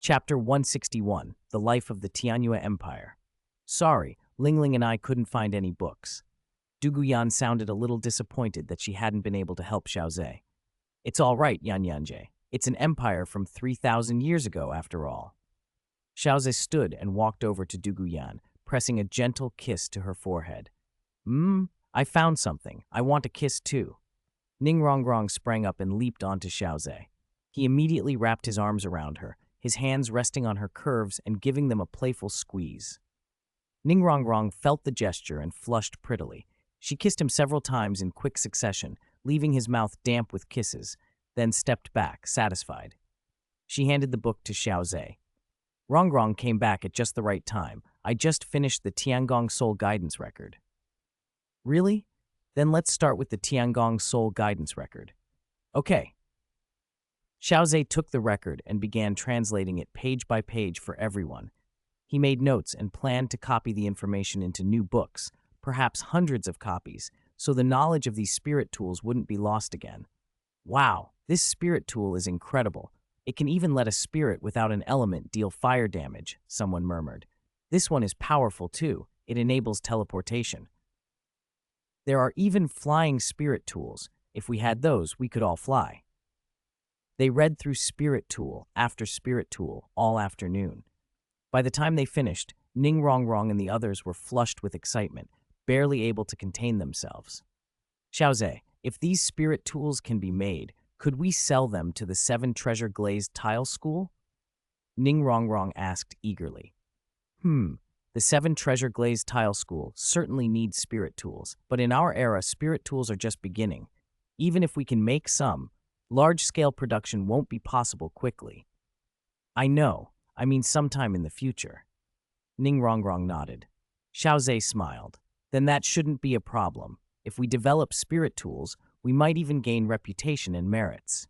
Chapter 161, The Life of the Tianyue Empire. Sorry, Lingling and I couldn't find any books. Duguyan sounded a little disappointed that she hadn't been able to help Xiao Ze. It's all right, Yanyanjie. It's an empire from 3,000 years ago, after all. Xiao Ze stood and walked over to Duguyan, pressing a gentle kiss to her forehead. I found something. I want a kiss too. Ningrongrong sprang up and leaped onto Xiao Ze. He immediately wrapped his arms around her, his hands resting on her curves and giving them a playful squeeze. Ningrongrong felt the gesture and flushed prettily. She kissed him several times in quick succession, leaving his mouth damp with kisses, then stepped back, satisfied. She handed the book to Xiao Ze. Rongrong came back at just the right time. I just finished the Tiangong Soul Guidance Record. Really? Then let's start with the Tiangong Soul Guidance Record. Okay. Xiao Ze took the record and began translating it page by page for everyone. He made notes and planned to copy the information into new books, perhaps hundreds of copies, so the knowledge of these spirit tools wouldn't be lost again. Wow, this spirit tool is incredible. It can even let a spirit without an element deal fire damage, someone murmured. This one is powerful too. It enables teleportation. There are even flying spirit tools. If we had those, we could all fly. They read through spirit tool after spirit tool all afternoon. By the time they finished, Ningrongrong and the others were flushed with excitement, barely able to contain themselves. Xiao Ze, if these spirit tools can be made, could we sell them to the 7 Treasure Glazed Tile School? Ningrongrong asked eagerly. The 7 Treasure Glazed Tile School certainly needs spirit tools, but in our era, spirit tools are just beginning. Even if we can make some, large-scale production won't be possible quickly. I know. I mean sometime in the future. Ningrongrong nodded. Xiao Ze smiled. Then that shouldn't be a problem. If we develop spirit tools, we might even gain reputation and merits.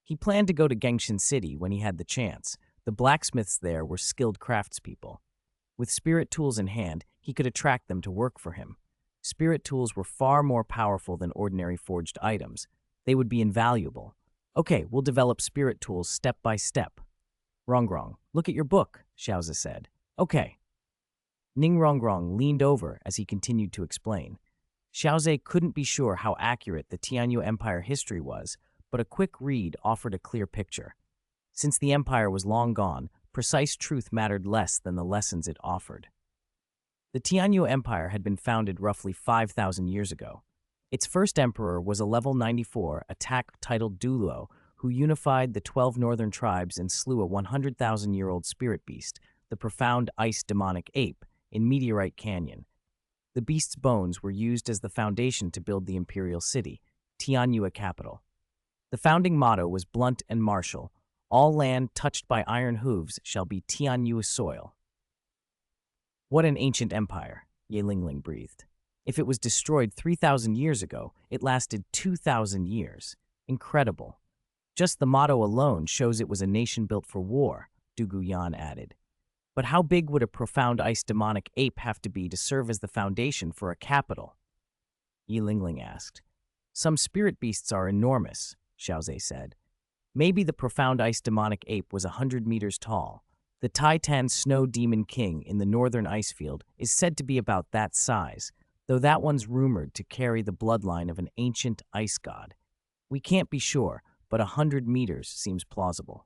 He planned to go to Gengshin City when he had the chance. The blacksmiths there were skilled craftspeople. With spirit tools in hand, he could attract them to work for him. Spirit tools were far more powerful than ordinary forged items. They would be invaluable. Okay, we'll develop spirit tools step by step. Rongrong, look at your book, Xiao Ze said. Okay. Ningrongrong leaned over as he continued to explain. Xiao Ze couldn't be sure how accurate the Tianyue Empire history was, but a quick read offered a clear picture. Since the empire was long gone, precise truth mattered less than the lessons it offered. The Tianyue Empire had been founded roughly 5,000 years ago. Its first emperor was a level 94 attack titled Douluo, who unified the 12 northern tribes and slew a 100,000-year-old spirit beast, the profound ice demonic ape, in Meteorite Canyon. The beast's bones were used as the foundation to build the imperial city, Tianyue capital. The founding motto was blunt and martial: all land touched by iron hooves shall be Tianyue soil. What an ancient empire, Ye Lingling breathed. If it was destroyed 3,000 years ago, it lasted 2,000 years. Incredible. Just the motto alone shows it was a nation built for war, Duguyan added. But how big would a profound ice demonic ape have to be to serve as the foundation for a capital? Ye Lingling asked. Some spirit beasts are enormous, Xiao Ze said. Maybe the profound ice demonic ape was 100 meters tall. The Titan Snow Demon King in the northern ice field is said to be about that size, though that one's rumored to carry the bloodline of an ancient ice god. We can't be sure, but 100 meters seems plausible.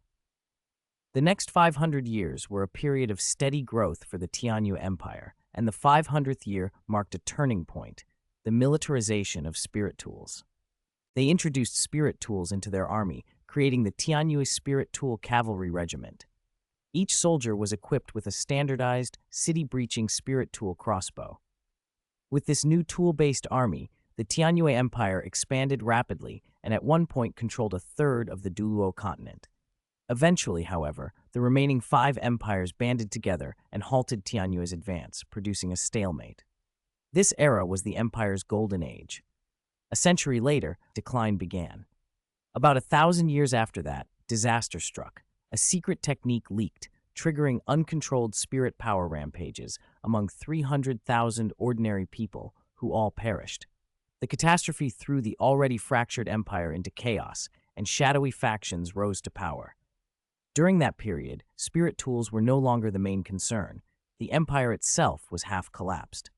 The next 500 years were a period of steady growth for the Tianyue Empire, and the 500th year marked a turning point, the militarization of spirit tools. They introduced spirit tools into their army, creating the Tianyue Spirit Tool Cavalry Regiment. Each soldier was equipped with a standardized, city-breaching spirit tool crossbow. With this new tool-based army, the Tianyue Empire expanded rapidly and at one point controlled a third of the Douluo Continent. Eventually, however, the remaining 5 empires banded together and halted Tianyue's advance, producing a stalemate. This era was the empire's golden age. A century later, decline began. About 1,000 years after that, disaster struck. A secret technique leaked, triggering uncontrolled spirit power rampages among 300,000 ordinary people who all perished. The catastrophe threw the already fractured empire into chaos, and shadowy factions rose to power. During that period, spirit tools were no longer the main concern. The empire itself was half collapsed.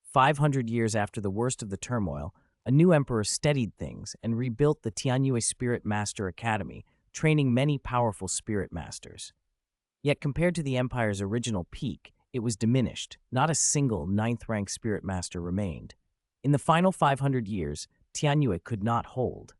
500 years after the worst of the turmoil, a new emperor steadied things and rebuilt the Tianyue Spirit Master Academy, training many powerful spirit masters. Yet compared to the empire's original peak, it was diminished. Not a single ninth-rank spirit master remained. In the final 500 years, Tianyue could not hold.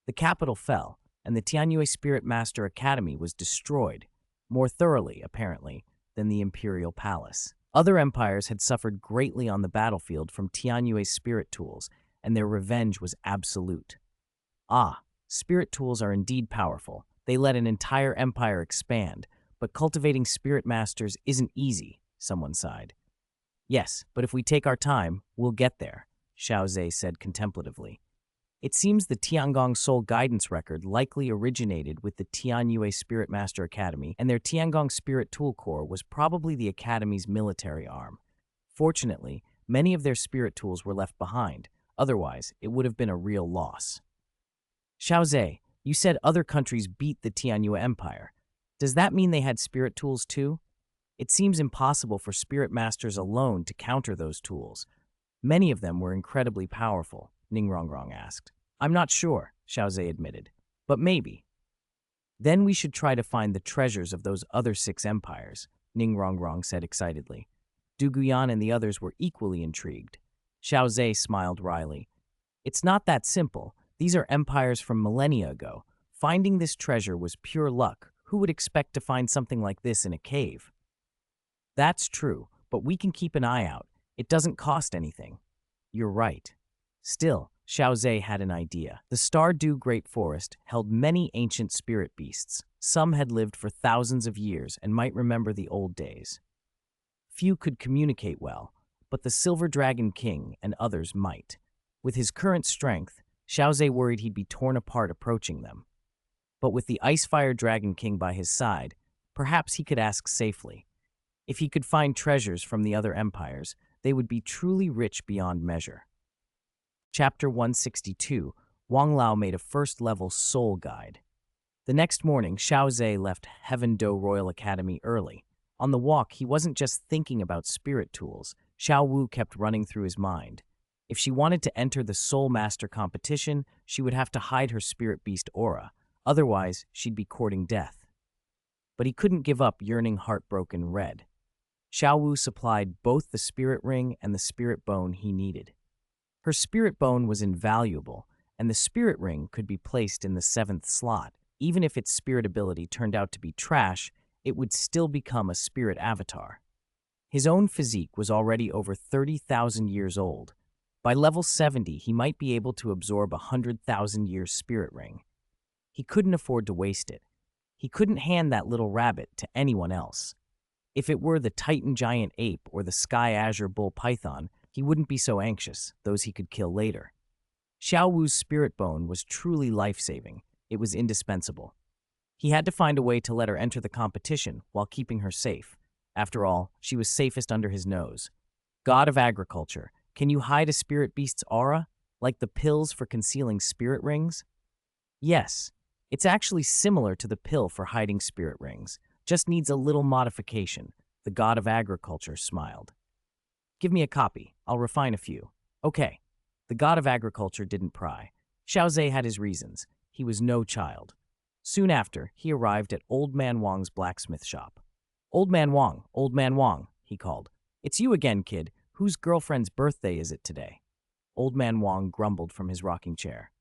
The capital fell, and the Tianyue Spirit Master Academy was destroyed, more thoroughly, apparently, than the imperial palace. Other empires had suffered greatly on the battlefield from Tianyue's spirit tools, and their revenge was absolute. Ah, spirit tools are indeed powerful. They let an entire empire expand, but cultivating spirit masters isn't easy, someone sighed. Yes, but if we take our time, we'll get there, Xiao Ze said contemplatively. It seems the Tiangong Soul Guidance Record likely originated with the Tianyue Spirit Master Academy, and their Tiangong Spirit Tool Corps was probably the Academy's military arm. Fortunately, many of their spirit tools were left behind, otherwise it would have been a real loss. Xiao Ze, you said other countries beat the Tianyue Empire. Does that mean they had spirit tools too? It seems impossible for spirit masters alone to counter those tools. Many of them were incredibly powerful, Ningrongrong asked. I'm not sure, Xiao Ze admitted, but maybe. Then we should try to find the treasures of those other 6 empires, Ningrongrong said excitedly. Duguyan and the others were equally intrigued. Xiao Ze smiled wryly. It's not that simple. These are empires from millennia ago. Finding this treasure was pure luck. Who would expect to find something like this in a cave? That's true, but we can keep an eye out. It doesn't cost anything. You're right. Still, Xiao Ze had an idea. The Stardew Great Forest held many ancient spirit beasts. Some had lived for thousands of years and might remember the old days. Few could communicate well, but the Silver Dragon King and others might. With his current strength, Xiao Ze worried he'd be torn apart approaching them. But with the Icefire Dragon King by his side, perhaps he could ask safely. If he could find treasures from the other empires, they would be truly rich beyond measure. Chapter 162, Wang Lao made a first-level soul guide. The next morning, Xiao Ze left Heaven Do Royal Academy early. On the walk, he wasn't just thinking about spirit tools. Xiao Wu kept running through his mind. If she wanted to enter the Soul Master competition, she would have to hide her spirit beast aura. Otherwise, she'd be courting death. But he couldn't give up yearning heartbroken red. Xiao Wu supplied both the spirit ring and the spirit bone he needed. Her spirit bone was invaluable, and the spirit ring could be placed in the 7th slot. Even if its spirit ability turned out to be trash, it would still become a spirit avatar. His own physique was already over 30,000 years old. By level 70, he might be able to absorb 100,000 years spirit ring. He couldn't afford to waste it. He couldn't hand that little rabbit to anyone else. If it were the Titan Giant Ape or the Sky Azure Bull Python, he wouldn't be so anxious, those he could kill later. Xiao Wu's spirit bone was truly life-saving. It was indispensable. He had to find a way to let her enter the competition while keeping her safe. After all, she was safest under his nose. God of Agriculture, can you hide a spirit beast's aura, like the pills for concealing spirit rings? Yes, it's actually similar to the pill for hiding spirit rings. Just needs a little modification. The God of Agriculture smiled. Give me a copy. I'll refine a few. Okay. The God of Agriculture didn't pry. Xiao Ze had his reasons. He was no child. Soon after, he arrived at Old Man Wang's blacksmith shop. Old Man Wang, he called. It's you again, kid. Whose girlfriend's birthday is it today? Old Man Wang grumbled from his rocking chair.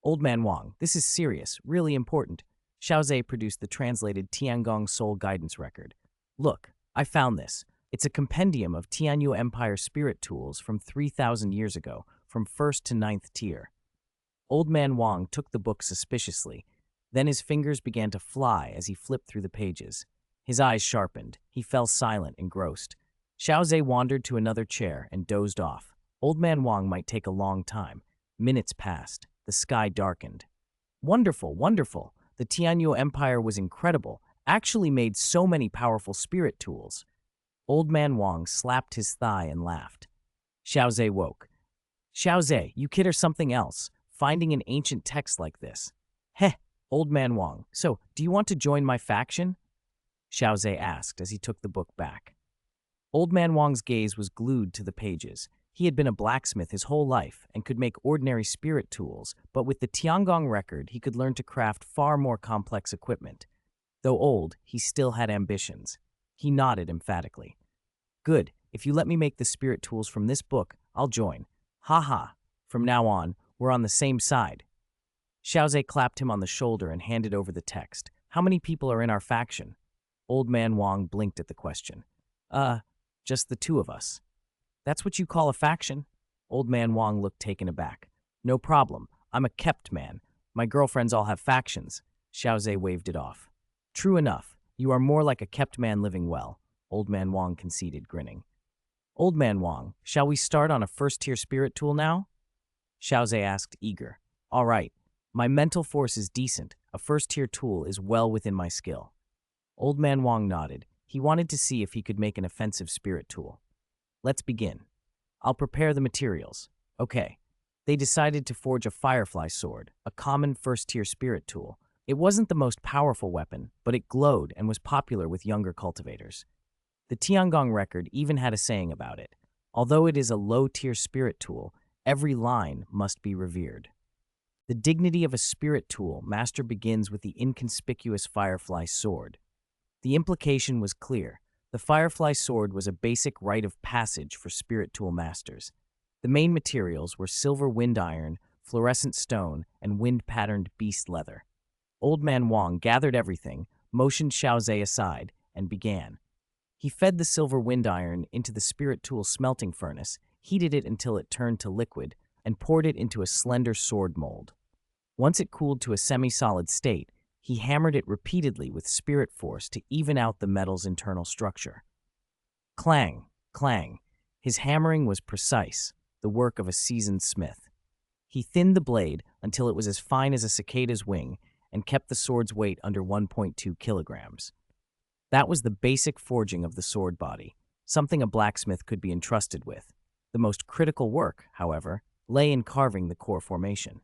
Old Man Wang, this is serious, really important. Xiao Ze produced the translated Tiangong Soul Guidance Record. Look, I found this. It's a compendium of Tianyue Empire spirit tools from 3,000 years ago, from 1st to 9th tier. Old Man Wang took the book suspiciously. Then his fingers began to fly as he flipped through the pages. His eyes sharpened. He fell silent, engrossed. Xiao Ze wandered to another chair and dozed off. Old Man Wang might take a long time. Minutes passed. The sky darkened. Wonderful, wonderful. The Tianyue Empire was incredible, actually made so many powerful spirit tools. Old Man Wang slapped his thigh and laughed. Xiao Ze woke. Xiao Ze, you kid or something else, finding an ancient text like this. Heh, Old Man Wang, so, do you want to join my faction? Xiao Ze asked as he took the book back. Old Man Wang's gaze was glued to the pages. He had been a blacksmith his whole life and could make ordinary spirit tools, but with the Tiangong record, he could learn to craft far more complex equipment. Though old, he still had ambitions. He nodded emphatically. Good, if you let me make the spirit tools from this book, I'll join. Ha ha, from now on, we're on the same side. Xiao Ze clapped him on the shoulder and handed over the text. How many people are in our faction? Old Man Wang blinked at the question. Just the two of us. That's what you call a faction? Old Man Wang looked taken aback. No problem. I'm a kept man. My girlfriends all have factions. Xiao Ze waved it off. True enough. You are more like a kept man living well, Old Man Wang conceded, grinning. Old Man Wang, shall we start on a first-tier spirit tool now? Xiao Ze asked, eager. All right. My mental force is decent. A first-tier tool is well within my skill. Old Man Wang nodded. He wanted to see if he could make an offensive spirit tool. Let's begin. I'll prepare the materials. Okay. They decided to forge a firefly sword, a common first-tier spirit tool. It wasn't the most powerful weapon, but it glowed and was popular with younger cultivators. The Tiangong record even had a saying about it. Although it is a low-tier spirit tool, every line must be revered. The dignity of a spirit tool master begins with the inconspicuous firefly sword. The implication was clear. The firefly sword was a basic rite of passage for spirit tool masters. The main materials were silver wind iron, fluorescent stone, and wind-patterned beast leather. Old Man Wang gathered everything, motioned Xiao Ze aside, and began. He fed the silver wind iron into the spirit tool smelting furnace, heated it until it turned to liquid, and poured it into a slender sword mold. Once it cooled to a semi-solid state, he hammered it repeatedly with spirit force to even out the metal's internal structure. Clang, clang. His hammering was precise, the work of a seasoned smith. He thinned the blade until it was as fine as a cicada's wing and kept the sword's weight under 1.2 kilograms. That was the basic forging of the sword body, something a blacksmith could be entrusted with. The most critical work, however, lay in carving the core formation.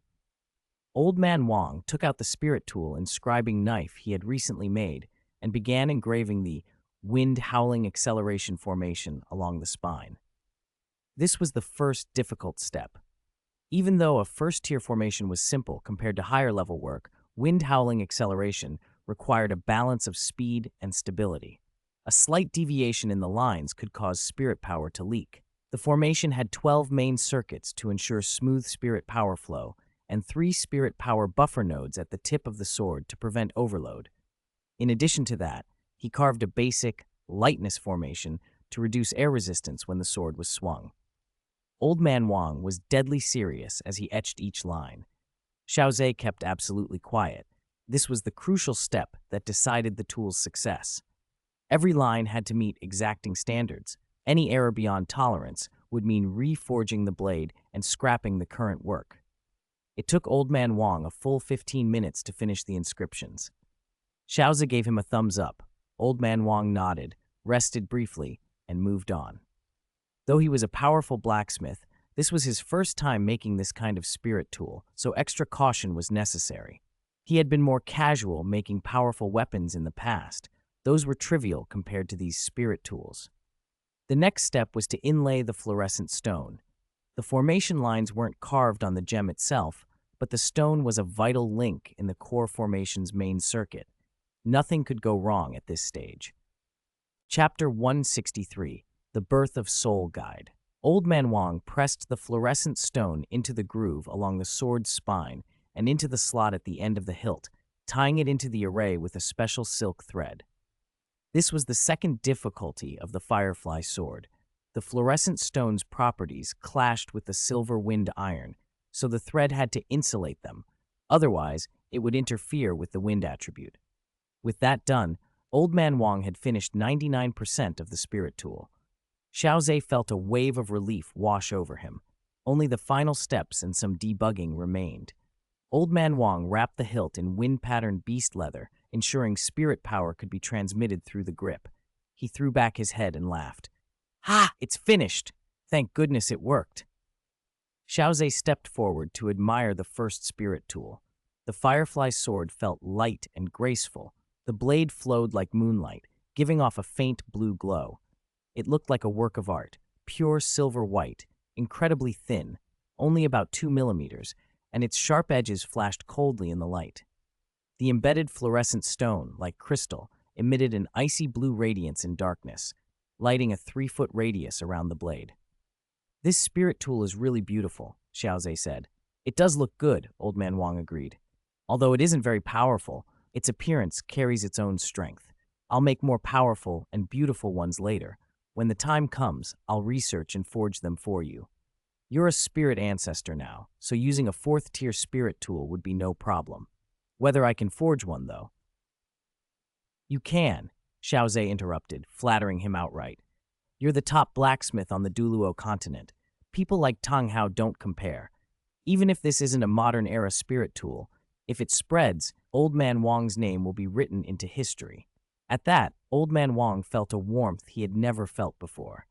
Old Man Wang took out the spirit tool inscribing knife he had recently made and began engraving the wind-howling acceleration formation along the spine. This was the first difficult step. Even though a first-tier formation was simple compared to higher-level work, wind-howling acceleration required a balance of speed and stability. A slight deviation in the lines could cause spirit power to leak. The formation had 12 main circuits to ensure smooth spirit power flow, and 3 spirit power buffer nodes at the tip of the sword to prevent overload. In addition to that, he carved a basic lightness formation to reduce air resistance when the sword was swung. Old Man Wang was deadly serious as he etched each line. Xiao Ze kept absolutely quiet. This was the crucial step that decided the tool's success. Every line had to meet exacting standards. Any error beyond tolerance would mean reforging the blade and scrapping the current work. It took Old Man Wang a full 15 minutes to finish the inscriptions. Xiao Ze gave him a thumbs up. Old Man Wang nodded, rested briefly, and moved on. Though he was a powerful blacksmith, this was his first time making this kind of spirit tool, so extra caution was necessary. He had been more casual making powerful weapons in the past. Those were trivial compared to these spirit tools. The next step was to inlay the fluorescent stone. The formation lines weren't carved on the gem itself, but the stone was a vital link in the core formation's main circuit. Nothing could go wrong at this stage. Chapter 163, The Birth of Soul Guide. Old Man Wang pressed the fluorescent stone into the groove along the sword's spine and into the slot at the end of the hilt, tying it into the array with a special silk thread. This was the second difficulty of the firefly sword. The fluorescent stone's properties clashed with the silver wind iron, so the thread had to insulate them. Otherwise, it would interfere with the wind attribute. With that done, Old Man Wang had finished 99% of the spirit tool. Xiao Ze felt a wave of relief wash over him. Only the final steps and some debugging remained. Old Man Wang wrapped the hilt in wind-patterned beast leather, ensuring spirit power could be transmitted through the grip. He threw back his head and laughed. Ha! It's finished! Thank goodness it worked. Xiao Ze stepped forward to admire the first spirit tool. The firefly's sword felt light and graceful. The blade flowed like moonlight, giving off a faint blue glow. It looked like a work of art, pure silver white, incredibly thin, only about 2 millimeters, and its sharp edges flashed coldly in the light. The embedded fluorescent stone, like crystal, emitted an icy blue radiance in darkness, lighting a 3-foot radius around the blade. "This spirit tool is really beautiful," Xiao Ze said. "It does look good," Old Man Wang agreed. "Although it isn't very powerful, its appearance carries its own strength. I'll make more powerful and beautiful ones later. When the time comes, I'll research and forge them for you. You're a spirit ancestor now, so using a 4th-tier spirit tool would be no problem. Whether I can forge one, though." "You can," Xiao Ze interrupted, flattering him outright. "You're the top blacksmith on the Douluo Continent. People like Tang Hao don't compare. Even if this isn't a modern-era spirit tool, if it spreads, Old Man Wang's name will be written into history." At that, Old Man Wang felt a warmth he had never felt before.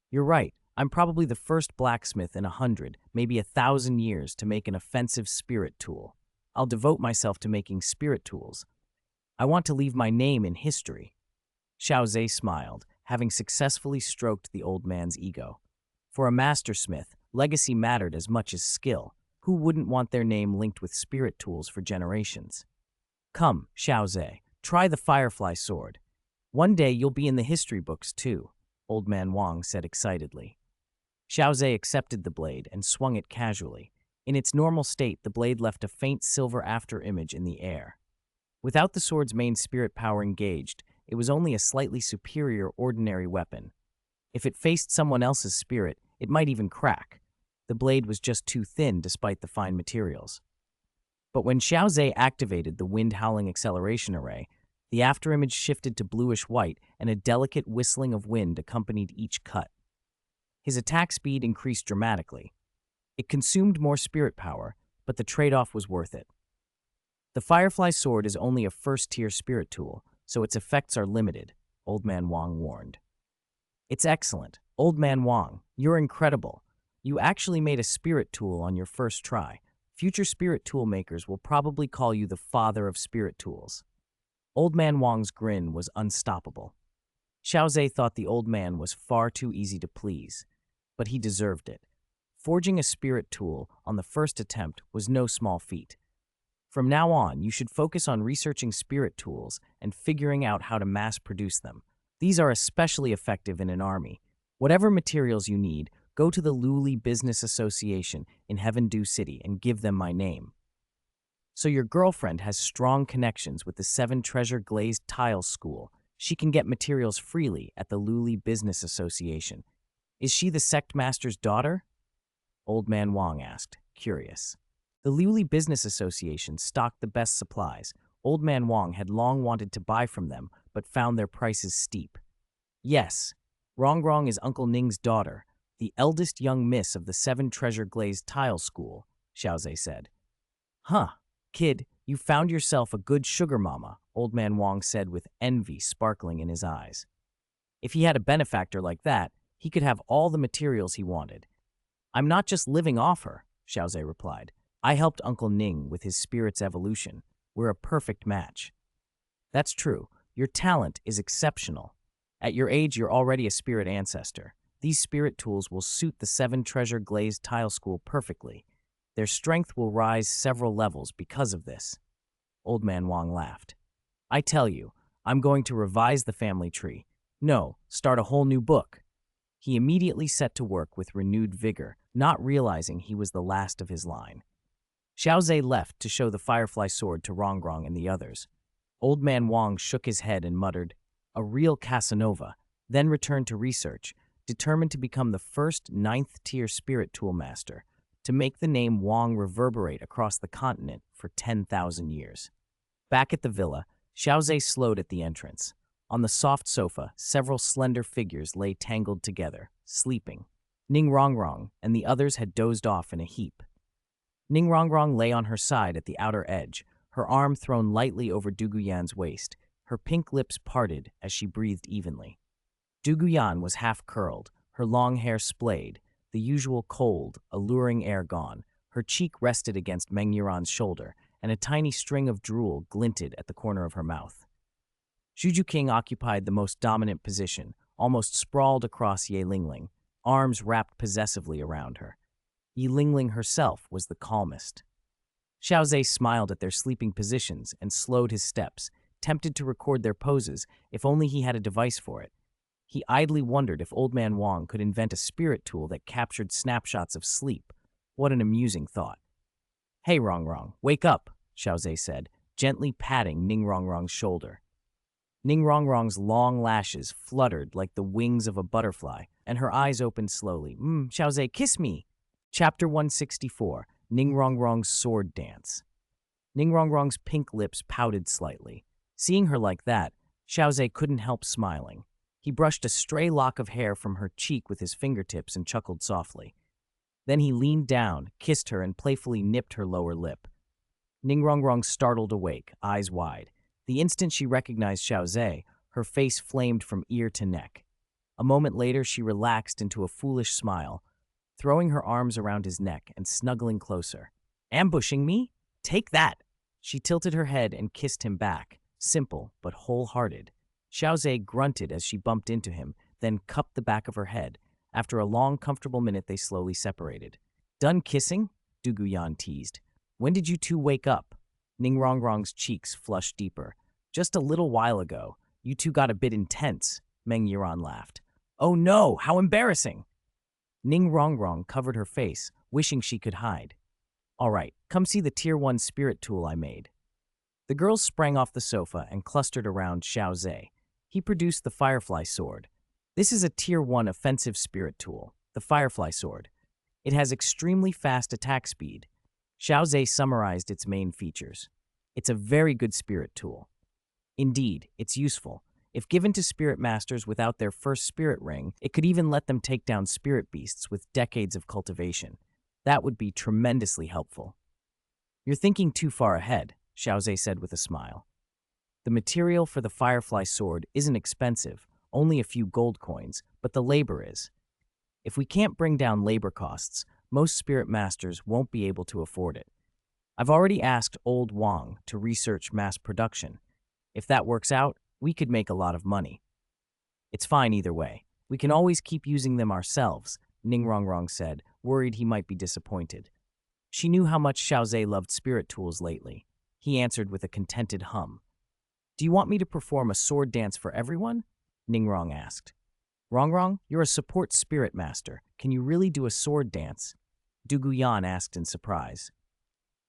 "You're right. I'm probably the first blacksmith in 100, maybe 1,000 years to make an offensive spirit tool. I'll devote myself to making spirit tools. I want to leave my name in history." Xiao Ze smiled, having successfully stroked the old man's ego. For a mastersmith, legacy mattered as much as skill. Who wouldn't want their name linked with spirit tools for generations? "Come, Xiao Ze, try the firefly sword. One day you'll be in the history books too," Old Man Wang said excitedly. Xiao Ze accepted the blade and swung it casually. In its normal state, the blade left a faint silver afterimage in the air. Without the sword's main spirit power engaged, it was only a slightly superior ordinary weapon. If it faced someone else's spirit, it might even crack. The blade was just too thin despite the fine materials. But when Xiao Ze activated the wind-howling acceleration array, the afterimage shifted to bluish-white and a delicate whistling of wind accompanied each cut. His attack speed increased dramatically. It consumed more spirit power, but the trade-off was worth it. "The Firefly Sword is only a 1st-tier spirit tool, so its effects are limited," Old Man Wang warned. "It's excellent. Old Man Wang, you're incredible. You actually made a spirit tool on your first try. Future spirit tool makers will probably call you the father of spirit tools." Old Man Wang's grin was unstoppable. Xiao Ze thought the old man was far too easy to please, but he deserved it. Forging a spirit tool on the first attempt was no small feat. From now on, you should focus on researching spirit tools and figuring out how to mass-produce them. These are especially effective in an army. Whatever materials you need, go to the Luli Business Association in Heavendew City and give them my name. So your girlfriend has strong connections with the 7 Treasure Glazed Tiles School. She can get materials freely at the Luli Business Association. Is she the sect master's daughter? Old Man Wang asked, curious. The Luli Business Association stocked the best supplies. Old Man Wang had long wanted to buy from them, but found their prices steep. Yes, Rongrong is Uncle Ning's daughter, the eldest young miss of the 7 Treasure Glazed Tile School, Xiao Ze said. Huh, kid, you found yourself a good sugar mama, Old Man Wang said with envy sparkling in his eyes. If he had a benefactor like that, he could have all the materials he wanted. I'm not just living off her, Xiao Ze replied. I helped Uncle Ning with his spirit's evolution. We're a perfect match. That's true. Your talent is exceptional. At your age, you're already a spirit ancestor. These spirit tools will suit the 7 Treasure Glazed Tile School perfectly. Their strength will rise several levels because of this. Old Man Wang laughed. I tell you, I'm going to revise the family tree. No, start a whole new book. He immediately set to work with renewed vigor, not realizing he was the last of his line. Xiao Ze left to show the firefly sword to Rongrong and the others. Old Man Wang shook his head and muttered, a real Casanova, then returned to research, determined to become the first 9th-tier spirit tool master, to make the name Wang reverberate across the continent for 10,000 years. Back at the villa, Xiao Ze slowed at the entrance. On the soft sofa, several slender figures lay tangled together, sleeping. Ning Rongrong and the others had dozed off in a heap. Ning Rongrong lay on her side at the outer edge, her arm thrown lightly over Duguyan's waist, her pink lips parted as she breathed evenly. Duguyan was half-curled, her long hair splayed, the usual cold, alluring air gone. Her cheek rested against Mengyuran's shoulder, and a tiny string of drool glinted at the corner of her mouth. Juju King occupied the most dominant position, almost sprawled across Ye Lingling, arms wrapped possessively around her. Ye Lingling herself was the calmest. Xiao Ze smiled at their sleeping positions and slowed his steps, tempted to record their poses if only he had a device for it. He idly wondered if Old Man Wang could invent a spirit tool that captured snapshots of sleep. What an amusing thought. "Hey, Rongrong, wake up," Xiao Ze said, gently patting Ning Rongrong's shoulder. Ning Rongrong's long lashes fluttered like the wings of a butterfly, and her eyes opened slowly. Xiao Ze, kiss me." Chapter 164, Ning Rongrong's Sword Dance. Ning Rongrong's pink lips pouted slightly. Seeing her like that, Xiao Ze couldn't help smiling. He brushed a stray lock of hair from her cheek with his fingertips and chuckled softly. Then he leaned down, kissed her, and playfully nipped her lower lip. Ning Rongrong startled awake, eyes wide. The instant she recognized Xiao Ze, her face flamed from ear to neck. A moment later, she relaxed into a foolish smile, throwing her arms around his neck and snuggling closer. "Ambushing me? Take that!" She tilted her head and kissed him back, simple but wholehearted. Xiao Ze grunted as she bumped into him, then cupped the back of her head. After a long, comfortable minute, they slowly separated. "Done kissing?" Duguyan teased. "When did you two wake up?" Ning Rongrong's cheeks flushed deeper. "Just a little while ago. You two got a bit intense," Meng Yiran laughed. "Oh no, how embarrassing!" Ning Rongrong covered her face, wishing she could hide. "All right, come see the Tier 1 spirit tool I made." The girls sprang off the sofa and clustered around Xiao Ze. He produced the Firefly Sword. This is a Tier 1 offensive spirit tool, the Firefly Sword. It has extremely fast attack speed. Xiao Ze summarized its main features. It's a very good spirit tool. Indeed, it's useful. If given to spirit masters without their first spirit ring, it could even let them take down spirit beasts with decades of cultivation. That would be tremendously helpful. "You're thinking too far ahead," Xiao Ze said with a smile. "The material for the Firefly Sword isn't expensive, only a few gold coins, but the labor is. If we can't bring down labor costs, most spirit masters won't be able to afford it. I've already asked Old Wang to research mass production. If that works out, we could make a lot of money." "It's fine either way. We can always keep using them ourselves," Ning Rongrong said, worried he might be disappointed. She knew how much Xiao Ze loved spirit tools lately. He answered with a contented hum. "Do you want me to perform a sword dance for everyone?" Ning Rong asked. "Rongrong, you're a support spirit master. Can you really do a sword dance?" Duguyan asked in surprise.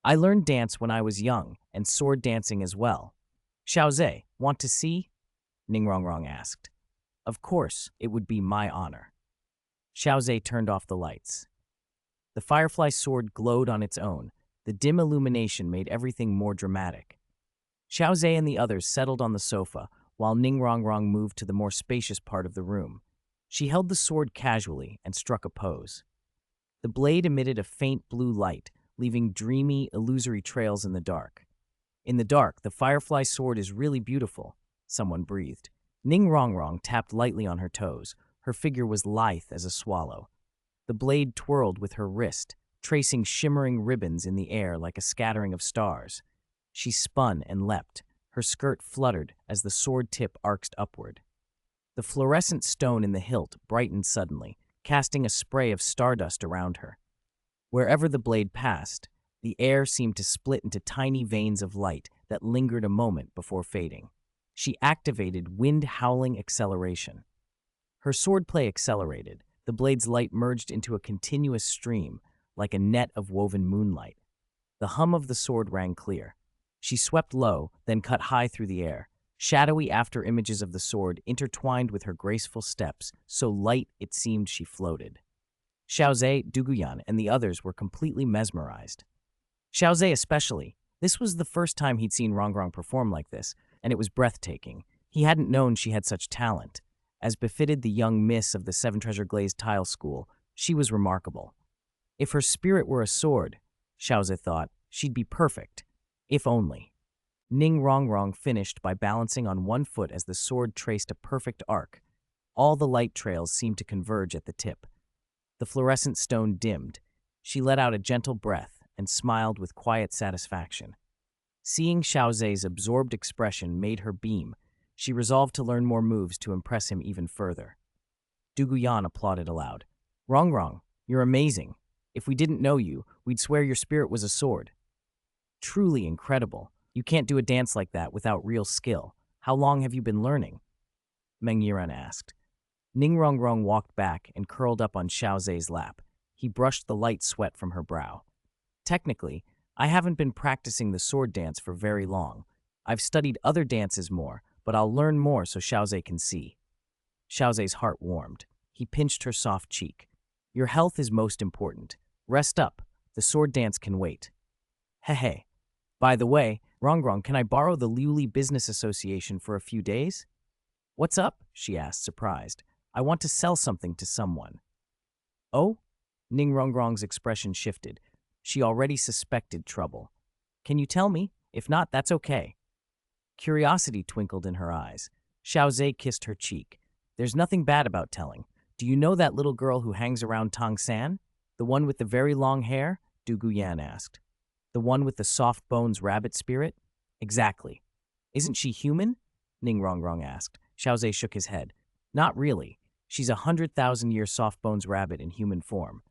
"I learned dance when I was young, and sword dancing as well." "Xiao Ze, want to see?" Ning Rongrong asked. "Of course, it would be my honor." Xiao Ze turned off the lights. The Firefly Sword glowed on its own. The dim illumination made everything more dramatic. Xiao Ze and the others settled on the sofa, while Ning Rongrong moved to the more spacious part of the room. She held the sword casually and struck a pose. The blade emitted a faint blue light, leaving dreamy, illusory trails in the dark. "In the dark, the Firefly Sword is really beautiful," someone breathed. Ning Rongrong tapped lightly on her toes. Her figure was lithe as a swallow. The blade twirled with her wrist, tracing shimmering ribbons in the air like a scattering of stars. She spun and leapt. Her skirt fluttered as the sword tip arced upward. The fluorescent stone in the hilt brightened suddenly, casting a spray of stardust around her. Wherever the blade passed, the air seemed to split into tiny veins of light that lingered a moment before fading. She activated wind-howling acceleration. Her swordplay accelerated. The blade's light merged into a continuous stream, like a net of woven moonlight. The hum of the sword rang clear. She swept low, then cut high through the air. Shadowy after images of the sword intertwined with her graceful steps, so light it seemed she floated. Xiao Ze, Duguyan, and the others were completely mesmerized. Xiao Ze especially. This was the first time he'd seen Rongrong perform like this, and it was breathtaking. He hadn't known she had such talent. As befitted the young miss of the Seven Treasure Glazed Tile School, she was remarkable. If her spirit were a sword, Xiao Ze thought, she'd be perfect. If only. Ning Rongrong finished by balancing on one foot as the sword traced a perfect arc. All the light trails seemed to converge at the tip. The fluorescent stone dimmed. She let out a gentle breath and smiled with quiet satisfaction. Seeing Xiao Ze's absorbed expression made her beam. She resolved to learn more moves to impress him even further. Duguyan applauded aloud. Rongrong, you're amazing. If we didn't know you, we'd swear your spirit was a sword. Truly incredible. You can't do a dance like that without real skill. How long have you been learning? Meng Yiren asked. Ningrongrong walked back and curled up on Xiao Ze's lap. He brushed the light sweat from her brow. Technically, I haven't been practicing the sword dance for very long. I've studied other dances more, but I'll learn more so Xiao Ze can see. Xiao Ze's heart warmed. He pinched her soft cheek. Your health is most important. Rest up. The sword dance can wait. Hey. By the way, Rongrong, can I borrow the Liuli Business Association for a few days? What's up? She asked, surprised. I want to sell something to someone. Oh? Ningrongrong's expression shifted. She already suspected trouble. Can you tell me? If not, that's okay. Curiosity twinkled in her eyes. Xiao Ze kissed her cheek. There's nothing bad about telling. Do you know that little girl who hangs around Tongsan? The one with the very long hair? Du Guyan asked. The one with the soft bones rabbit spirit? Exactly. Isn't she human? Ningrongrong asked. Xiao Ze shook his head. Not really. She's a 100,000-year soft bones rabbit in human form.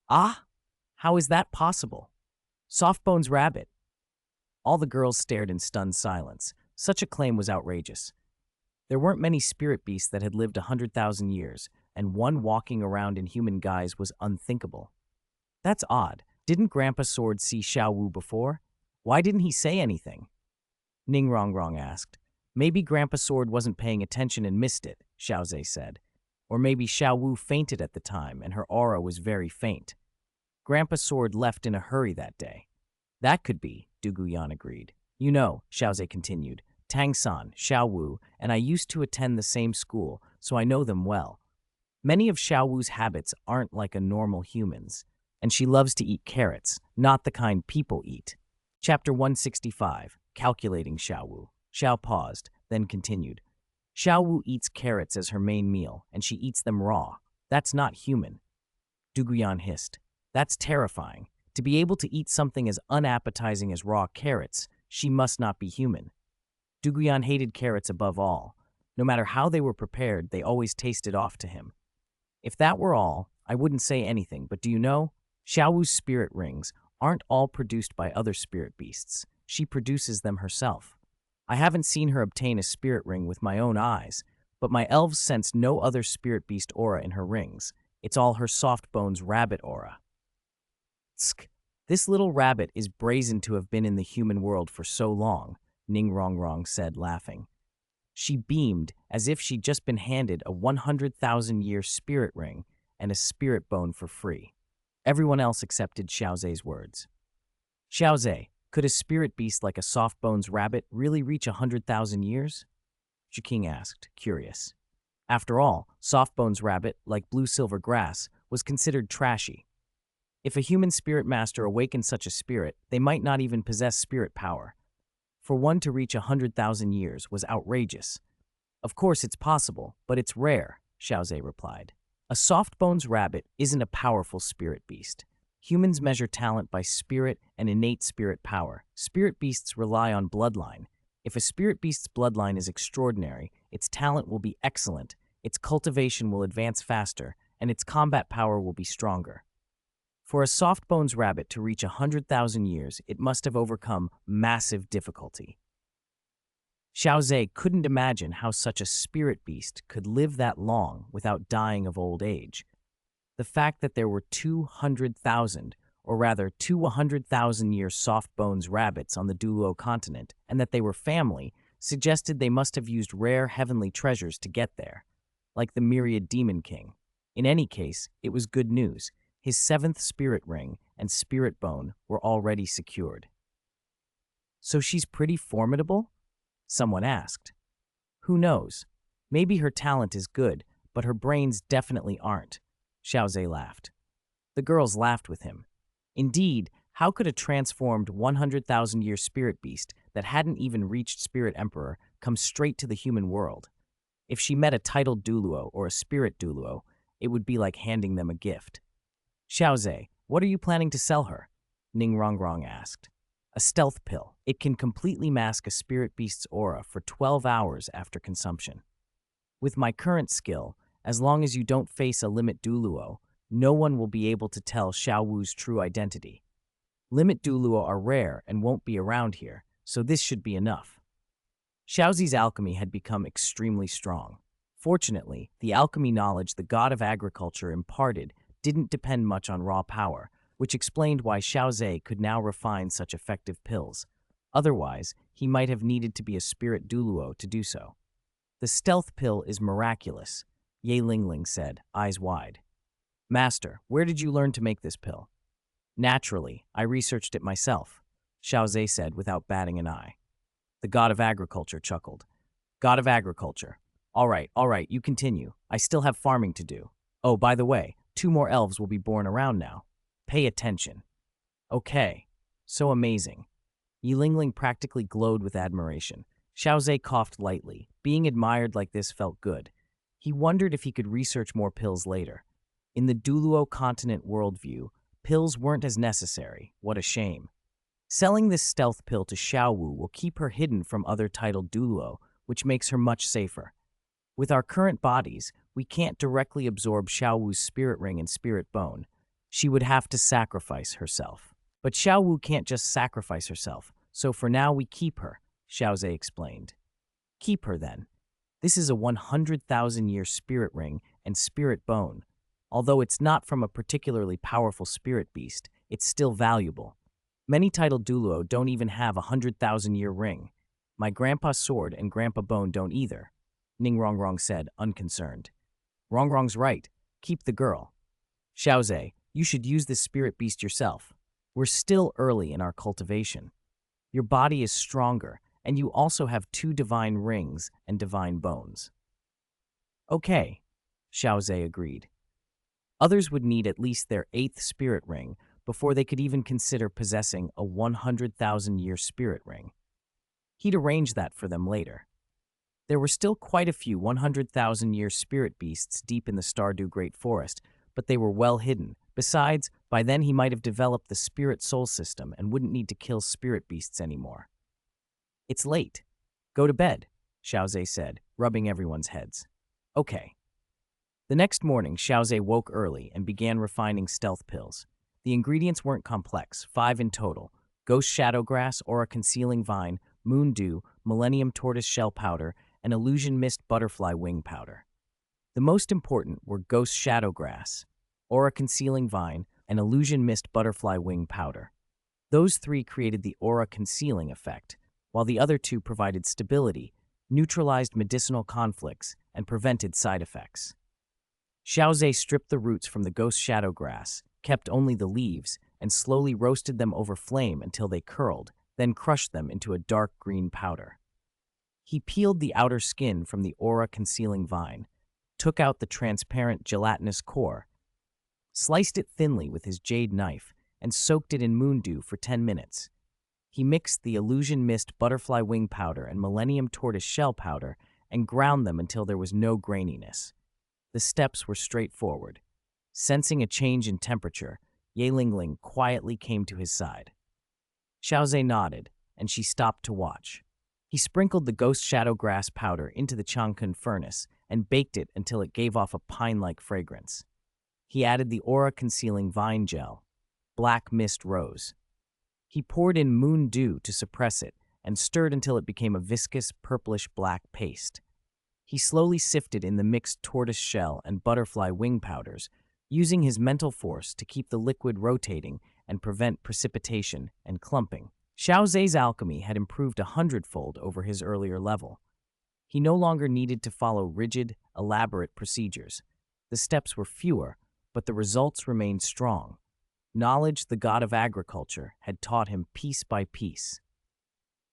Ah? How is that possible? Soft bones rabbit. All the girls stared in stunned silence. Such a claim was outrageous. There weren't many spirit beasts that had lived 100,000 years, and one walking around in human guise was unthinkable. That's odd. Didn't Grandpa Sword see Xiao Wu before? Why didn't he say anything? Ningrongrong asked. Maybe Grandpa Sword wasn't paying attention and missed it, Xiao Ze said. Or maybe Xiao Wu fainted at the time and her aura was very faint. Grandpa Sword left in a hurry that day. That could be, Du Guyan agreed. You know, Xiao Ze continued, Tang San, Xiao Wu, and I used to attend the same school, so I know them well. Many of Xiao Wu's habits aren't like a normal human's, and she loves to eat carrots, not the kind people eat. Chapter 165, Calculating Xiao Wu. Xiao paused, then continued. Xiao Wu eats carrots as her main meal, and she eats them raw. That's not human. Du Guyan hissed. That's terrifying. To be able to eat something as unappetizing as raw carrots, she must not be human. Du Guyan hated carrots above all. No matter how they were prepared, they always tasted off to him. If that were all, I wouldn't say anything, but do you know? Xiao Wu's spirit rings aren't all produced by other spirit beasts. She produces them herself. I haven't seen her obtain a spirit ring with my own eyes, but my elves sense no other spirit beast aura in her rings. It's all her soft bones rabbit aura. Tsk. This little rabbit is brazen to have been in the human world for so long, Ningrongrong said, laughing. She beamed as if she'd just been handed a 100,000-year spirit ring and a spirit bone for free. Everyone else accepted Xiao Ze's words. Xiao Ze, could a spirit beast like a soft bones rabbit really reach 100,000 years? Jiqing asked, curious. After all, soft bones rabbit, like blue silver grass, was considered trashy. If a human spirit master awakened such a spirit, they might not even possess spirit power. For one to reach 100,000 years was outrageous. Of course it's possible, but it's rare, Xiao Ze replied. A soft bones rabbit isn't a powerful spirit beast. Humans measure talent by spirit and innate spirit power. Spirit beasts rely on bloodline. If a spirit beast's bloodline is extraordinary, its talent will be excellent, its cultivation will advance faster, and its combat power will be stronger. For a soft bones rabbit to reach 100,000 years, it must have overcome massive difficulty. Xiao Ze couldn't imagine how such a spirit beast could live that long without dying of old age. The fact that there were 200,000, or rather 200,000-year soft bones rabbits on the Douluo Continent, and that they were family, suggested they must have used rare heavenly treasures to get there, like the myriad Demon King. In any case, it was good news. His 7th spirit ring and spirit bone were already secured. So she's pretty formidable? Someone asked. Who knows? Maybe her talent is good, but her brains definitely aren't. Xiao Ze laughed. The girls laughed with him. Indeed, how could a transformed 100,000-year spirit beast that hadn't even reached Spirit Emperor come straight to the human world? If she met a titled Douluo or a spirit Douluo, it would be like handing them a gift. Xiao Ze, what are you planning to sell her? Ningrongrong asked. A stealth pill. It can completely mask a spirit beast's aura for 12 hours after consumption. With my current skill, as long as you don't face a limit Douluo, no one will be able to tell Xiao Wu's true identity. Limit Douluo are rare and won't be around here, so this should be enough. Xiao Ze's alchemy had become extremely strong. Fortunately, the alchemy knowledge the god of agriculture imparted didn't depend much on raw power, which explained why Xiao Ze could now refine such effective pills. Otherwise, he might have needed to be a spirit Douluo to do so. The stealth pill is miraculous, Ye Lingling said, eyes wide. Master, where did you learn to make this pill? Naturally, I researched it myself, Xiao Ze said without batting an eye. The god of agriculture chuckled. God of agriculture. All right, you continue. I still have farming to do. Oh, by the way, 2 more elves will be born around now. Pay attention. Okay. So amazing. Yi Lingling practically glowed with admiration. Xiao Ze coughed lightly. Being admired like this felt good. He wondered if he could research more pills later. In the Douluo Continent worldview, pills weren't as necessary. What a shame. Selling this stealth pill to Xiao Wu will keep her hidden from other titled Douluo, which makes her much safer. With our current bodies, we can't directly absorb Xiao Wu's spirit ring and spirit bone. She would have to sacrifice herself. But Xiao Wu can't just sacrifice herself, so for now we keep her, Xiao Ze explained. Keep her then. This is a 100,000-year spirit ring and spirit bone. Although it's not from a particularly powerful spirit beast, it's still valuable. Many titled Douluo don't even have a 100,000-year ring. My grandpa's sword and grandpa bone don't either, Ning Rongrong said, unconcerned. Rongrong's right. Keep the girl. Xiao Ze, you should use this spirit beast yourself. We're still early in our cultivation. Your body is stronger, and you also have 2 divine rings and divine bones. Okay, Xiao Ze agreed. Others would need at least their 8th spirit ring before they could even consider possessing a 100,000-year spirit ring. He'd arrange that for them later. There were still quite a few 100,000-year spirit beasts deep in the Stardew Great Forest, but they were well hidden. Besides, by then he might have developed the spirit soul system and wouldn't need to kill spirit beasts anymore. It's late. Go to bed, Xiao Ze said, rubbing everyone's heads. Okay. The next morning, Xiao Ze woke early and began refining stealth pills. The ingredients weren't complex, 5 in total: ghost shadowgrass, aura concealing vine, moon dew, millennium tortoise shell powder, and illusion mist butterfly wing powder. The most important were ghost shadowgrass, aura concealing vine, and illusion mist butterfly wing powder. Those 3 created the aura concealing effect, while the other 2 provided stability, neutralized medicinal conflicts, and prevented side effects. Xiao Ze stripped the roots from the ghost shadowgrass, kept only the leaves, and slowly roasted them over flame until they curled, then crushed them into a dark green powder. He peeled the outer skin from the aura-concealing vine, took out the transparent gelatinous core, sliced it thinly with his jade knife, and soaked it in moon dew for 10 minutes. He mixed the illusion mist butterfly wing powder and millennium tortoise shell powder and ground them until there was no graininess. The steps were straightforward. Sensing a change in temperature, Ye Lingling quietly came to his side. Xiao Ze nodded, and she stopped to watch. He sprinkled the ghost shadowgrass powder into the Changkun furnace and baked it until it gave off a pine-like fragrance. He added the aura-concealing vine gel, black mist rose. He poured in moon dew to suppress it and stirred until it became a viscous purplish-black paste. He slowly sifted in the mixed tortoise shell and butterfly wing powders, using his mental force to keep the liquid rotating and prevent precipitation and clumping. Xiao Ze's alchemy had improved 100-fold over his earlier level. He no longer needed to follow rigid, elaborate procedures. The steps were fewer, but the results remained strong. Knowledge the god of agriculture had taught him piece by piece.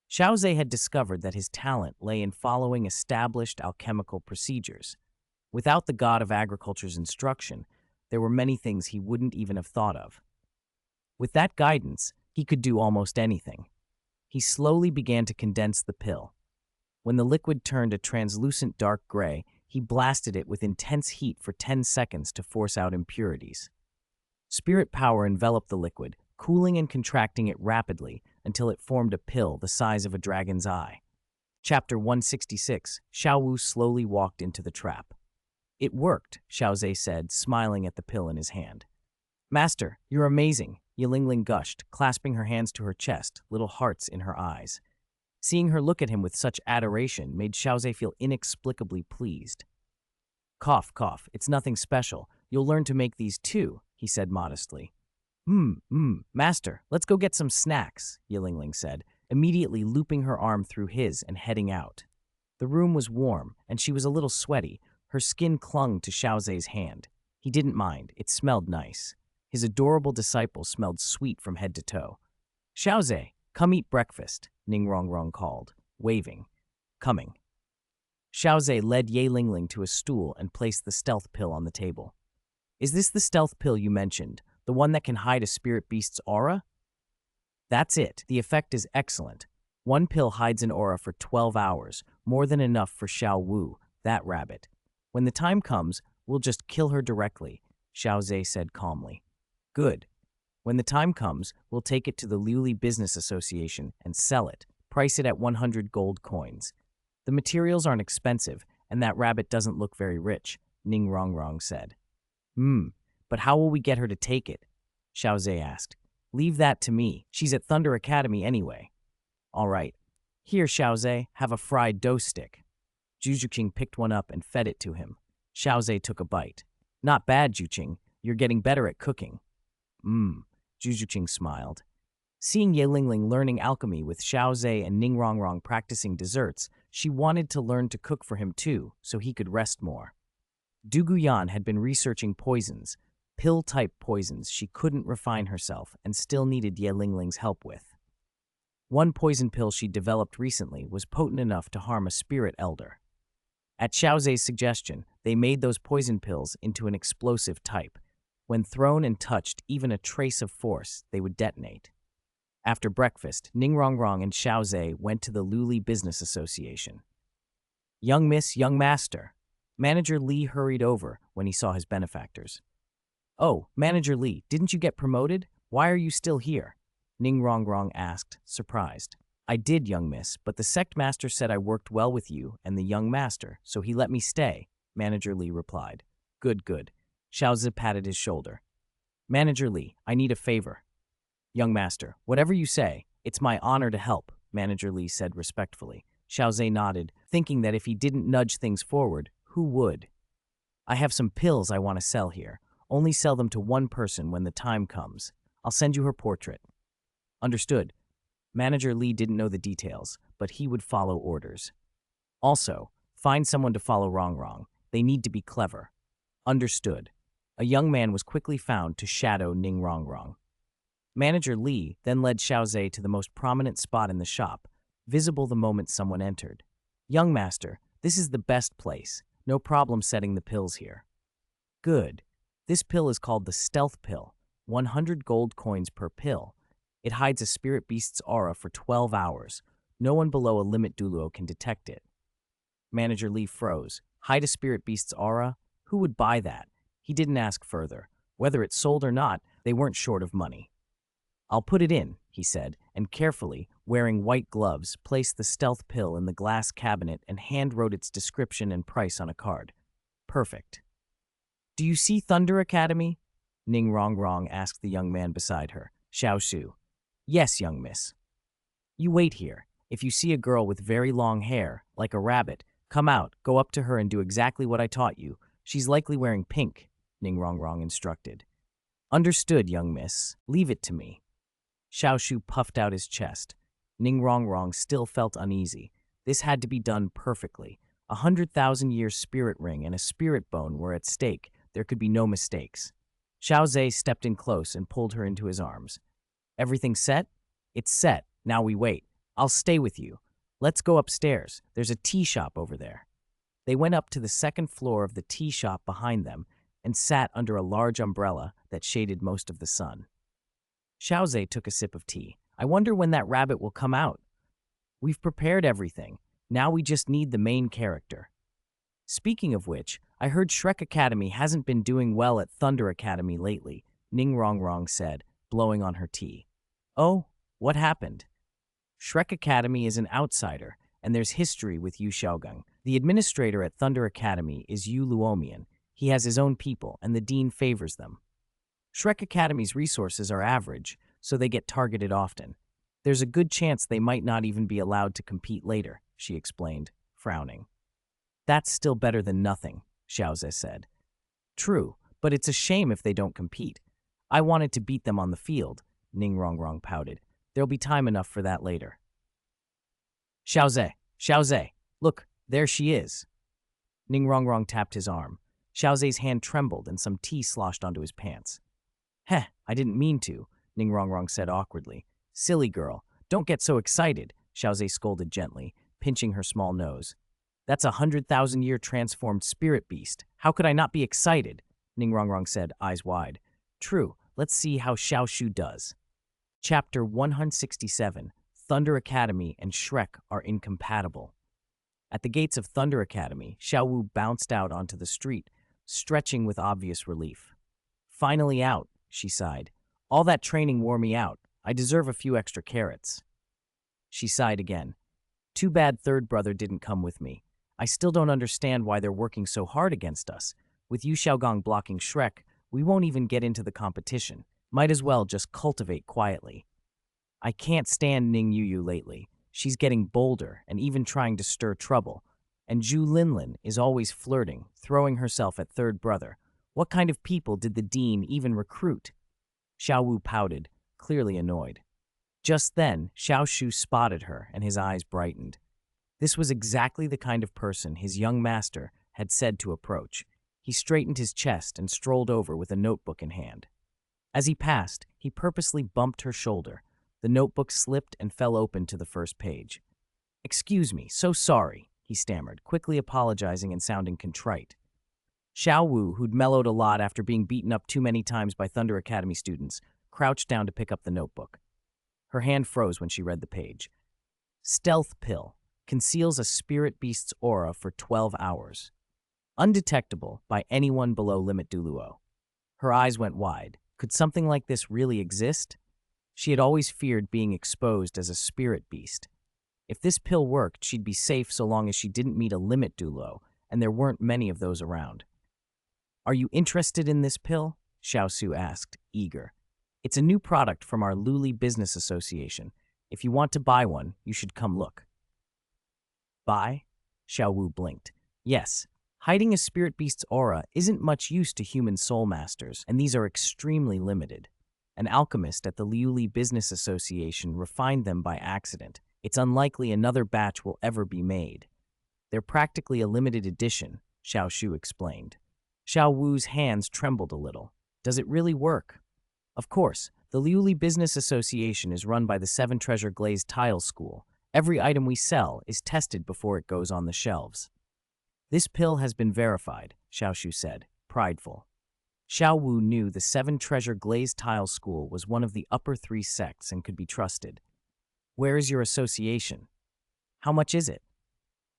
Xiao Ze had discovered that his talent lay in following established alchemical procedures. Without the god of agriculture's instruction, there were many things he wouldn't even have thought of. With that guidance, he could do almost anything. He slowly began to condense the pill. When the liquid turned a translucent dark gray, he blasted it with intense heat for 10 seconds to force out impurities. Spirit power enveloped the liquid, cooling and contracting it rapidly until it formed a pill the size of a dragon's eye. Chapter 166, Xiao Wu slowly walked into the trap. It worked, Xiao Ze said, smiling at the pill in his hand. Master, you're amazing, Yilingling gushed, clasping her hands to her chest, little hearts in her eyes. Seeing her look at him with such adoration made Xiao Ze feel inexplicably pleased. Cough, cough, it's nothing special. You'll learn to make these too, he said modestly. Master, let's go get some snacks, Yilingling said, immediately looping her arm through his and heading out. The room was warm, and she was a little sweaty. Her skin clung to Xiao Ze's hand. He didn't mind, it smelled nice. His adorable disciple smelled sweet from head to toe. Xiao Ze, come eat breakfast, Ning Rongrong called, waving. Coming. Xiao Ze led Ye Lingling to a stool and placed the stealth pill on the table. Is this the stealth pill you mentioned, the one that can hide a spirit beast's aura? That's it. The effect is excellent. One pill hides an aura for 12 hours, more than enough for Xiao Wu, that rabbit. When the time comes, we'll just kill her directly, Xiao Ze said calmly. Good. When the time comes, we'll take it to the Liuli Business Association and sell it, price it at 100 gold coins. The materials aren't expensive, and that rabbit doesn't look very rich, Ning Rongrong said. But how will we get her to take it? Xiao Ze asked. Leave that to me. She's at Thunder Academy anyway. All right. Here, Xiao Ze, have a fried dough stick. Jujuqing picked one up and fed it to him. Xiao Ze took a bite. Not bad, Jujuqing. You're getting better at cooking. Jujuqing smiled. Seeing Ye Lingling learning alchemy with Xiao Ze and Ning Rongrong practicing desserts, she wanted to learn to cook for him too, so he could rest more. Duguyan had been researching poisons, pill-type poisons she couldn't refine herself and still needed Ye Lingling's help with. One poison pill she developed recently was potent enough to harm a spirit elder. At Xiao Ze's suggestion, they made those poison pills into an explosive type. When thrown and touched even a trace of force, they would detonate. After breakfast, Ning Rongrong and Xiao Ze went to the Liuli Business Association. Young Miss, young master. Manager Li hurried over when he saw his benefactors. Oh, Manager Li, didn't you get promoted? Why are you still here? Ning Rongrong asked, surprised. I did, young miss, but the sect master said I worked well with you and the young master, so he let me stay, Manager Li replied. Good, good. Xiao Ze patted his shoulder. Manager Li, I need a favor. Young master, whatever you say, it's my honor to help, Manager Li said respectfully. Xiao Ze nodded, thinking that if he didn't nudge things forward, who would? I have some pills I want to sell here. Only sell them to one person when the time comes. I'll send you her portrait. Understood. Manager Li didn't know the details, but he would follow orders. Also, find someone to follow Rongrong. They need to be clever. Understood. A young man was quickly found to shadow Ning Rongrong. Manager Li then led Xiao Ze to the most prominent spot in the shop, visible the moment someone entered. Young master, this is the best place. No problem setting the pills here. Good. This pill is called the stealth pill, 100 gold coins per pill. It hides a spirit beast's aura for 12 hours. No one below a limit Douluo can detect it. Manager Li froze. Hide a spirit beast's aura? Who would buy that? He didn't ask further. Whether it sold or not, they weren't short of money. I'll put it in, he said, and carefully, wearing white gloves, placed the stealth pill in the glass cabinet and hand-wrote its description and price on a card. Perfect. Do you see Thunder Academy? Ning Rongrong asked the young man beside her. Xiao Shu. Yes, young miss. You wait here. If you see a girl with very long hair, like a rabbit, come out, go up to her and do exactly what I taught you. She's likely wearing pink, Ning Rongrong instructed. Understood, young miss. Leave it to me. Xiao Shu puffed out his chest. Ning Rongrong still felt uneasy. This had to be done perfectly. 100,000-year spirit ring and a spirit bone were at stake. There could be no mistakes. Xiao Ze stepped in close and pulled her into his arms. Everything set? It's set. Now we wait. I'll stay with you. Let's go upstairs. There's a tea shop over there. They went up to the second floor of the tea shop behind them and sat under a large umbrella that shaded most of the sun. Xiao Ze took a sip of tea. I wonder when that rabbit will come out. We've prepared everything. Now we just need the main character. Speaking of which, I heard Shrek Academy hasn't been doing well at Thunder Academy lately, Ning Rongrong said, blowing on her tea. Oh, what happened? Shrek Academy is an outsider, and there's history with Yu Xiaogang. The administrator at Thunder Academy is Yu Luomian. He has his own people, and the dean favors them. Shrek Academy's resources are average, so they get targeted often. There's a good chance they might not even be allowed to compete later, she explained, frowning. That's still better than nothing, Xiao Ze said. True, but it's a shame if they don't compete. I wanted to beat them on the field, Ning Rongrong pouted. There'll be time enough for that later. Xiao Ze, look, there she is. Ning Rongrong tapped his arm. Xiao Ze's hand trembled and some tea sloshed onto his pants. Heh, I didn't mean to, Ning Rongrong said awkwardly. Silly girl, don't get so excited, Xiao Ze scolded gently, pinching her small nose. That's a 100,000-year transformed spirit beast. How could I not be excited? Ning Rongrong said, eyes wide. True, let's see how Xiao Shu does. Chapter 167, Thunder Academy and Shrek are incompatible. At the gates of Thunder Academy, Xiao Wu bounced out onto the street, stretching with obvious relief. Finally out, she sighed. All that training wore me out. I deserve a few extra carrots. She sighed again. Too bad third brother didn't come with me. I still don't understand why they're working so hard against us. With Yu Xiaogang blocking Shrek, we won't even get into the competition. Might as well just cultivate quietly. I can't stand Ning Yuyu lately. She's getting bolder and even trying to stir trouble. And Zhu Linlin is always flirting, throwing herself at third brother. What kind of people did the dean even recruit? Xiao Wu pouted, clearly annoyed. Just then, Xiao Shu spotted her and his eyes brightened. This was exactly the kind of person his young master had said to approach. He straightened his chest and strolled over with a notebook in hand. As he passed, he purposely bumped her shoulder. The notebook slipped and fell open to the first page. Excuse me, so sorry, he stammered, quickly apologizing and sounding contrite. Xiao Wu, who'd mellowed a lot after being beaten up too many times by Thunder Academy students, crouched down to pick up the notebook. Her hand froze when she read the page. Stealth pill. Conceals a spirit beast's aura for 12 hours. Undetectable by anyone below limit Douluo. Her eyes went wide. Could something like this really exist? She had always feared being exposed as a spirit beast. If this pill worked, she'd be safe so long as she didn't meet a limit Douluo, and there weren't many of those around. Are you interested in this pill? Xiao Su asked, eager. It's a new product from our Luli Business Association. If you want to buy one, you should come look. Buy? Xiao Wu blinked. Yes. Hiding a spirit beast's aura isn't much use to human soul masters, and these are extremely limited. An alchemist at the Liuli Business Association refined them by accident. It's unlikely another batch will ever be made. They're practically a limited edition, Xiao Shu explained. Xiao Wu's hands trembled a little. Does it really work? Of course, the Liuli Business Association is run by the Seven Treasure Glazed Tile School. Every item we sell is tested before it goes on the shelves. This pill has been verified, Xiao Shu said, prideful. Xiao Wu knew the Seven Treasure Glazed Tile School was one of the upper 3 sects and could be trusted. Where is your association? How much is it?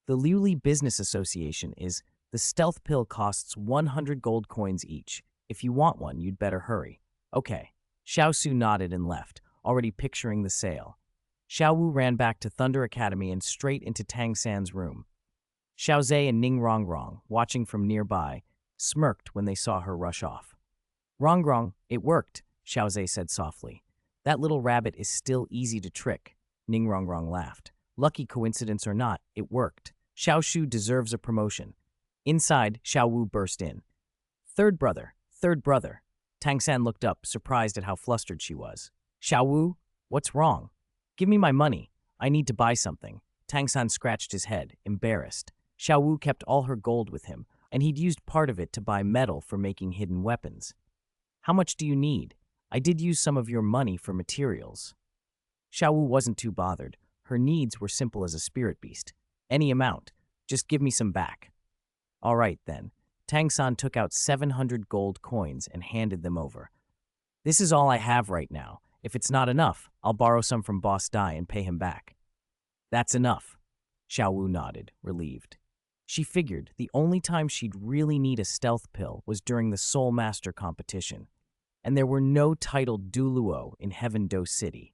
The Liuli Business Association is, the stealth pill costs 100 gold coins each. If you want one, you'd better hurry. Okay. Xiao Su nodded and left, already picturing the sale. Xiao Wu ran back to Thunder Academy and straight into Tang San's room. Xiao Ze and Ning Rongrong, watching from nearby, smirked when they saw her rush off. Rongrong, it worked, Xiao Ze said softly. That little rabbit is still easy to trick. Ning Rongrong laughed. Lucky coincidence or not, it worked. Xiao Shu deserves a promotion. Inside, Xiao Wu burst in. Third brother. Tang San looked up, surprised at how flustered she was. Xiao Wu, what's wrong? Give me my money. I need to buy something. Tang San scratched his head, embarrassed. Xiao Wu kept all her gold with him, and he'd used part of it to buy metal for making hidden weapons. How much do you need? I did use some of your money for materials. Xiao Wu wasn't too bothered. Her needs were simple as a spirit beast. Any amount. Just give me some back. All right, then. Tang San took out 700 gold coins and handed them over. This is all I have right now. If it's not enough, I'll borrow some from Boss Dai and pay him back. That's enough. Xiao Wu nodded, relieved. She figured the only time she'd really need a stealth pill was during the Soul Master competition, and there were no titled Douluo in Heaven Do City.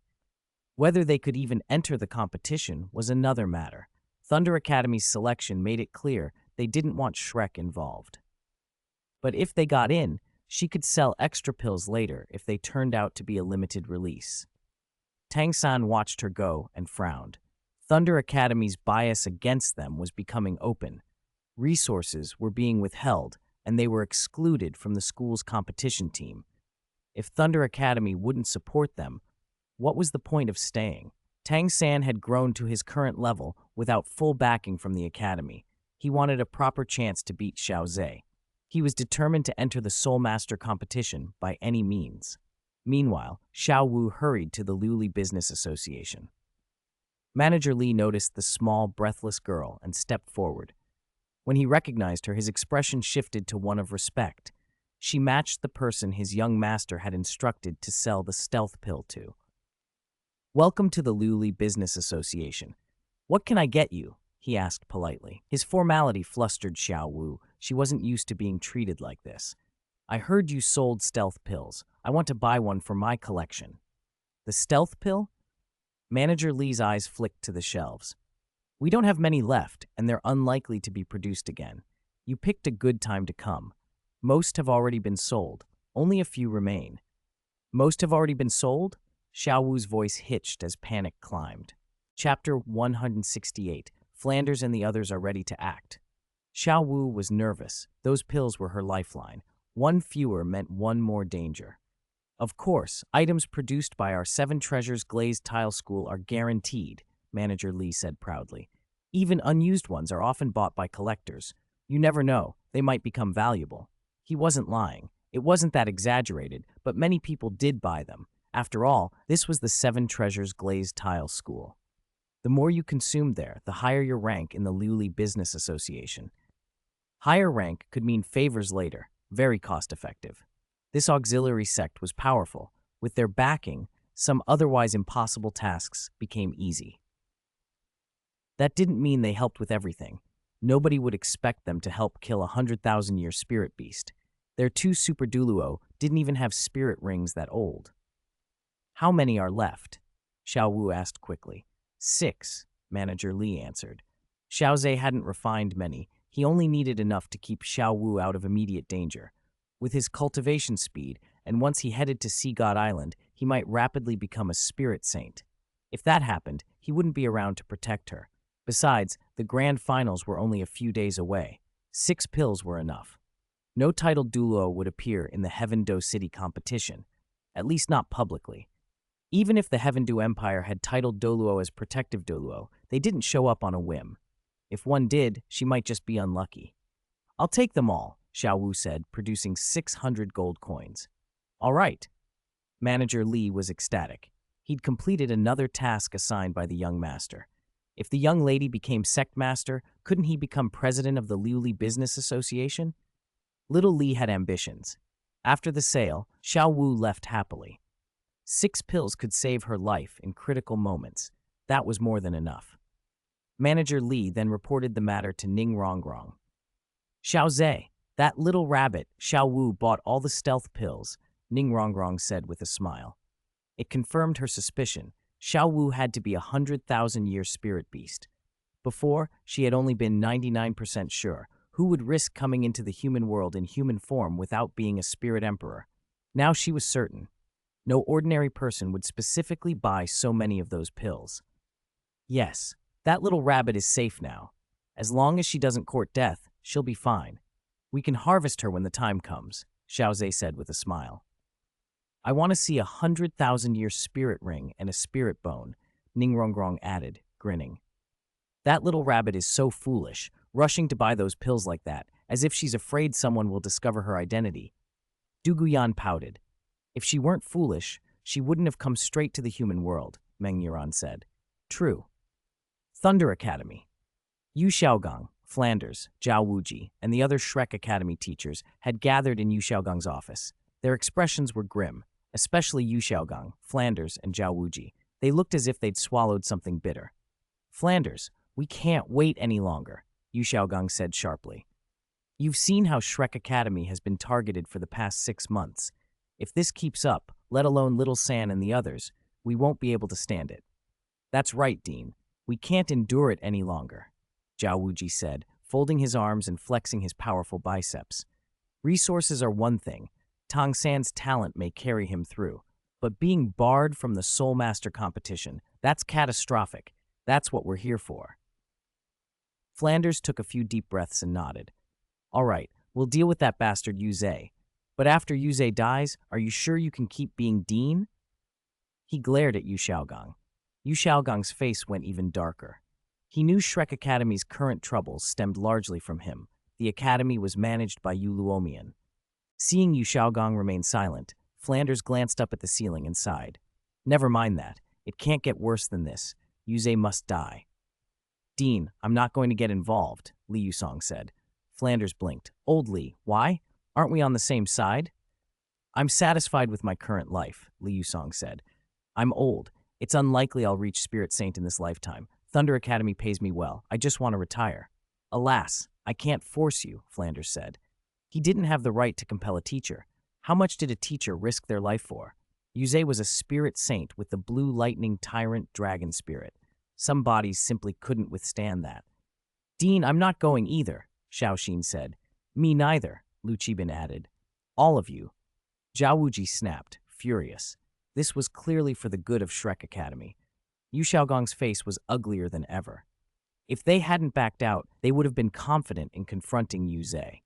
Whether they could even enter the competition was another matter. Thunder Academy's selection made it clear they didn't want Shrek involved. But if they got in, she could sell extra pills later if they turned out to be a limited release. Tang-san watched her go and frowned. Thunder Academy's bias against them was becoming open. Resources were being withheld, and they were excluded from the school's competition team. If Thunder Academy wouldn't support them, what was the point of staying? Tang-san had grown to his current level without full backing from the academy. He wanted a proper chance to beat Xiao Ze. He was determined to enter the Soul Master competition by any means. Meanwhile, Xiao Wu hurried to the Liuli Business Association. Manager Li noticed the small, breathless girl and stepped forward. When he recognized her, his expression shifted to one of respect. She matched the person his young master had instructed to sell the stealth pill to. "Welcome to the Liuli Business Association. What can I get you?" he asked politely. His formality flustered Xiao Wu. She wasn't used to being treated like this. "I heard you sold stealth pills. I want to buy one for my collection." "The stealth pill?" Manager Li's eyes flicked to the shelves. "We don't have many left, and they're unlikely to be produced again. You picked a good time to come. Most have already been sold. Only a few remain." "Most have already been sold?" Xiao Wu's voice hitched as panic climbed. Chapter 168. Flanders and the others are ready to act. Xiao Wu was nervous. Those pills were her lifeline. One fewer meant one more danger. "Of course, items produced by our Seven Treasures Glazed Tile School are guaranteed," Manager Li said proudly. "Even unused ones are often bought by collectors. You never know, they might become valuable." He wasn't lying. It wasn't that exaggerated, but many people did buy them. After all, this was the Seven Treasures Glazed Tile School. The more you consumed there, the higher your rank in the Liuli Business Association. Higher rank could mean favors later, very cost-effective. This auxiliary sect was powerful. With their backing, some otherwise impossible tasks became easy. That didn't mean they helped with everything. Nobody would expect them to help kill a 100,000-year spirit beast. Their 2 Super Douluo didn't even have spirit rings that old. "How many are left?" Xiao Wu asked quickly. 6, Manager Li answered. Xiao Ze hadn't refined many. He only needed enough to keep Xiao Wu out of immediate danger. With his cultivation speed, and once he headed to Sea God Island, he might rapidly become a spirit saint. If that happened, he wouldn't be around to protect her. Besides, the grand finals were only a few days away. 6 pills were enough. No titled Douluo would appear in the Heaven Do City competition, at least not publicly. Even if the Heaven Do Empire had titled Douluo as Protective Douluo, they didn't show up on a whim. If one did, she might just be unlucky. "I'll take them all," Xiao Wu said, producing 600 gold coins. "All right." Manager Li was ecstatic. He'd completed another task assigned by the young master. If the young lady became sect master, couldn't he become president of the Liuli Business Association? Little Li had ambitions. After the sale, Xiao Wu left happily. 6 pills could save her life in critical moments. That was more than enough. Manager Li then reported the matter to Ning Rongrong. "Xiao Ze, that little rabbit, Xiao Wu bought all the stealth pills," Ning Rongrong said with a smile. It confirmed her suspicion. Xiao Wu had to be a 100,000-year spirit beast. Before, she had only been 99% sure. Who would risk coming into the human world in human form without being a spirit emperor? Now she was certain. No ordinary person would specifically buy so many of those pills. "Yes, that little rabbit is safe now. As long as she doesn't court death, she'll be fine. We can harvest her when the time comes," Xiao Ze said with a smile. "I want to see a 100,000-year spirit ring and a spirit bone," Ning Rongrong added, grinning. "That little rabbit is so foolish, rushing to buy those pills like that, as if she's afraid someone will discover her identity." Du Guyan pouted. "If she weren't foolish, she wouldn't have come straight to the human world," Meng Yuran said. "True." Thunder Academy. Yu Xiaogang, Flanders, Zhao Wuji, and the other Shrek Academy teachers had gathered in Yu Xiaogang's office. Their expressions were grim, especially Yu Xiaogang, Flanders, and Zhao Wuji. They looked as if they'd swallowed something bitter. "Flanders, we can't wait any longer," Yu Xiaogang said sharply. "You've seen how Shrek Academy has been targeted for the past 6 months. If this keeps up, let alone Little San and the others, we won't be able to stand it." That's right, Dean. We can't endure it any longer, Zhao Wuji said, folding his arms and flexing his powerful biceps. Resources are one thing. Tang San's talent may carry him through. But being barred from the Soul Master competition, that's catastrophic. That's what we're here for. Flanders took a few deep breaths and nodded. All right, we'll deal with that bastard Xiao Ze. But after Xiao Ze dies, are you sure you can keep being Dean? He glared at Yu Xiaogang. Yu Xiaogang's face went even darker. He knew Shrek Academy's current troubles stemmed largely from him. The academy was managed by Yu Luomian. Seeing Yu Xiaogang remain silent, Flanders glanced up at the ceiling and sighed. Never mind that. It can't get worse than this. Xiao Ze must die. Dean, I'm not going to get involved, Li Yusong said. Flanders blinked. Old Li, why? Aren't we on the same side? I'm satisfied with my current life, Li Yusong said. I'm old. It's unlikely I'll reach Spirit Saint in this lifetime. Thunder Academy pays me well. I just want to retire. Alas, I can't force you, Flanders said. He didn't have the right to compel a teacher. How much did a teacher risk their life for? Xiao Ze was a spirit saint with the blue lightning tyrant dragon spirit. Some bodies simply couldn't withstand that. Dean, I'm not going either, Xiaoxin said. Me neither, Lu Qibin added. All of you. Zhao Wuji snapped, furious. This was clearly for the good of Shrek Academy. Yu Xiaogang's face was uglier than ever. If they hadn't backed out, they would have been confident in confronting Xiao Ze.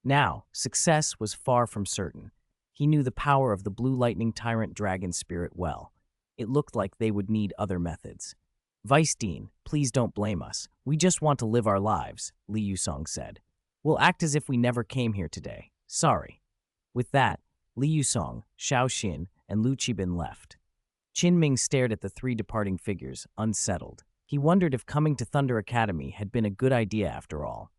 Now, success was far from certain. He knew the power of the blue lightning tyrant dragon spirit well. It looked like they would need other methods. Vice Dean, please don't blame us. We just want to live our lives, Li Yusong said. We'll act as if we never came here today. Sorry. With that, Li Yusong, Xiao Xin, and Lu Qibin left. Qin Ming stared at the three departing figures, unsettled. He wondered if coming to Thunder Academy had been a good idea after all.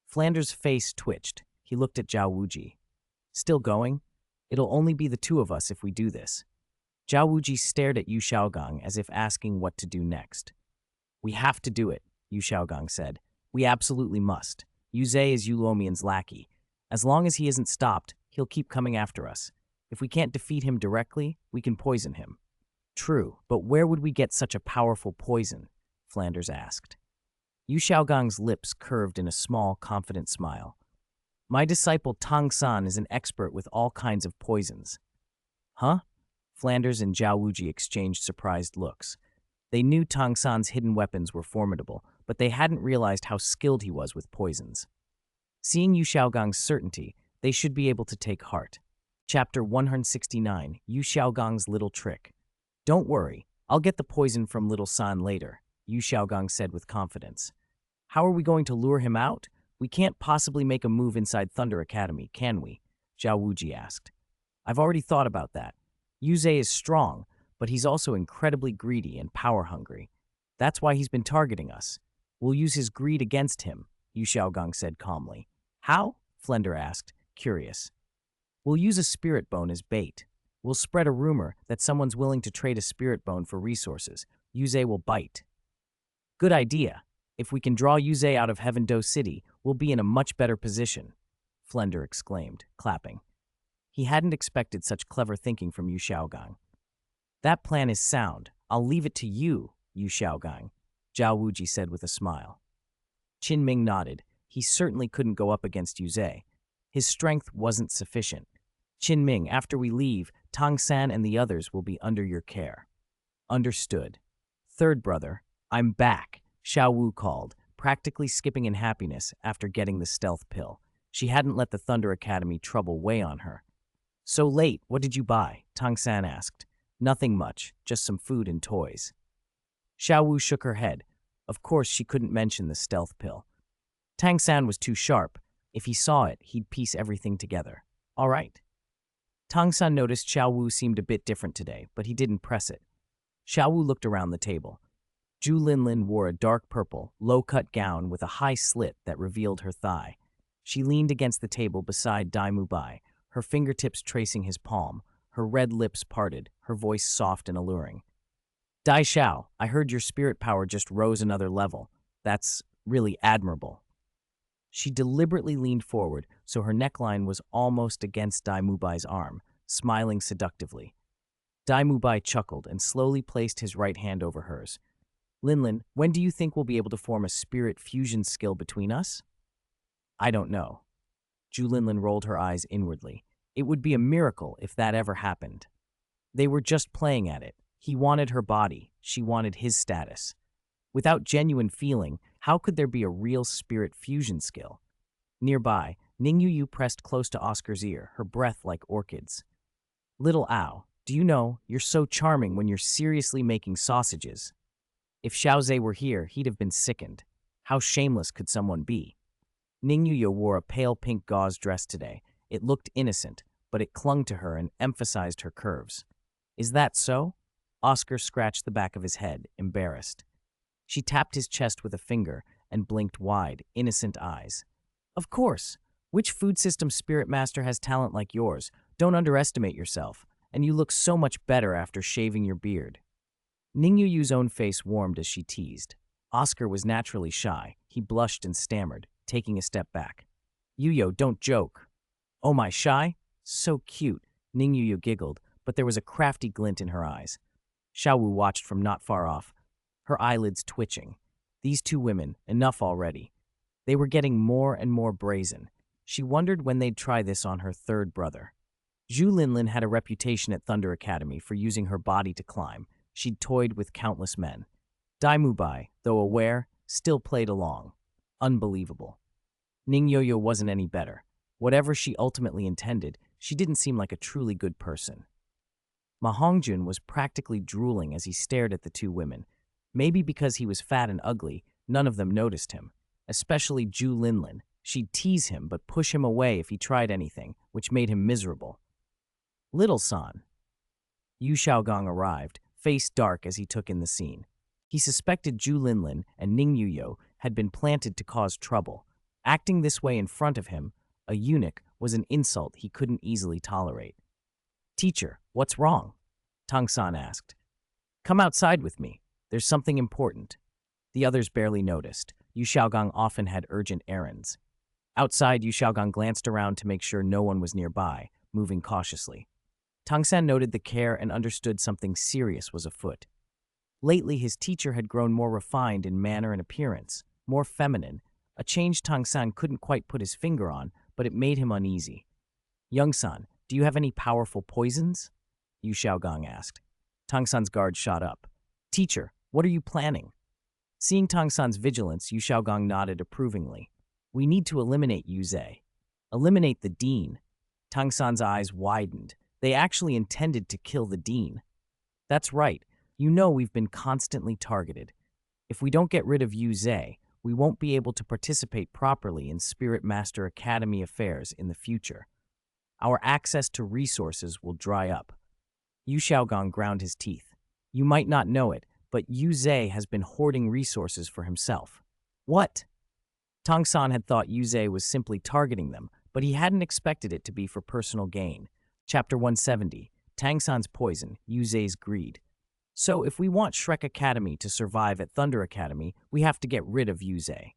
Flanders' face twitched. He looked at Zhao Wuji. Still going? It'll only be the two of us if we do this. Zhao Wuji stared at Yu Xiaogang as if asking what to do next. We have to do it, Yu Xiaogang said. We absolutely must. Xiao Ze is Yu Luomian's lackey. As long as he isn't stopped, he'll keep coming after us. If we can't defeat him directly, we can poison him. True, but where would we get such a powerful poison? Flanders asked. Yu Xiaogang's lips curved in a small, confident smile. My disciple Tang San is an expert with all kinds of poisons. Huh? Flanders and Zhao Wuji exchanged surprised looks. They knew Tang San's hidden weapons were formidable, but they hadn't realized how skilled he was with poisons. Seeing Yu Xiaogang's certainty, they should be able to take heart. Chapter 169, Yu Xiaogang's Little Trick. Don't worry, I'll get the poison from Little San later, Yu Xiaogang said with confidence. How are we going to lure him out? We can't possibly make a move inside Thunder Academy, can we? Zhao Wuji asked. I've already thought about that. Xiao Ze is strong, but he's also incredibly greedy and power-hungry. That's why he's been targeting us. We'll use his greed against him, Yu Xiaogang said calmly. How? Flender asked, curious. We'll use a spirit bone as bait. We'll spread a rumor that someone's willing to trade a spirit bone for resources. Xiao Ze will bite. Good idea. If we can draw Xiao Ze out of Heaven Do City, we'll be in a much better position, Flender exclaimed, clapping. He hadn't expected such clever thinking from Yu Xiaogang. That plan is sound. I'll leave it to you, Yu Xiaogang, Zhao Wuji said with a smile. Qin Ming nodded. He certainly couldn't go up against Xiao Ze. His strength wasn't sufficient. Qin Ming, after we leave, Tang San and the others will be under your care. Understood. Third brother, I'm back, Xiao Wu called, practically skipping in happiness after getting the stealth pill. She hadn't let the Thunder Academy trouble weigh on her. So late, what did you buy? Tang San asked. Nothing much, just some food and toys. Xiao Wu shook her head. Of course, she couldn't mention the stealth pill. Tang San was too sharp. If he saw it, he'd piece everything together. All right. Tang San noticed Xiao Wu seemed a bit different today, but he didn't press it. Xiao Wu looked around the table. Zhu Linlin wore a dark purple, low-cut gown with a high slit that revealed her thigh. She leaned against the table beside Dai Mubai, her fingertips tracing his palm, her red lips parted, her voice soft and alluring. Dai Xiao, I heard your spirit power just rose another level. That's really admirable. She deliberately leaned forward so her neckline was almost against Dai Mubai's arm, smiling seductively. Dai Mubai chuckled and slowly placed his right hand over hers. Linlin, when do you think we'll be able to form a spirit fusion skill between us? I don't know. Zhu Linlin rolled her eyes inwardly. It would be a miracle if that ever happened. They were just playing at it. He wanted her body. She wanted his status. Without genuine feeling, how could there be a real spirit fusion skill? Nearby, Ning Yu pressed close to Oscar's ear, her breath like orchids. Little Ao, do you know, you're so charming when you're seriously making sausages. If Xiao Ze were here, he'd have been sickened. How shameless could someone be? Ning Yu wore a pale pink gauze dress today. It looked innocent, but it clung to her and emphasized her curves. Is that so? Oscar scratched the back of his head, embarrassed. She tapped his chest with a finger and blinked wide, innocent eyes. Of course. Which food system spirit master has talent like yours? Don't underestimate yourself, and you look so much better after shaving your beard. Ning Yu's own face warmed as she teased. Oscar was naturally shy. He blushed and stammered, taking a step back. Yuyo, don't joke. Oh my, shy? So cute. Ning Yu giggled, but there was a crafty glint in her eyes. Xiao Wu watched from not far off, her eyelids twitching. These two women, enough already. They were getting more and more brazen. She wondered when they'd try this on her third brother. Zhu Linlin had a reputation at Thunder Academy for using her body to climb. She'd toyed with countless men. Dai Mubai, though aware, still played along. Unbelievable. Ning Yo wasn't any better. Whatever she ultimately intended, she didn't seem like a truly good person. Ma Hongjun was practically drooling as he stared at the two women. Maybe because he was fat and ugly, none of them noticed him. Especially Zhu Linlin. She'd tease him but push him away if he tried anything, which made him miserable. Little San. Yu Xiaogong arrived, face dark as he took in the scene. He suspected Zhu Linlin and Ning Yuyo had been planted to cause trouble. Acting this way in front of him, a eunuch, was an insult he couldn't easily tolerate. Teacher, what's wrong? Tang San asked. Come outside with me. There's something important. The others barely noticed. Yu Xiaogong often had urgent errands. Outside, Yu Xiaogong glanced around to make sure no one was nearby, moving cautiously. Tang San noted the care and understood something serious was afoot. Lately, his teacher had grown more refined in manner and appearance, more feminine, a change Tang San couldn't quite put his finger on, but it made him uneasy. Young San, do you have any powerful poisons? Yu Xiaogong asked. Tang San's guard shot up. Teacher, what are you planning? Seeing Tang San's vigilance, Yu Xiaogong nodded approvingly. We need to eliminate Yu Ze. Eliminate the dean. Tang San's eyes widened. They actually intended to kill the dean. That's right. You know we've been constantly targeted. If we don't get rid of Yu Ze, we won't be able to participate properly in Spirit Master Academy affairs in the future. Our access to resources will dry up. Yu Xiaogong ground his teeth. You might not know it, but Yu Ze has been hoarding resources for himself. What? Tang San had thought Yu Ze was simply targeting them, but he hadn't expected it to be for personal gain. Chapter 170, Tang San's Poison, Yu Ze's Greed. So if we want Shrek Academy to survive at Thunder Academy, we have to get rid of Yu Ze.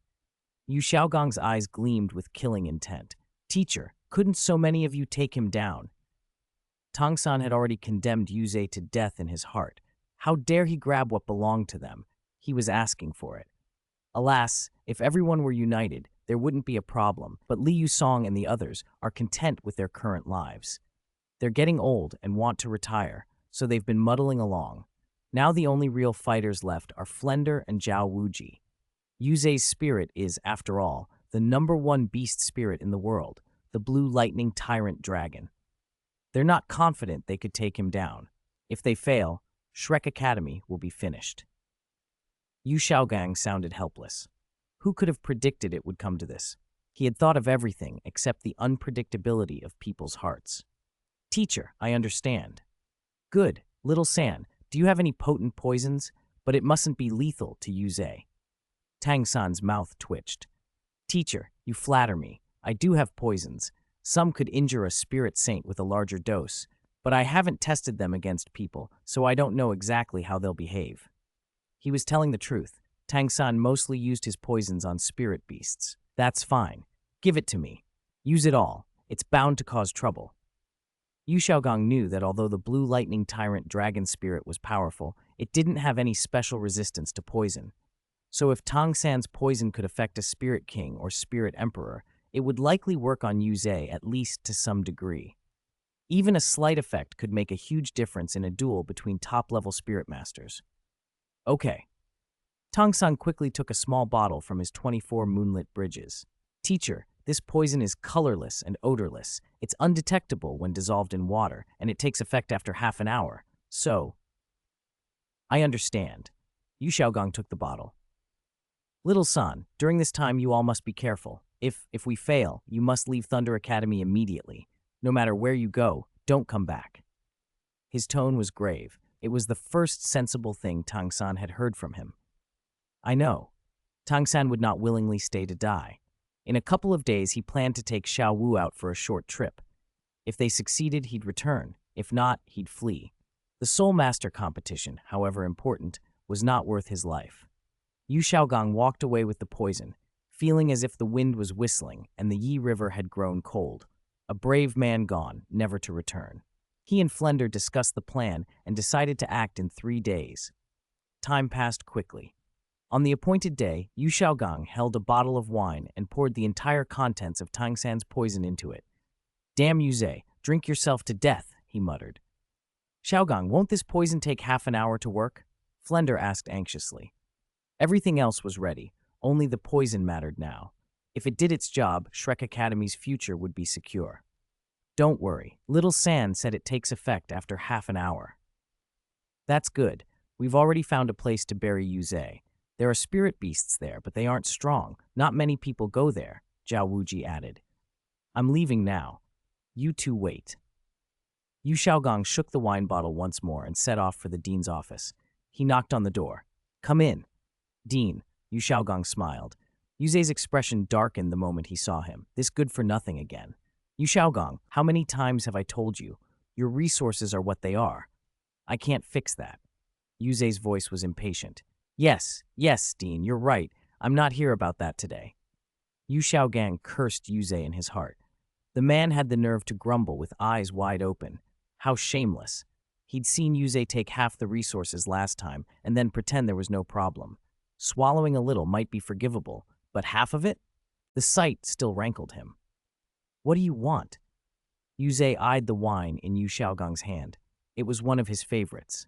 Yu Xiaogong's eyes gleamed with killing intent. Teacher, couldn't so many of you take him down? Tang San had already condemned Yu Ze to death in his heart. How dare he grab what belonged to them? He was asking for it. Alas, if everyone were united, there wouldn't be a problem, but Li Yusong and the others are content with their current lives. They're getting old and want to retire, so they've been muddling along. Now the only real fighters left are Flender and Zhao Wuji. Yu Ze's spirit is, after all, the #1 beast spirit in the world, the blue lightning tyrant dragon. They're not confident they could take him down. If they fail, Shrek Academy will be finished. Yu Xiaogong sounded helpless. Who could have predicted it would come to this? He had thought of everything except the unpredictability of people's hearts. Teacher, I understand. Good. Little San, do you have any potent poisons? But it mustn't be lethal to Yu Ze. Tang San's mouth twitched. Teacher, you flatter me. I do have poisons. Some could injure a spirit saint with a larger dose, but I haven't tested them against people, so I don't know exactly how they'll behave. He was telling the truth. Tang San mostly used his poisons on spirit beasts. That's fine. Give it to me. Use it all. It's bound to cause trouble. Yu Xiaogong knew that although the blue lightning tyrant dragon spirit was powerful, It didn't have any special resistance to poison. So if Tang San's poison could affect a spirit king or spirit emperor, it would likely work on Xiao Ze at least to some degree. Even a slight effect could make a huge difference in a duel between top-level spirit masters. Okay. Tang San quickly took a small bottle from his 24 moonlit bridges. Teacher, this poison is colorless and odorless. It's undetectable when dissolved in water, and it takes effect after half an hour. So, I understand. Yu Xiaogang took the bottle. Little San, during this time you all must be careful. If we fail, you must leave Thunder Academy immediately. No matter where you go, don't come back. His tone was grave. It was the first sensible thing Tang San had heard from him. I know. Tang San would not willingly stay to die. In a couple of days, he planned to take Xiao Wu out for a short trip. If they succeeded, he'd return. If not, he'd flee. The Soul Master competition, however important, was not worth his life. Yu Xiaogang walked away with the poison, feeling as if the wind was whistling and the Yi River had grown cold. A brave man gone, never to return. He and Flender discussed the plan and decided to act in 3 days. Time passed quickly. On the appointed day, Yu Xiaogang held a bottle of wine and poured the entire contents of Tang San's poison into it. Damn Xiao Ze, drink yourself to death, he muttered. Xiaogang, won't this poison take half an hour to work? Flender asked anxiously. Everything else was ready, only the poison mattered now. If it did its job, Shrek Academy's future would be secure. Don't worry, Little San said it takes effect after half an hour. That's good. We've already found a place to bury Xiao Ze. There are spirit beasts there, but they aren't strong. Not many people go there, Zhao Wuji added. I'm leaving now. You two wait. Yu Xiaogang shook the wine bottle once more and set off for the dean's office. He knocked on the door. Come in. Dean, Yu Xiaogang smiled. Xiao Ze's expression darkened the moment he saw him. This good-for-nothing again. Yu Xiaogang, how many times have I told you? Your resources are what they are. I can't fix that. Xiao Ze's voice was impatient. Yes, Dean, you're right. I'm not here about that today. Yu Xiaogang cursed Xiao Ze in his heart. The man had the nerve to grumble with eyes wide open. How shameless. He'd seen Xiao Ze take half the resources last time and then pretend there was no problem. Swallowing a little might be forgivable, but half of it? The sight still rankled him. What do you want? Xiao Ze eyed the wine in Yu Xiaogang's hand. It was one of his favorites.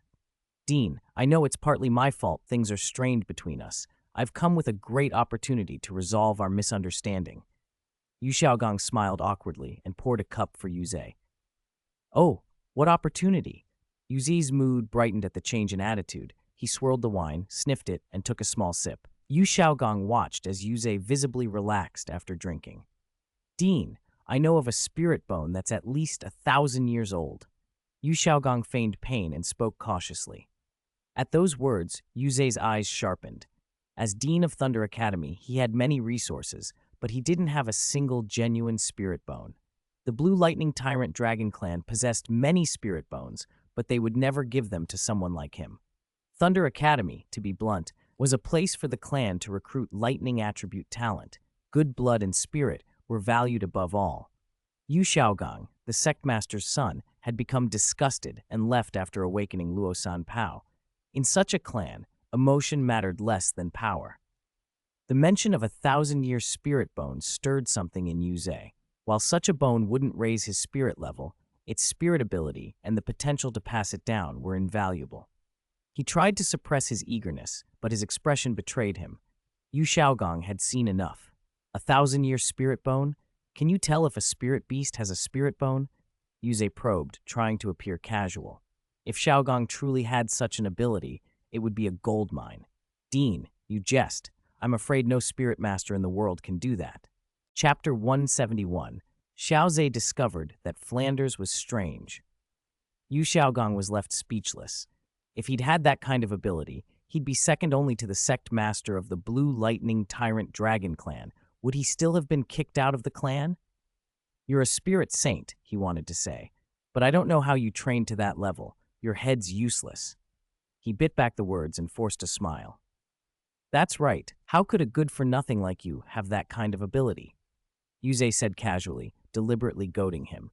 Dean, I know it's partly my fault things are strained between us. I've come with a great opportunity to resolve our misunderstanding. Yu Xiaogang smiled awkwardly and poured a cup for Xiao Ze. Oh, what opportunity? Xiao Ze's mood brightened at the change in attitude. He swirled the wine, sniffed it, and took a small sip. Yu Xiaogang watched as Xiao Ze visibly relaxed after drinking. Dean, I know of a spirit bone that's at least 1,000 years old. Yu Xiaogang feigned pain and spoke cautiously. At those words, Xiao Ze's eyes sharpened. As Dean of Thunder Academy, he had many resources, but he didn't have a single genuine spirit bone. The Blue Lightning Tyrant Dragon Clan possessed many spirit bones, but they would never give them to someone like him. Thunder Academy, to be blunt, was a place for the clan to recruit lightning attribute talent. Good blood and spirit were valued above all. Yu Xiaogang, the sectmaster's son, had become disgusted and left after awakening Luo San Pao. In such a clan, emotion mattered less than power. The mention of 1,000-year spirit bone stirred something in Xiao Ze. While such a bone wouldn't raise his spirit level, its spirit ability and the potential to pass it down were invaluable. He tried to suppress his eagerness, but his expression betrayed him. Yu Xiaogang had seen enough. 1,000-year spirit bone? Can you tell if a spirit beast has a spirit bone? Xiao Ze probed, trying to appear casual. If Xiaogang truly had such an ability, it would be a gold mine. Dean, you jest. I'm afraid no spirit master in the world can do that. Chapter 171. Xiao Ze discovered that Flanders was strange. Yu Xiaogang was left speechless. If he'd had that kind of ability, he'd be second only to the sect master of the Blue Lightning Tyrant Dragon Clan. Would he still have been kicked out of the clan? You're a spirit saint, he wanted to say, but I don't know how you trained to that level. Your head's useless. He bit back the words and forced a smile. That's right. How could a good-for-nothing like you have that kind of ability? Xiao Ze said casually, deliberately goading him.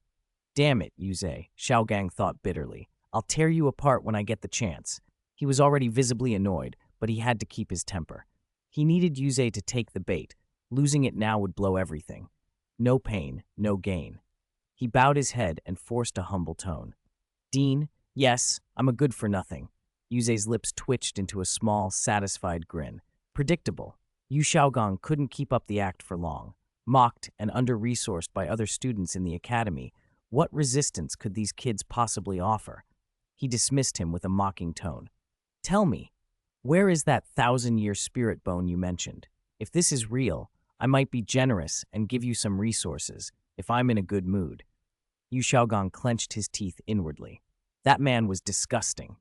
Damn it, Xiao Ze, Xiaogang thought bitterly. I'll tear you apart when I get the chance. He was already visibly annoyed, but he had to keep his temper. He needed Yu Ze to take the bait. Losing it now would blow everything. No pain, no gain. He bowed his head and forced a humble tone. Dean, yes, I'm a good-for-nothing. Yu Ze's lips twitched into a small, satisfied grin. Predictable. Yu Xiaogong couldn't keep up the act for long. Mocked and under-resourced by other students in the academy, what resistance could these kids possibly offer? He dismissed him with a mocking tone. Tell me, where is that 1,000-year spirit bone you mentioned? If this is real, I might be generous and give you some resources, if I'm in a good mood. Yu Xiaogong clenched his teeth inwardly. That man was disgusting.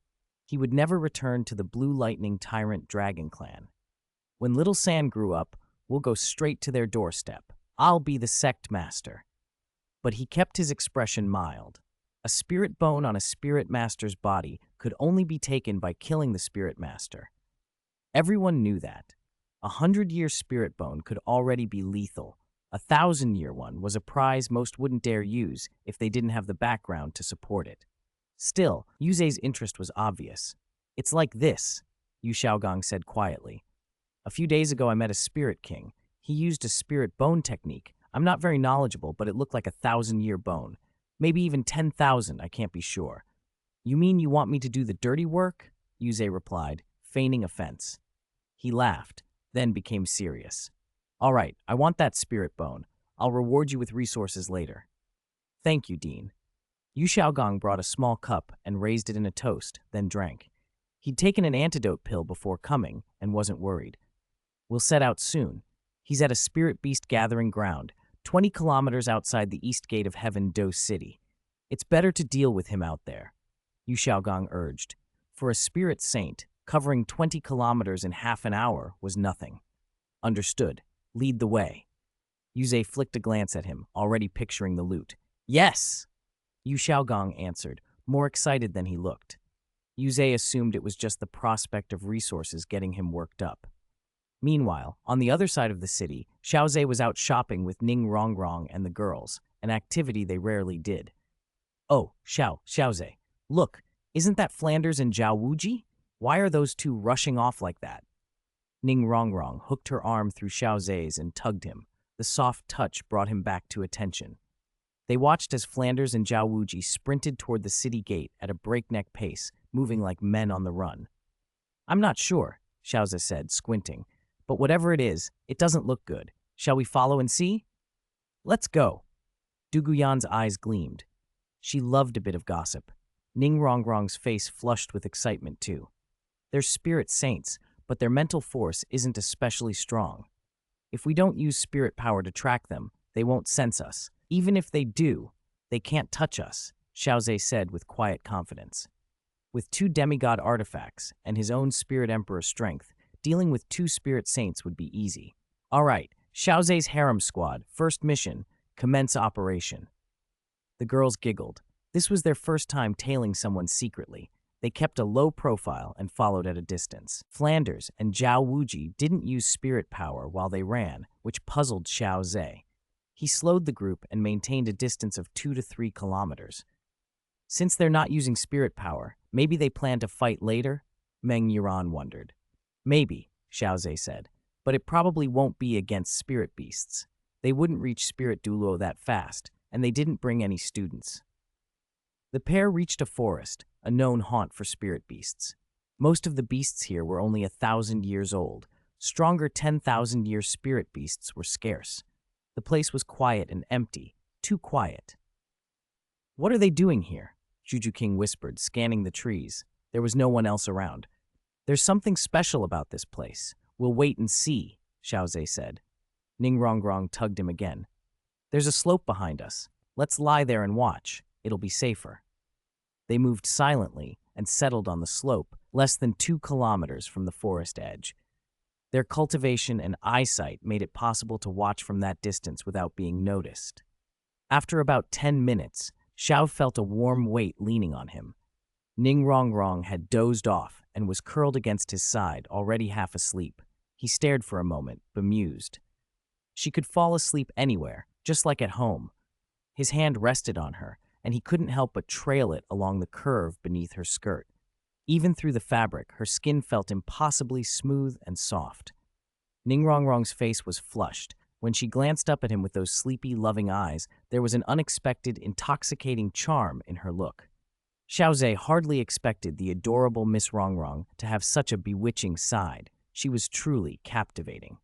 He would never return to the Blue Lightning Tyrant Dragon Clan. When Little San grew up, we'll go straight to their doorstep. I'll be the sect master. But he kept his expression mild. A spirit bone on a spirit master's body could only be taken by killing the spirit master. Everyone knew that. 100-year spirit bone could already be lethal. 1,000-year one was a prize most wouldn't dare use if they didn't have the background to support it. Still, Yu Ze's interest was obvious. It's like this, Yu Xiaogong said quietly. A few days ago I met a spirit king. He used a spirit bone technique. I'm not very knowledgeable, but it looked like a 1,000-year bone. Maybe even 10,000, I can't be sure. You mean you want me to do the dirty work? Yu Ze replied, feigning offense. He laughed, then became serious. All right, I want that spirit bone. I'll reward you with resources later. Thank you, Dean. Yu Xiaogong brought a small cup and raised it in a toast, then drank. He'd taken an antidote pill before coming and wasn't worried. We'll set out soon. He's at a spirit beast gathering ground, 20 kilometers outside the east gate of Heaven Do City. It's better to deal with him out there, Yu Xiaogong urged. For a spirit saint, covering 20 kilometers in half an hour was nothing. Understood. Lead the way. Yu Ze flicked a glance at him, already picturing the loot. Yes! Yu Xiaogong answered, more excited than he looked. Yu Ze assumed it was just the prospect of resources getting him worked up. Meanwhile, on the other side of the city, Xiao Ze was out shopping with Ning Rongrong and the girls, an activity they rarely did. Oh, Xiao Ze, look, isn't that Flanders and Zhao Wuji? Why are those two rushing off like that? Ning Rongrong hooked her arm through Xiao Ze's and tugged him. The soft touch brought him back to attention. They watched as Flanders and Zhao Wuji sprinted toward the city gate at a breakneck pace, moving like men on the run. I'm not sure, Xiao Ze said, squinting. But whatever it is, it doesn't look good. Shall we follow and see? Let's go. Duguyan's eyes gleamed. She loved a bit of gossip. Ning Rongrong's face flushed with excitement too. They're spirit saints, but their mental force isn't especially strong. If we don't use spirit power to track them, they won't sense us. Even if they do, they can't touch us, Xiao Ze said with quiet confidence. With 2 demigod artifacts and his own spirit emperor strength, dealing with 2 spirit saints would be easy. All right, Xiao Ze's harem squad, first mission, commence operation. The girls giggled. This was their first time tailing someone secretly. They kept a low profile and followed at a distance. Flanders and Zhao Wuji didn't use spirit power while they ran, which puzzled Xiao Ze. He slowed the group and maintained a distance of 2 to 3 kilometers. Since they're not using spirit power, maybe they plan to fight later? Meng Yuran wondered. Maybe, Xiao Ze said, but it probably won't be against spirit beasts. They wouldn't reach Spirit Douluo that fast, and they didn't bring any students. The pair reached a forest, a known haunt for spirit beasts. Most of the beasts here were only 1,000 years old. Stronger 10,000-year spirit beasts were scarce. The place was quiet and empty, too quiet. What are they doing here? Juju King whispered, scanning the trees. There was no one else around. There's something special about this place. We'll wait and see, Xiao Ze said. Ning Rongrong tugged him again. There's a slope behind us. Let's lie there and watch. It'll be safer. They moved silently and settled on the slope, less than 2 kilometers from the forest edge. Their cultivation and eyesight made it possible to watch from that distance without being noticed. After about 10 minutes, Xiao felt a warm weight leaning on him. Ning Rongrong had dozed off and was curled against his side, already half asleep. He stared for a moment, bemused. She could fall asleep anywhere, just like at home. His hand rested on her, and he couldn't help but trail it along the curve beneath her skirt. Even through the fabric, her skin felt impossibly smooth and soft. Ningrongrong's face was flushed. When she glanced up at him with those sleepy, loving eyes, there was an unexpected, intoxicating charm in her look. Xiao Ze hardly expected the adorable Miss Rongrong to have such a bewitching side. She was truly captivating.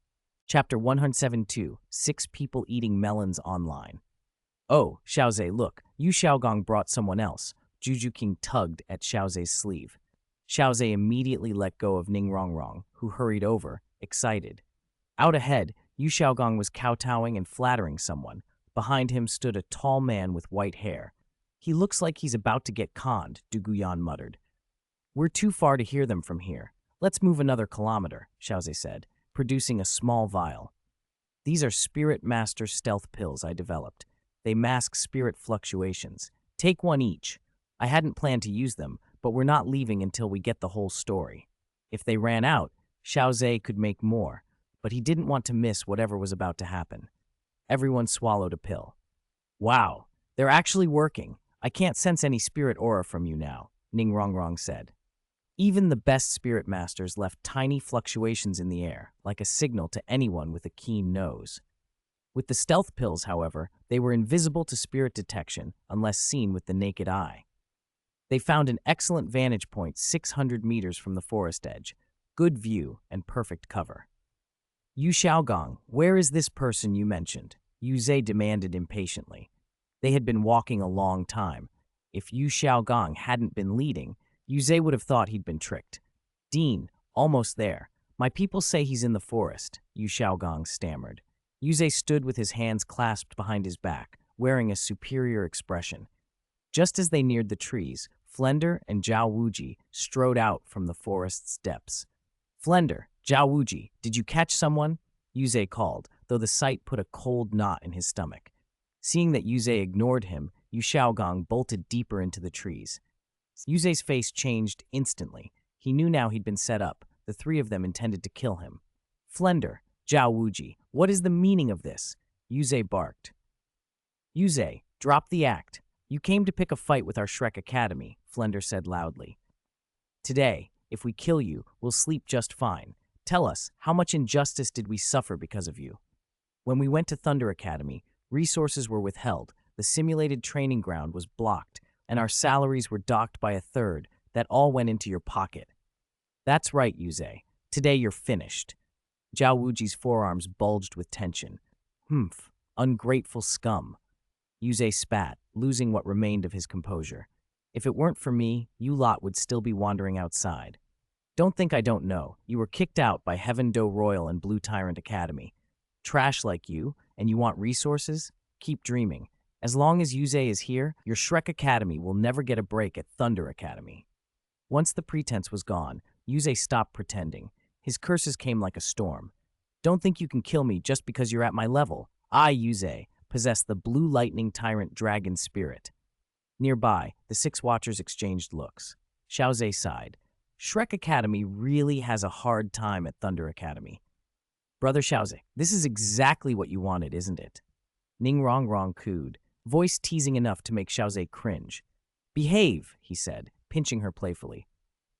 Chapter 172, 6 People Eating Melons Online. Oh, Xiao Ze, look, Yu Xiaogong brought someone else. Juju King tugged at Xiao Ze's sleeve. Xiao Ze immediately let go of Ning Rongrong, who hurried over, excited. Out ahead, Yu Xiaogong was kowtowing and flattering someone. Behind him stood a tall man with white hair. He looks like he's about to get conned, Duguyan muttered. We're too far to hear them from here. Let's move another kilometer, Xiao Ze said, producing a small vial. These are Spirit Master stealth pills I developed. They mask spirit fluctuations. Take one each. I hadn't planned to use them, but we're not leaving until we get the whole story. If they ran out, Xiao Ze could make more, but he didn't want to miss whatever was about to happen. Everyone swallowed a pill. Wow, they're actually working. I can't sense any spirit aura from you now, Ning Rongrong said. Even the best spirit masters left tiny fluctuations in the air, like a signal to anyone with a keen nose. With the stealth pills, however, they were invisible to spirit detection unless seen with the naked eye. They found an excellent vantage point 600 meters from the forest edge, good view and perfect cover. Yu Xiaogong, where is this person you mentioned? Yu Ze demanded impatiently. They had been walking a long time. If Yu Xiaogong hadn't been leading, Yu Ze would have thought he'd been tricked. Dean, almost there. My people say he's in the forest, Yu Xiaogong stammered. Yu Ze stood with his hands clasped behind his back, wearing a superior expression. Just as they neared the trees, Flender and Zhao Wuji strode out from the forest's depths. Flender, Zhao Wuji, did you catch someone? Yu Ze called, though the sight put a cold knot in his stomach. Seeing that Yu Ze ignored him, Yu Xiaogong bolted deeper into the trees. Yu Ze's face changed instantly. He knew now he'd been set up. The 3 of them intended to kill him. Flender, Zhao Wuji, what is the meaning of this? Yu Ze barked. Yu Ze, drop the act. You came to pick a fight with our Shrek Academy, Flender said loudly. Today, if we kill you, we'll sleep just fine. Tell us, how much injustice did we suffer because of you? When we went to Thunder Academy, resources were withheld, the simulated training ground was blocked, and our salaries were docked by a third. That all went into your pocket. That's right, Yu Ze. Today you're finished. Zhao Wuji's forearms bulged with tension. Humph, ungrateful scum. Yu Ze spat, losing what remained of his composure. If it weren't for me, you lot would still be wandering outside. Don't think I don't know. You were kicked out by Heaven Do Royal and Blue Tyrant Academy. Trash like you, and you want resources? Keep dreaming. As long as Yu Ze is here, your Shrek Academy will never get a break at Thunder Academy. Once the pretense was gone, Yu Ze stopped pretending. His curses came like a storm. Don't think you can kill me just because you're at my level. I, Yu Ze, possess the Blue Lightning Tyrant Dragon Spirit. Nearby, the 6 watchers exchanged looks. Xiao Ze sighed. Shrek Academy really has a hard time at Thunder Academy. Brother Xiao Ze, this is exactly what you wanted, isn't it? Ning Rongrong cooed, voice teasing enough to make Xiao Ze cringe. Behave, he said, pinching her playfully.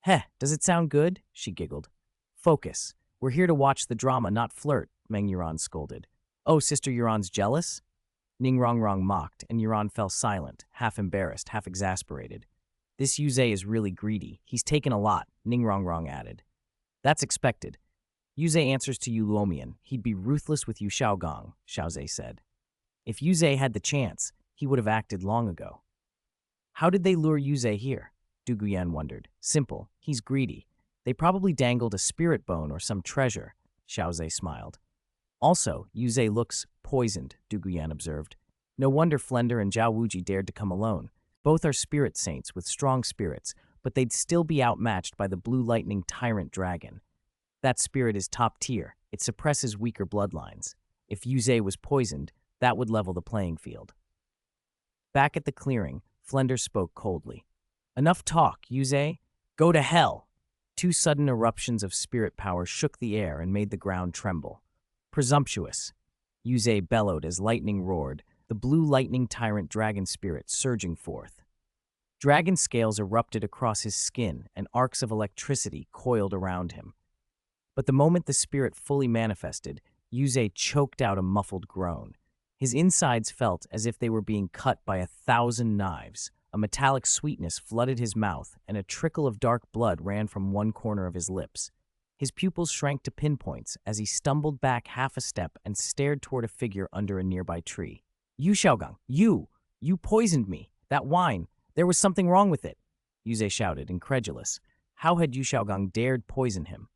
Heh, does it sound good? She giggled. Focus. We're here to watch the drama, not flirt, Meng Yuran scolded. Oh, Sister Yuran's jealous? Ning Rongrong mocked, and Yuran fell silent, half embarrassed, half exasperated. This Yu Ze is really greedy. He's taken a lot, Ning Rongrong added. That's expected. Yu Ze answers to you Luomian. He'd be ruthless with Yu Xiaogong, Xiao Ze said. If Yu Ze had the chance, he would have acted long ago. How did they lure Yu Ze here? Du Guyan wondered. Simple. He's greedy. They probably dangled a spirit bone or some treasure, Xiao Ze smiled. Also, Yu Ze looks poisoned, Du Guyan observed. No wonder Flender and Zhao Wuji dared to come alone. Both are spirit saints with strong spirits, but they'd still be outmatched by the Blue Lightning Tyrant Dragon. That spirit is top tier. It suppresses weaker bloodlines. If Yu Ze was poisoned, that would level the playing field. Back at the clearing, Flender spoke coldly. Enough talk, Yu Ze. Go to hell! 2 sudden eruptions of spirit power shook the air and made the ground tremble. Presumptuous, Yu Ze bellowed as lightning roared, the Blue Lightning Tyrant Dragon Spirit surging forth. Dragon scales erupted across his skin, and arcs of electricity coiled around him. But the moment the spirit fully manifested, Yuze choked out a muffled groan. His insides felt as if they were being cut by 1,000 knives. A metallic sweetness flooded his mouth, and a trickle of dark blood ran from one corner of his lips. His pupils shrank to pinpoints as he stumbled back half a step and stared toward a figure under a nearby tree. "You, Xiaogang, you! You poisoned me! That wine! There was something wrong with it!" Yuze shouted, incredulous. How had Yu Xiaogang dared poison him?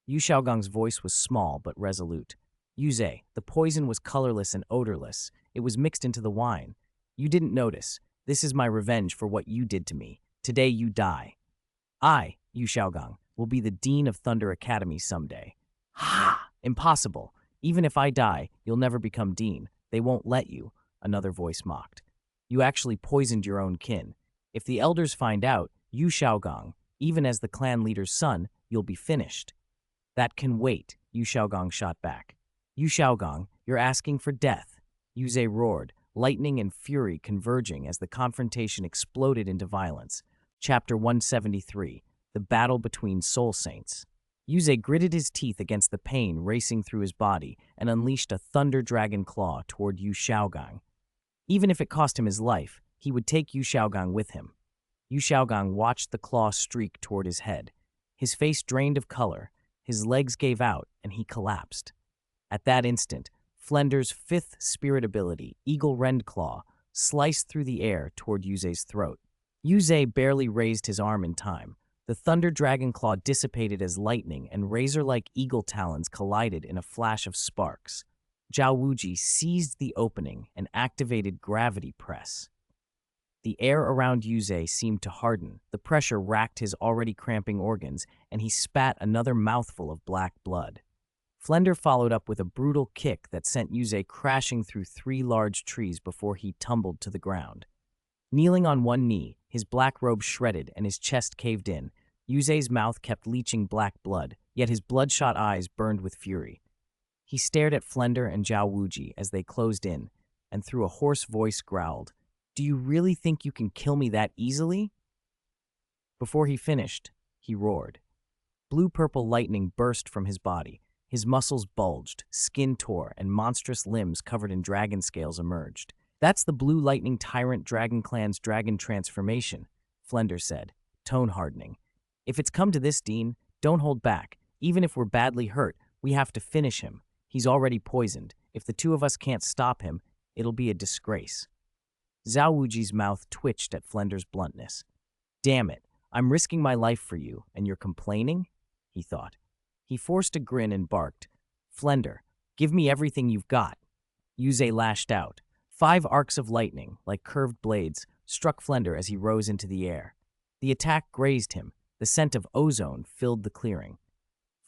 Yu Xiaogang's voice was small but resolute. "Yuze, the poison was colorless and odorless. It was mixed into the wine. You didn't notice. This is my revenge for what you did to me. Today you die. I, Yu Xiaogang, will be the Dean of Thunder Academy someday." "Ha! Impossible. Even if I die, you'll never become Dean. They won't let you," another voice mocked. "You actually poisoned your own kin. If the elders find out, Yu Xiaogang, even as the clan leader's son, you'll be finished." "That can wait," Yu Xiaogang shot back. "Yu Xiaogang, you're asking for death." Yuze roared, lightning and fury converging as the confrontation exploded into violence. Chapter 173, The Battle Between Soul Saints. Yuze gritted his teeth against the pain racing through his body and unleashed a thunder dragon claw toward Yu Xiaogang. Even if it cost him his life, he would take Yu Xiaogang with him. Yu Xiaogang watched the claw streak toward his head. His face drained of color, his legs gave out, and he collapsed. At that instant, Flender's fifth spirit ability, Eagle Rendclaw, sliced through the air toward Yuze's throat. Yuze barely raised his arm in time. The thunder dragon claw dissipated as lightning, and razor-like eagle talons collided in a flash of sparks. Zhao Wuji seized the opening and activated gravity press. The air around Yuze seemed to harden. The pressure racked his already cramping organs, and he spat another mouthful of black blood. Flender followed up with a brutal kick that sent Yuze crashing through 3 large trees before he tumbled to the ground. Kneeling on one knee, his black robe shredded and his chest caved in, Yuze's mouth kept leaching black blood, yet his bloodshot eyes burned with fury. He stared at Flender and Zhao Wuji as they closed in, and through a hoarse voice growled, "Do you really think you can kill me that easily?" Before he finished, he roared. Blue-purple lightning burst from his body. His muscles bulged, skin tore, and monstrous limbs covered in dragon scales emerged. "That's the Blue Lightning Tyrant Dragon Clan's dragon transformation," Flender said, tone hardening. "If it's come to this, Dean, don't hold back. Even if we're badly hurt, we have to finish him. He's already poisoned. If the two of us can't stop him, it'll be a disgrace." Zhao Wuji's mouth twitched at Flender's bluntness. "Damn it, I'm risking my life for you, and you're complaining?" he thought. He forced a grin and barked, "Flender, give me everything you've got." Yuze lashed out. 5 arcs of lightning, like curved blades, struck Flender as he rose into the air. The attack grazed him. The scent of ozone filled the clearing.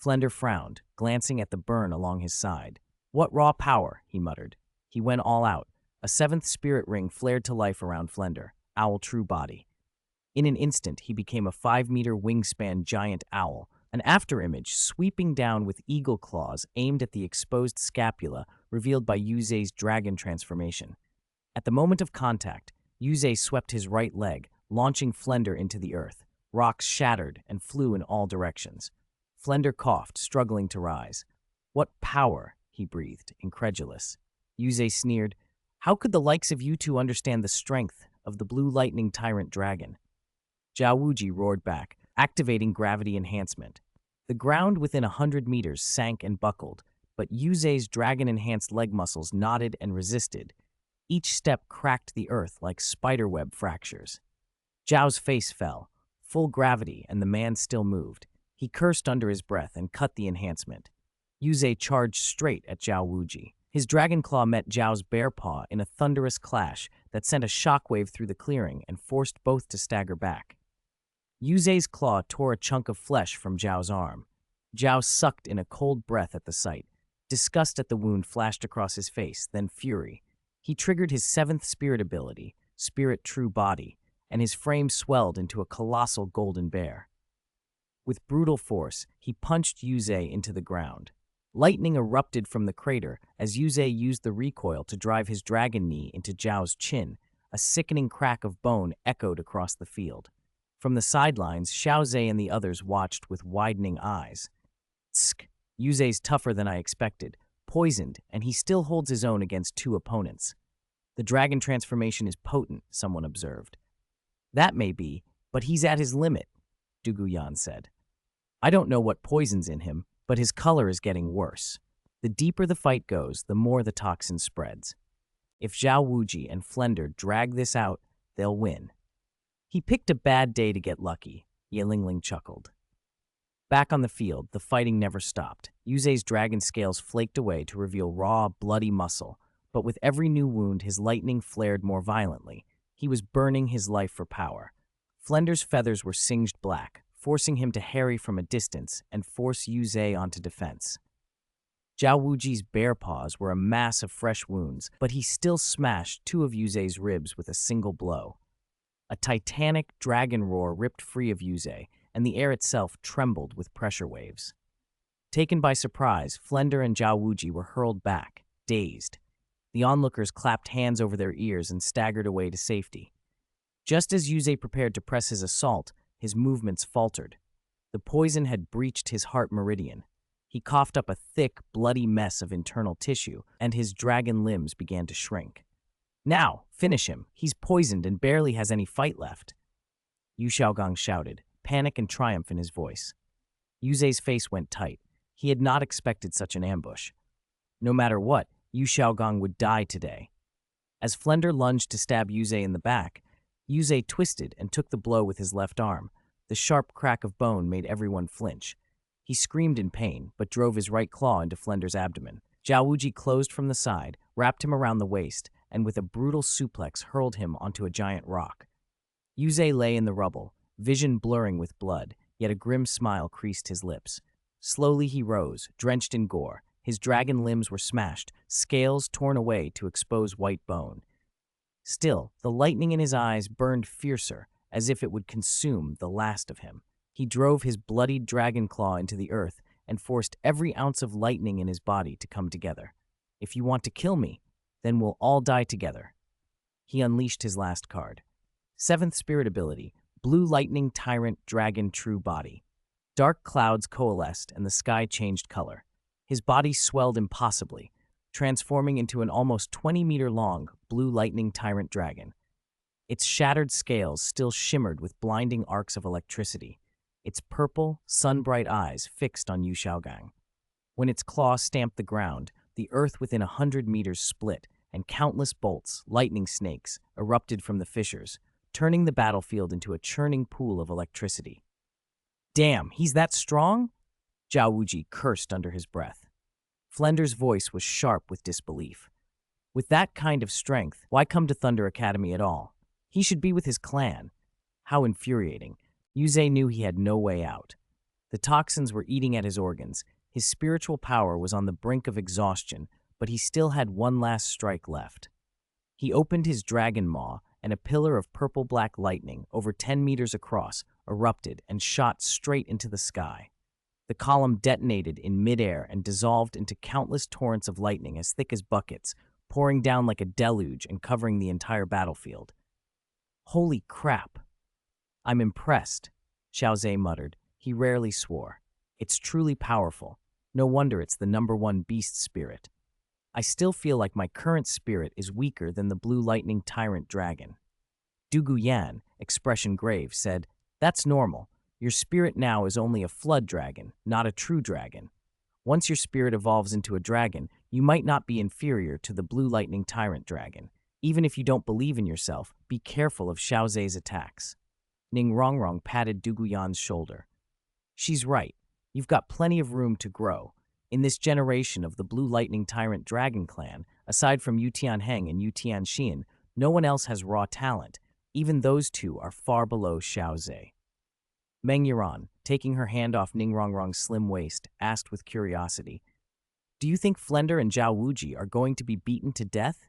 Flender frowned, glancing at the burn along his side. "What raw power," he muttered. He went all out. A 7th spirit ring flared to life around Flender, owl true body. In an instant, he became a 5-meter wingspan giant owl, an afterimage sweeping down with eagle claws aimed at the exposed scapula revealed by Yuze's dragon transformation. At the moment of contact, Yuze swept his right leg, launching Flender into the earth. Rocks shattered and flew in all directions. Flender coughed, struggling to rise. "What power?" he breathed, incredulous. Yuze sneered, "How could the likes of you two understand the strength of the Blue Lightning Tyrant Dragon?" Zhao Wuji roared back, activating gravity enhancement. The ground within 100 meters sank and buckled, but Yuze's dragon-enhanced leg muscles nodded and resisted. Each step cracked the earth like spiderweb fractures. Zhao's face fell. Full gravity, and the man still moved. He cursed under his breath and cut the enhancement. Yuze charged straight at Zhao Wuji. His dragon claw met Zhao's bare paw in a thunderous clash that sent a shockwave through the clearing and forced both to stagger back. Yuze's claw tore a chunk of flesh from Zhao's arm. Zhao sucked in a cold breath at the sight. Disgust at the wound flashed across his face, then fury. He triggered his 7th spirit ability, Spirit True Body, and his frame swelled into a colossal golden bear. With brutal force, he punched Yuze into the ground. Lightning erupted from the crater as Yuze used the recoil to drive his dragon knee into Zhao's chin, A sickening crack of bone echoed across the field. From the sidelines, Xiao Ze and the others watched with widening eyes. Tsk, Yuze's tougher than I expected, poisoned, and he still holds his own against two opponents. The dragon transformation is potent, someone observed. That may be, but he's at his limit, Duguyan said. I don't know what poison's in him, but his color is getting worse. The deeper the fight goes, the more the toxin spreads. If Zhao Wuji and Flender drag this out, they'll win. He picked a bad day to get lucky, Ye Lingling chuckled. Back on the field, the fighting never stopped. Yuze's dragon scales flaked away to reveal raw, bloody muscle, but with every new wound, his lightning flared more violently. He was burning his life for power. Flender's feathers were singed black, forcing him to harry from a distance and force Yuze onto defense. Zhao Wuji's bear paws were a mass of fresh wounds, but he still smashed two of Yuze's ribs with a single blow. A titanic dragon roar ripped free of Yuze, and the air itself trembled with pressure waves. Taken by surprise, Flender and Zhao Wuji were hurled back, dazed. The onlookers clapped hands over their ears and staggered away to safety. Just as Yuze prepared to press his assault, his movements faltered. The poison had breached his heart meridian. He coughed up a thick, bloody mess of internal tissue, and his dragon limbs began to shrink. Now, finish him. He's poisoned and barely has any fight left. Yu Xiaogang shouted, panic and triumph in his voice. Yuze's face went tight. He had not expected such an ambush. No matter what, Yu Xiaogang would die today. As Flender lunged to stab Yuze in the back, Yuze twisted and took the blow with his left arm. The sharp crack of bone made everyone flinch. He screamed in pain, but drove his right claw into Flender's abdomen. Zhao Wuji closed from the side, wrapped him around the waist, and with a brutal suplex hurled him onto a giant rock. Yuze lay in the rubble, vision blurring with blood, yet a grim smile creased his lips. Slowly he rose, drenched in gore. His dragon limbs were smashed, scales torn away to expose white bone. Still, the lightning in his eyes burned fiercer, as if it would consume the last of him. He drove his bloodied dragon claw into the earth and forced every ounce of lightning in his body to come together. If you want to kill me, then we'll all die together. He unleashed his last card. 7th spirit ability, Blue Lightning Tyrant Dragon True Body. Dark clouds coalesced and the sky changed color. His body swelled impossibly, transforming into an almost 20-meter-long Blue Lightning Tyrant Dragon. Its shattered scales still shimmered with blinding arcs of electricity, its purple, sun-bright eyes fixed on Yu Xiaogang. When its claw stamped the ground, the earth within 100 meters split, and countless bolts, lightning snakes, erupted from the fissures, turning the battlefield into a churning pool of electricity. Damn, he's that strong? Zhao Wuji cursed under his breath. Flender's voice was sharp with disbelief. With that kind of strength, why come to Thunder Academy at all? He should be with his clan. How infuriating. Yuze knew he had no way out. The toxins were eating at his organs. His spiritual power was on the brink of exhaustion, but he still had one last strike left. He opened his dragon maw, and a pillar of purple-black lightning, over 10 meters across, erupted and shot straight into the sky. The column detonated in midair and dissolved into countless torrents of lightning as thick as buckets, pouring down like a deluge and covering the entire battlefield. Holy crap! I'm impressed, Xiao Ze muttered. He rarely swore. It's truly powerful. No wonder it's the #1 beast spirit. I still feel like my current spirit is weaker than the Blue Lightning Tyrant Dragon. Du Guyan, expression grave, said, That's normal. Your spirit now is only a flood dragon, not a true dragon. Once your spirit evolves into a dragon, you might not be inferior to the Blue Lightning Tyrant Dragon. Even if you don't believe in yourself, be careful of Xiao Ze's attacks. Ning Rongrong patted Du Guyan's shoulder. She's right. You've got plenty of room to grow. In this generation of the Blue Lightning Tyrant Dragon clan, aside from Yu Tianheng and Yu Tianxian, no one else has raw talent. Even those two are far below Xiao Ze. Meng Yiran, taking her hand off Ning Rongrong's slim waist, asked with curiosity, Do you think Flender and Zhao Wuji are going to be beaten to death?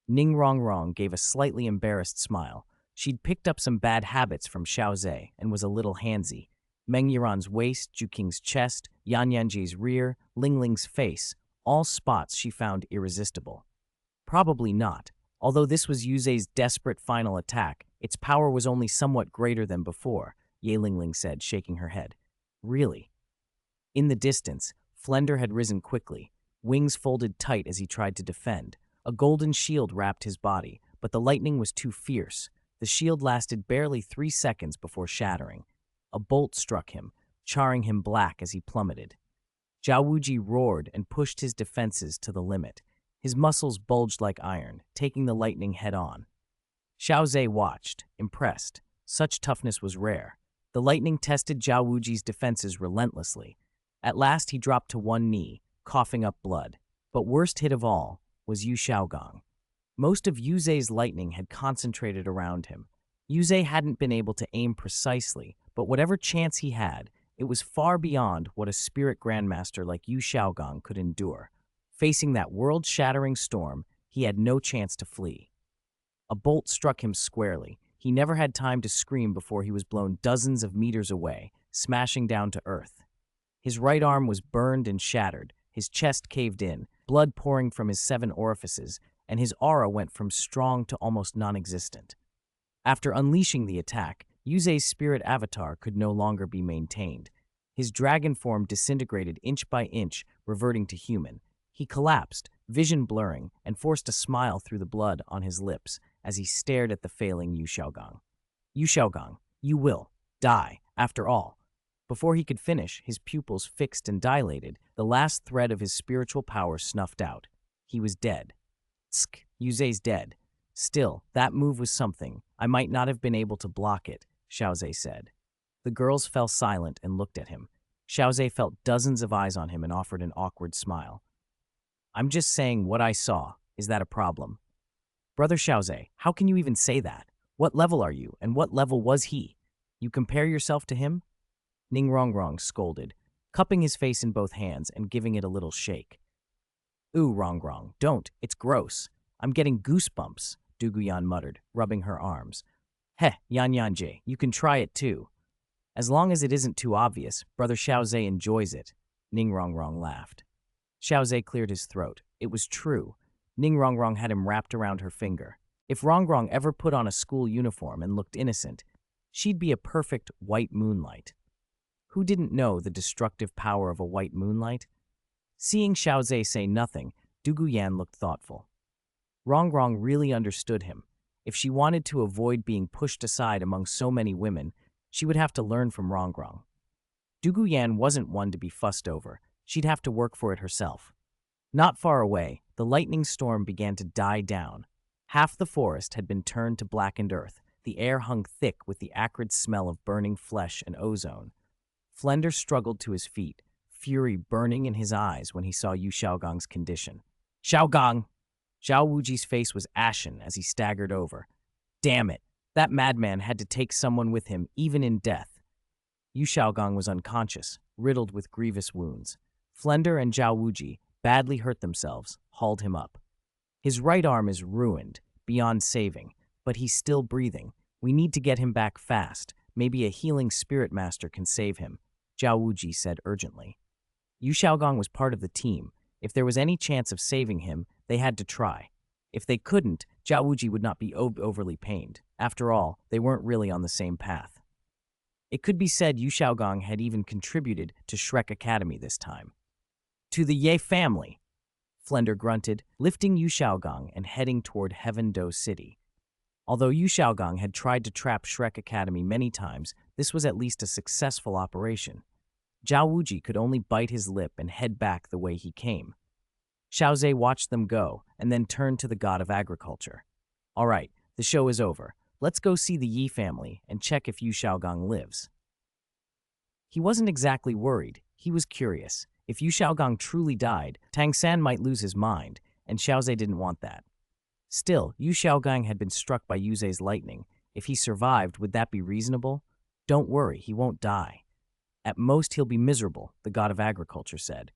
Ning Rongrong gave a slightly embarrassed smile. She'd picked up some bad habits from Xiao Ze and was a little handsy. Meng Yiran's waist, Juking's chest, Yan Yanji's rear, Ling Ling's face, all spots she found irresistible. Probably not. Although this was Yu Ze's desperate final attack, its power was only somewhat greater than before, Ye Lingling said, shaking her head. Really? In the distance, Flender had risen quickly, wings folded tight as he tried to defend. A golden shield wrapped his body, but the lightning was too fierce. The shield lasted barely 3 seconds before shattering. A bolt struck him, charring him black as he plummeted. Zhao Wuji roared and pushed his defenses to the limit. His muscles bulged like iron, taking the lightning head-on. Xiao Ze watched, impressed. Such toughness was rare. The lightning tested Zhao Wuji's defenses relentlessly. At last he dropped to one knee, coughing up blood. But worst hit of all was Yu Xiaogong. Most of Yu Ze's lightning had concentrated around him. Yu Ze hadn't been able to aim precisely, but whatever chance he had, it was far beyond what a spirit grandmaster like Yu Xiaogong could endure. Facing that world-shattering storm, he had no chance to flee. A bolt struck him squarely. He never had time to scream before he was blown dozens of meters away, smashing down to earth. His right arm was burned and shattered, his chest caved in, blood pouring from his 7 orifices, and his aura went from strong to almost non-existent. After unleashing the attack, Yu Ze's spirit avatar could no longer be maintained. His dragon form disintegrated inch by inch, reverting to human. He collapsed, vision blurring, and forced a smile through the blood on his lips as he stared at the failing Yu Xiaogong. Yu Xiaogong, you will die, after all. Before he could finish, his pupils fixed and dilated, the last thread of his spiritual power snuffed out. He was dead. Tsk, Yu Ze's dead. Still, that move was something. I might not have been able to block it, Xiao Ze said. The girls fell silent and looked at him. Xiao Ze felt dozens of eyes on him and offered an awkward smile. I'm just saying what I saw. Is that a problem? Brother Xiao Ze, how can you even say that? What level are you, and what level was he? You compare yourself to him? Ning Rongrong scolded, cupping his face in both hands and giving it a little shake. Ooh, Rongrong, don't. It's gross. I'm getting goosebumps, Duguyan muttered, rubbing her arms. Heh, Yanyanje, you can try it too. As long as it isn't too obvious, Brother Xiao Ze enjoys it, Ning Rongrong laughed. Xiao Ze cleared his throat. It was true. Ning Rongrong had him wrapped around her finger. If Rongrong ever put on a school uniform and looked innocent, she'd be a perfect white moonlight. Who didn't know the destructive power of a white moonlight? Seeing Xiao Ze say nothing, Duguyan looked thoughtful. Rongrong really understood him. If she wanted to avoid being pushed aside among so many women, she would have to learn from Rongrong. Duguyan wasn't one to be fussed over. She'd have to work for it herself. Not far away, the lightning storm began to die down. Half the forest had been turned to blackened earth. The air hung thick with the acrid smell of burning flesh and ozone. Flender struggled to his feet, fury burning in his eyes when he saw Yu Xiaogong's condition. Xiaogong! Zhao Wuji's face was ashen as he staggered over. Damn it! That madman had to take someone with him, even in death. Yu Xiaogong was unconscious, riddled with grievous wounds. Flender and Zhao Wuji, badly hurt themselves, hauled him up. His right arm is ruined, beyond saving, but he's still breathing. We need to get him back fast. Maybe a healing spirit master can save him, Zhao Wuji said urgently. Yu Xiaogong was part of the team. If there was any chance of saving him, they had to try. If they couldn't, Zhao Wuji would not be overly pained. After all, they weren't really on the same path. It could be said Yu Xiaogong had even contributed to Shrek Academy this time. To the Ye family, Flender grunted, lifting Yu Xiaogong and heading toward Heaven Do City. Although Yu Xiaogong had tried to trap Shrek Academy many times, this was at least a successful operation. Zhao Wuji could only bite his lip and head back the way he came. Xiao Ze watched them go and then turned to the god of agriculture. All right, the show is over. Let's go see the Yi family and check if Yu Xiaogong lives. He wasn't exactly worried. He was curious. If Yu Xiaogong truly died, Tang San might lose his mind, and Xiao Ze didn't want that. Still, Yu Xiaogong had been struck by Yu Ze's lightning. If he survived, would that be reasonable? Don't worry, he won't die. At most, he'll be miserable, the god of agriculture said.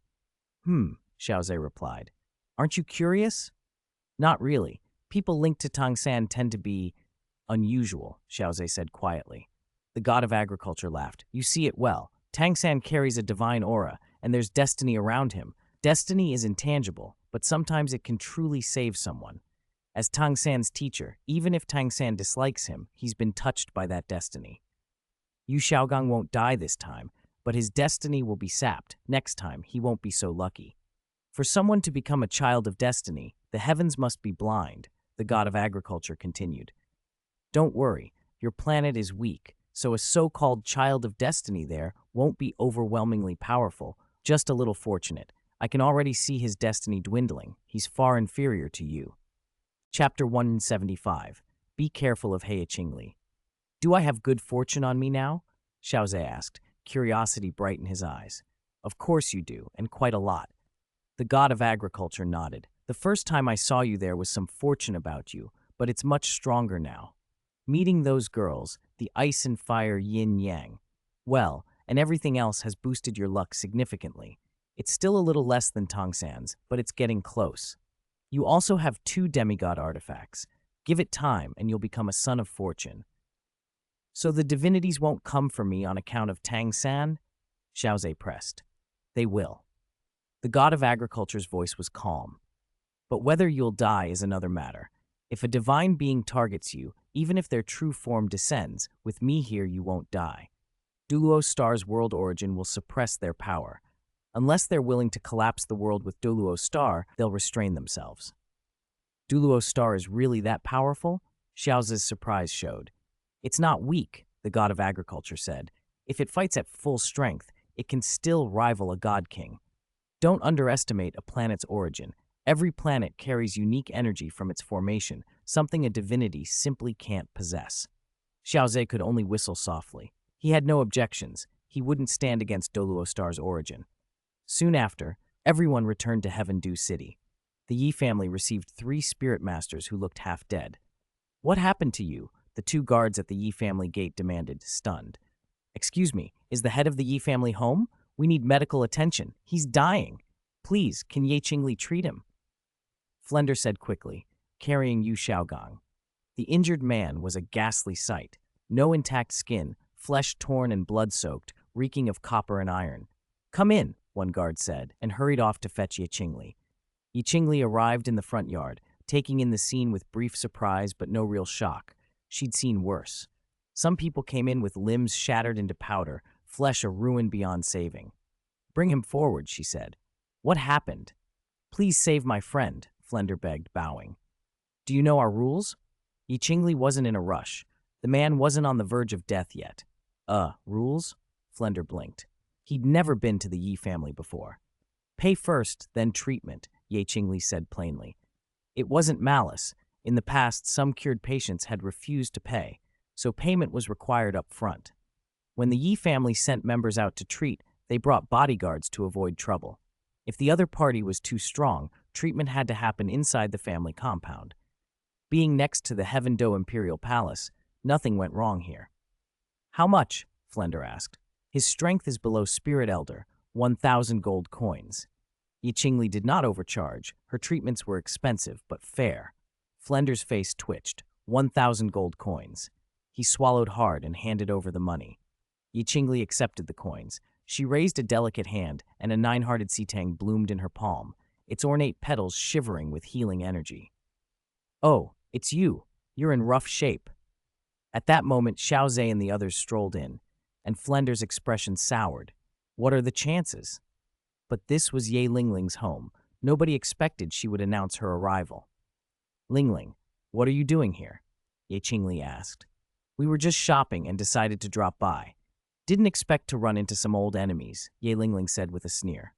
Xiao Ze replied. Aren't you curious? Not really. People linked to Tang San tend to be unusual, Xiao Ze said quietly. The god of agriculture laughed. You see it well. Tang San carries a divine aura, and there's destiny around him. Destiny is intangible, but sometimes it can truly save someone. As Tang San's teacher, even if Tang San dislikes him, he's been touched by that destiny. Yu Xiaogang won't die this time, but his destiny will be sapped. Next time, he won't be so lucky. For someone to become a child of destiny, the heavens must be blind, the god of agriculture continued. Don't worry, your planet is weak, so a so-called child of destiny there won't be overwhelmingly powerful, just a little fortunate. I can already see his destiny dwindling. He's far inferior to you. Chapter 175. Be careful of Heya Qingli. Do I have good fortune on me now? Xiao Ze asked, curiosity bright in his eyes. Of course you do, and quite a lot. The god of agriculture nodded. The first time I saw you there was some fortune about you, but it's much stronger now. Meeting those girls, the ice and fire yin-yang, well, and everything else has boosted your luck significantly. It's still a little less than Tongsan's, but it's getting close. You also have 2 demigod artifacts. Give it time, and you'll become a son of fortune. So the divinities won't come for me on account of Tang San? Xiao Ze pressed. They will. The god of agriculture's voice was calm. But whether you'll die is another matter. If a divine being targets you, even if their true form descends, with me here you won't die. Douluo Star's world origin will suppress their power. Unless they're willing to collapse the world with Douluo Star, they'll restrain themselves. Douluo Star is really that powerful? Xiao Ze's surprise showed. It's not weak, the god of agriculture said. If it fights at full strength, it can still rival a god king. Don't underestimate a planet's origin. Every planet carries unique energy from its formation, something a divinity simply can't possess. Xiao Ze could only whistle softly. He had no objections. He wouldn't stand against Douluo Star's origin. Soon after, everyone returned to Heaven-Dew City. The Yi family received 3 spirit masters who looked half dead. What happened to you? The 2 guards at the Yi family gate demanded, stunned. Excuse me, is the head of the Yi family home? We need medical attention. He's dying. Please, can Ye Qingli treat him? Flender said quickly, carrying Yu Xiaogang. The injured man was a ghastly sight. No intact skin, flesh torn and blood-soaked, reeking of copper and iron. Come in, one guard said, and hurried off to fetch Ye Qingli. Ye Qingli arrived in the front yard, taking in the scene with brief surprise but no real shock. She'd seen worse. Some people came in with limbs shattered into powder, flesh a ruin beyond saving. Bring him forward, she said. What happened? Please save my friend, Flender begged, bowing. Do you know our rules? Ye Qingli wasn't in a rush. The man wasn't on the verge of death yet. Rules? Flender blinked. He'd never been to the Yi family before. Pay first, then treatment, Ye Qingli said plainly. It wasn't malice. In the past, some cured patients had refused to pay, so payment was required up front. When the Yi family sent members out to treat, they brought bodyguards to avoid trouble. If the other party was too strong, treatment had to happen inside the family compound. Being next to the Heaven-Dew Imperial Palace, nothing went wrong here. How much? Flender asked. His strength is below Spirit Elder, 1,000 gold coins. Ye Qingli did not overcharge. Her treatments were expensive, but fair. Flender's face twitched. 1,000 gold coins. He swallowed hard and handed over the money. Ye Qingli accepted the coins. She raised a delicate hand, and a 9-hearted sitang bloomed in her palm, its ornate petals shivering with healing energy. Oh, it's you. You're in rough shape. At that moment, Xiao Ze and the others strolled in, and Flender's expression soured. What are the chances? But this was Ye Lingling's home. Nobody expected she would announce her arrival. Lingling, what are you doing here? Ye Qingli asked. We were just shopping and decided to drop by. Didn't expect to run into some old enemies, Ye Lingling said with a sneer.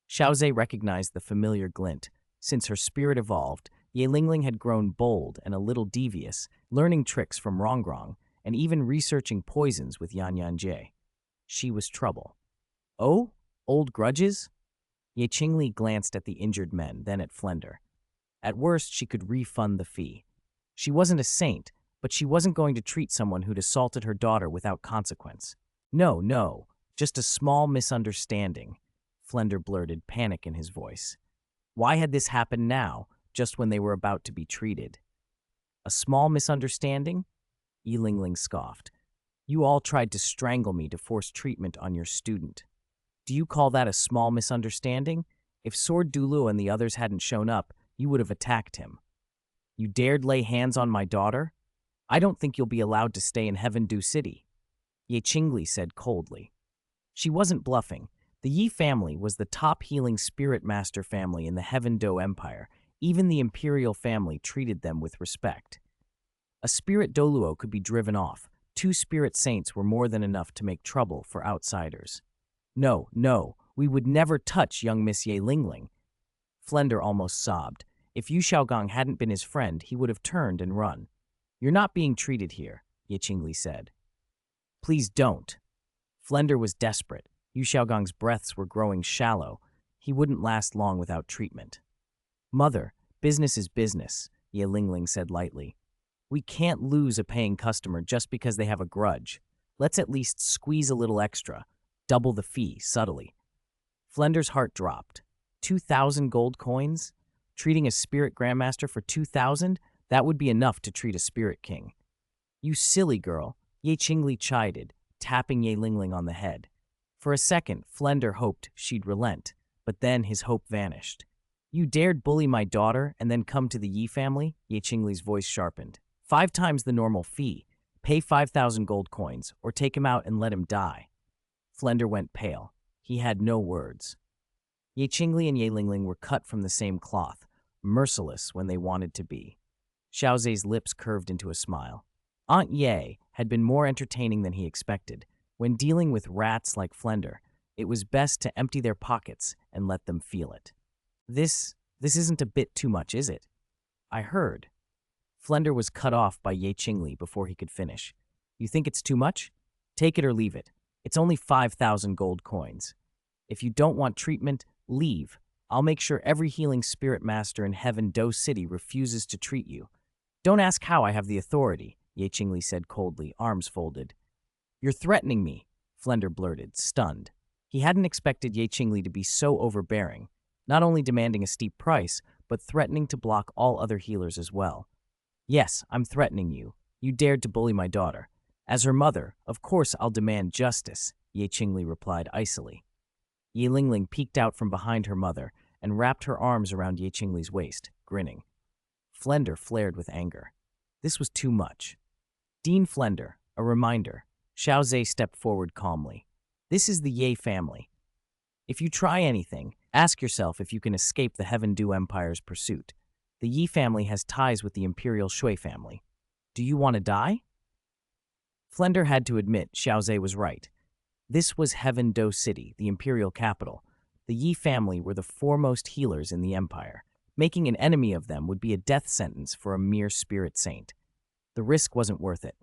Xiao Ze recognized the familiar glint. Since her spirit evolved, Ye Lingling had grown bold and a little devious, learning tricks from Rongrong, and even researching poisons with Yan Yan Jie. She was trouble. Oh? Old grudges? Ye Qingli glanced at the injured men, then at Flender. At worst, she could refund the fee. She wasn't a saint, but she wasn't going to treat someone who'd assaulted her daughter without consequence. No, just a small misunderstanding, Flender blurted, panic in his voice. Why had this happened now, just when they were about to be treated? A small misunderstanding? Ye Lingling scoffed. You all tried to strangle me to force treatment on your student. Do you call that a small misunderstanding? If Sword Douluo and the others hadn't shown up, you would have attacked him. You dared lay hands on my daughter? I don't think you'll be allowed to stay in Heaven Do City, Ye Qingli said coldly. She wasn't bluffing. The Yi family was the top healing spirit master family in the Heaven Do Empire. Even the imperial family treated them with respect. A spirit Douluo could be driven off. 2 spirit saints were more than enough to make trouble for outsiders. No, no, we would never touch young Miss Ye Lingling. Flender almost sobbed. If Yu Xiaogong hadn't been his friend, he would have turned and run. You're not being treated here, Ye Qingli said. Please don't. Flender was desperate. Yu Xiaogong's breaths were growing shallow. He wouldn't last long without treatment. Mother, business is business, Ye Lingling said lightly. We can't lose a paying customer just because they have a grudge. Let's at least squeeze a little extra. Double the fee, subtly. Flender's heart dropped. 2,000 gold coins? Treating a spirit grandmaster for 2,000? That would be enough to treat a spirit king. You silly girl, Ye Qingli chided, tapping Ye Lingling on the head. For a second, Flender hoped she'd relent, but then his hope vanished. You dared bully my daughter and then come to the Yi family? Ye Qingli's voice sharpened. 5 times the normal fee. Pay 5,000 gold coins, or take him out and let him die. Flender went pale. He had no words. Ye Qingli and Ye Lingling were cut from the same cloth, merciless when they wanted to be. Xiao Ze's lips curved into a smile. Aunt Ye had been more entertaining than he expected. When dealing with rats like Flender, it was best to empty their pockets and let them feel it. This isn't a bit too much, is it? I heard. Flender was cut off by Ye Qingli before he could finish. You think it's too much? Take it or leave it. It's only 5,000 gold coins. If you don't want treatment, leave. I'll make sure every healing spirit master in Heaven Do City refuses to treat you. Don't ask how I have the authority, Ye Qingli said coldly, arms folded. You're threatening me, Flender blurted, stunned. He hadn't expected Ye Qingli to be so overbearing, not only demanding a steep price, but threatening to block all other healers as well. Yes, I'm threatening you. You dared to bully my daughter. As her mother, of course I'll demand justice, Ye Qingli replied icily. Ye Lingling peeked out from behind her mother and wrapped her arms around Ye Qingli's waist, grinning. Flender flared with anger. This was too much. Dean Flender, a reminder. Xiao Ze stepped forward calmly. This is the Ye family. If you try anything, ask yourself if you can escape the Heaven Do Empire's pursuit. The Yi family has ties with the Imperial Shui family. Do you want to die? Flender had to admit Xiao Ze was right. This was Heaven Do City, the imperial capital. The Yi family were the foremost healers in the empire. Making an enemy of them would be a death sentence for a mere spirit saint. The risk wasn't worth it.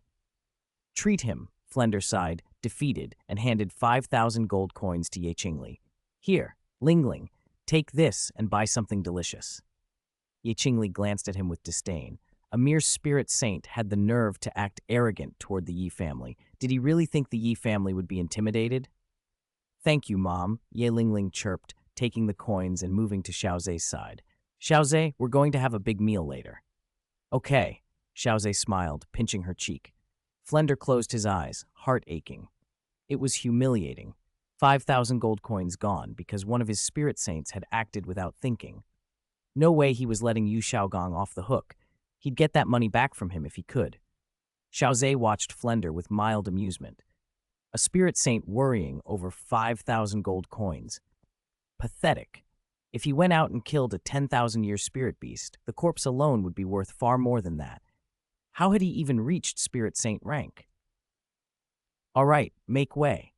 Treat him, Flender sighed, defeated, and handed 5,000 gold coins to Ye Qingli. Here, Lingling, take this and buy something delicious. Ye Qingli glanced at him with disdain. A mere spirit saint had the nerve to act arrogant toward the Yi family. Did he really think the Yi family would be intimidated? Thank you, Mom, Ye Lingling chirped, taking the coins and moving to Xiao Ze's side. Xiao Ze, we're going to have a big meal later. Okay, Xiao Ze smiled, pinching her cheek. Flender closed his eyes, heart aching. It was humiliating. 5,000 gold coins gone because one of his spirit saints had acted without thinking. No way he was letting Yu Xiaogong off the hook. He'd get that money back from him if he could. Xiao Ze watched Flender with mild amusement. A spirit saint worrying over 5,000 gold coins. Pathetic. If he went out and killed a 10,000-year spirit beast, the corpse alone would be worth far more than that. How had he even reached spirit saint rank? All right, make way.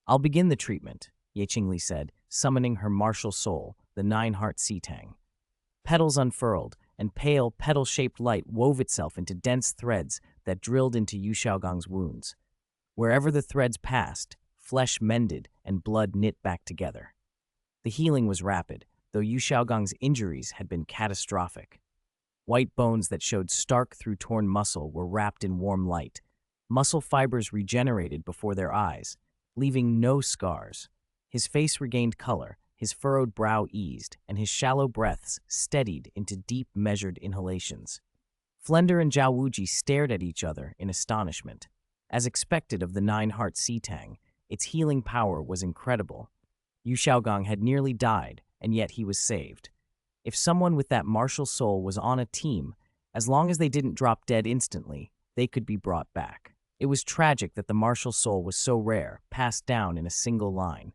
I'll begin the treatment, Ye Qingli said, summoning her martial soul, the 9-heart sea tang. Petals unfurled, and pale, petal-shaped light wove itself into dense threads that drilled into Yu Xiaogong's wounds. Wherever the threads passed, flesh mended and blood knit back together. The healing was rapid, though Yu Xiaogong's injuries had been catastrophic. White bones that showed stark through torn muscle were wrapped in warm light. Muscle fibers regenerated before their eyes, leaving no scars. His face regained color, his furrowed brow eased, and his shallow breaths steadied into deep, measured inhalations. Flender and Zhao Wuji stared at each other in astonishment. As expected of the 9-heart sea tang, its healing power was incredible. Yu Xiaogong had nearly died, and yet he was saved. If someone with that martial soul was on a team, As long as they didn't drop dead instantly, they could be brought back. It was tragic that the martial soul was so rare, passed down in a single line.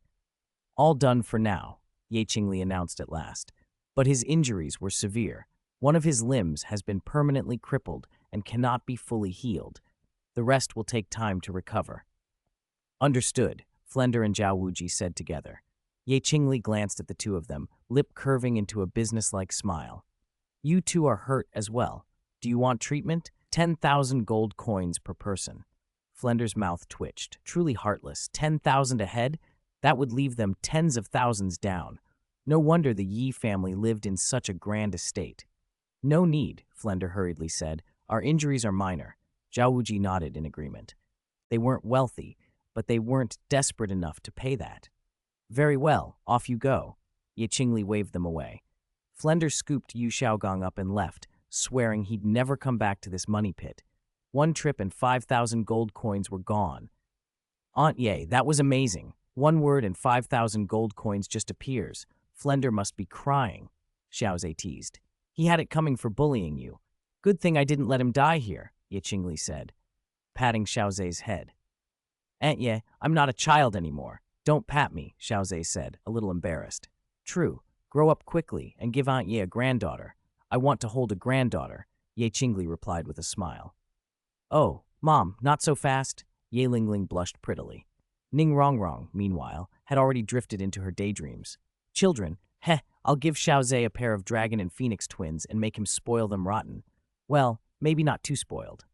All done for now, Ye Qingli announced at last. But his injuries were severe. One of his limbs has been permanently crippled and cannot be fully healed. The rest will take time to recover. Understood, Flender and Zhao Wuji said together. Ye Qingli glanced at the two of them, lip curving into a businesslike smile. You two are hurt as well. Do you want treatment? 10,000 gold coins per person. Flender's mouth twitched. Truly heartless. 10,000 a head? That would leave them tens of thousands down. No wonder the Yi family lived in such a grand estate. No need, Flender hurriedly said. Our injuries are minor. Zhao Wuji nodded in agreement. They weren't wealthy, but they weren't desperate enough to pay that. Very well, off you go. Ye Qingli waved them away. Flender scooped Yu Xiaogong up and left, swearing he'd never come back to this money pit. One trip and 5,000 gold coins were gone. Aunt Ye, that was amazing. One word and 5,000 gold coins just appears. Flender must be crying, Xiao Ze teased. He had it coming for bullying you. Good thing I didn't let him die here, Ye Qingli said, patting Xiao Ze's head. Aunt Ye, I'm not a child anymore. Don't pat me, Xiao Ze said, a little embarrassed. True. Grow up quickly and give Aunt Ye a granddaughter. I want to hold a granddaughter, Ye Qingli replied with a smile. Oh, Mom, not so fast, Ye Lingling blushed prettily. Ning Rongrong, meanwhile, had already drifted into her daydreams. Children, I'll give Xiao Ze a pair of dragon and phoenix twins and make him spoil them rotten. Well, maybe not too spoiled.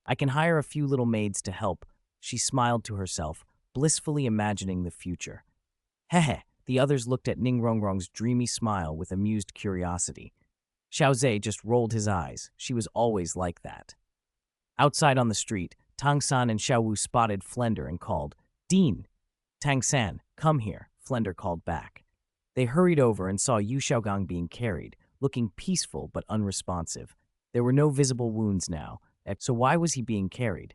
I can hire a few little maids to help, she smiled to herself, blissfully imagining the future. The others looked at Ning Rongrong's dreamy smile with amused curiosity. Xiao Ze just rolled his eyes. She was always like that. Outside on the street, Tang San and Xiao Wu spotted Flender and called, Dean! Tang San, come here, Flender called back. They hurried over and saw Yu Xiaogang being carried, looking peaceful but unresponsive. There were no visible wounds now, so why was he being carried?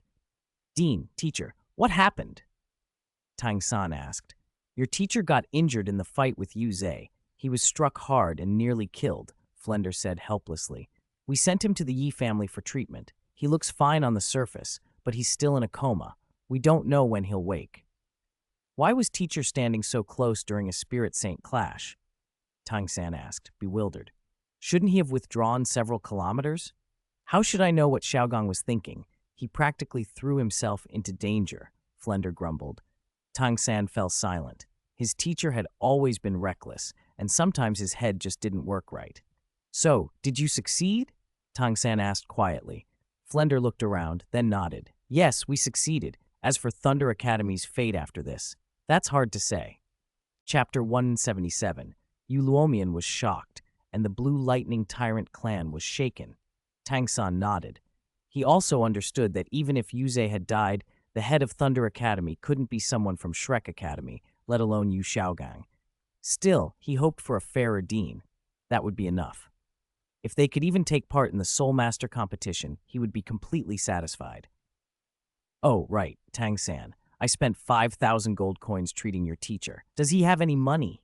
Dean, teacher, what happened? Tang San asked. Your teacher got injured in the fight with Yu Ze. He was struck hard and nearly killed, Flender said helplessly. We sent him to the Yi family for treatment. He looks fine on the surface, but he's still in a coma. We don't know when he'll wake. Why was teacher standing so close during a spirit saint clash? Tang San asked, bewildered. Shouldn't he have withdrawn several kilometers? How should I know what Xiaogang was thinking? He practically threw himself into danger, Flender grumbled. Tang San fell silent. His teacher had always been reckless, and sometimes his head just didn't work right. So, did you succeed? Tang San asked quietly. Flender looked around, then nodded. Yes, we succeeded. As for Thunder Academy's fate after this, that's hard to say. Chapter 177. Yu Luomian was shocked, and the Blue Lightning Tyrant clan was shaken. Tang San nodded. He also understood that even if Yu Ze had died, the head of Thunder Academy couldn't be someone from Shrek Academy, let alone Yu Xiaogang. Still, he hoped for a fairer dean. That would be enough. If they could even take part in the Soul Master competition, he would be completely satisfied. Oh, right, Tang San. I spent 5,000 gold coins treating your teacher. Does he have any money?